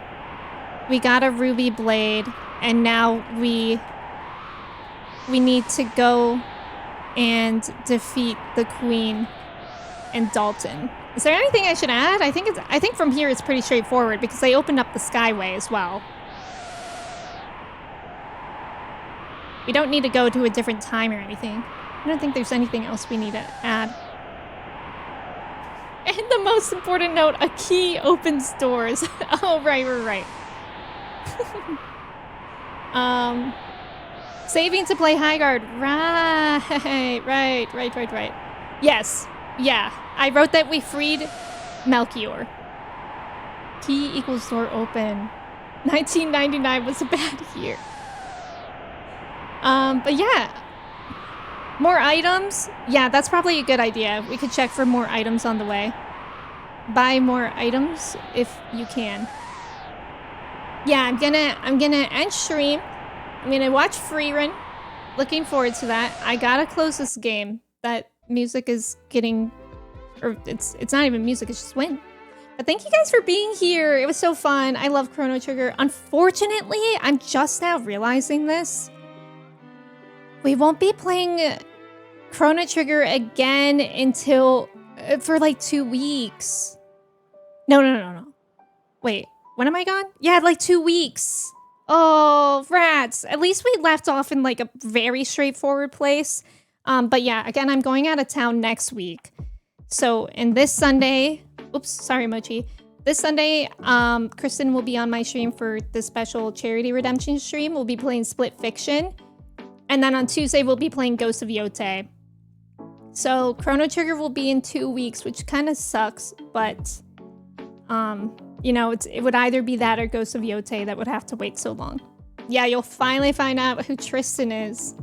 We got a ruby blade, and now we need to go and defeat the Queen and Dalton. Is there anything I should add? I think from here it's pretty straightforward because they opened up the Skyway as well. We don't need to go to a different time or anything. I don't think there's anything else we need to add. And the most important note, a key opens doors. Oh, right. Saving to play Highguard. Right. Yes. Yeah. I wrote that we freed Melchior. Key equals door open. 1999 was a bad year. But yeah, More items? Yeah, that's probably a good idea. We could check for more items on the way. Buy more items if you can. Yeah, I'm gonna end stream. I'm gonna watch Freerun. Looking forward to that. I gotta close this game. That music is getting, or it's not even music, it's just wind. But thank you guys for being here. It was so fun. I love Chrono Trigger. Unfortunately, I'm just now realizing this. We won't be playing Chrono Trigger again until for like 2 weeks. No. Wait, when am I gone? Yeah, like 2 weeks. Oh, rats. At least we left off in like a very straightforward place. But yeah, again, I'm going out of town next week. So, and this Sunday, oops, sorry, Mochi. This Sunday, Kristen will be on my stream for the special charity redemption stream. We'll be playing Split Fiction. And then on Tuesday, we'll be playing Ghost of Yote. So Chrono Trigger will be in 2 weeks, which kind of sucks, but you know, it would either be that or Ghost of Yote that would have to wait so long. Yeah, you'll finally find out who Tristan is.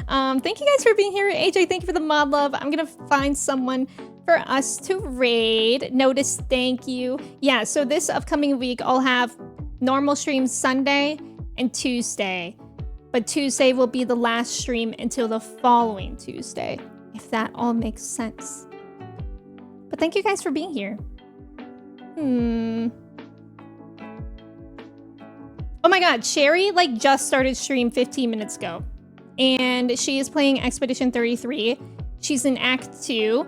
Thank you guys for being here. AJ, thank you for the mod love. I'm gonna find someone for us to raid. Notice, thank you. Yeah, so this upcoming week, I'll have normal streams Sunday and Tuesday. But Tuesday will be the last stream until the following Tuesday, if that all makes sense. But thank you guys for being here. Oh my god, Sherry like just started stream 15 minutes ago. And she is playing Expedition 33. She's in Act 2.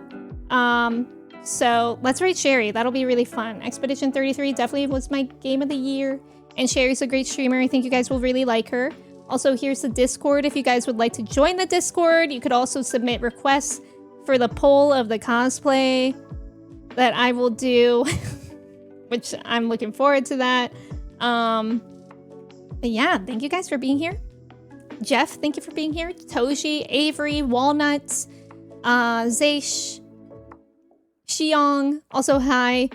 So let's raid Sherry. That'll be really fun. Expedition 33 definitely was my game of the year. And Sherry's a great streamer. I think you guys will really like her. Also, here's the Discord. If you guys would like to join the Discord, you could also submit requests for the poll of the cosplay that I will do, which I'm looking forward to that. But yeah, thank you guys for being here. Jeff, thank you for being here. Toshi, Avery, Walnuts, Zaish, Xiong, also hi.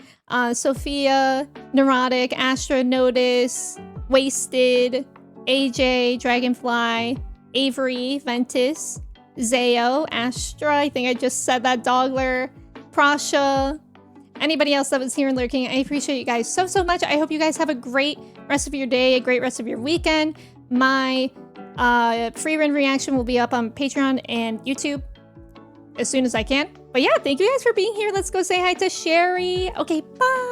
Sophia, Neurotic, Astra, Notice, Wasted, AJ, Dragonfly, Avery, Ventus, Zayo, Astra, I think I just said that, Dogler, Prasha, anybody else that was here and lurking. I appreciate you guys so much. I hope you guys have a great rest of your day, a great rest of your weekend. My free run reaction will be up on Patreon and YouTube as soon as I can. But yeah, thank you guys for being here. Let's go say hi to Sherry. Okay, bye.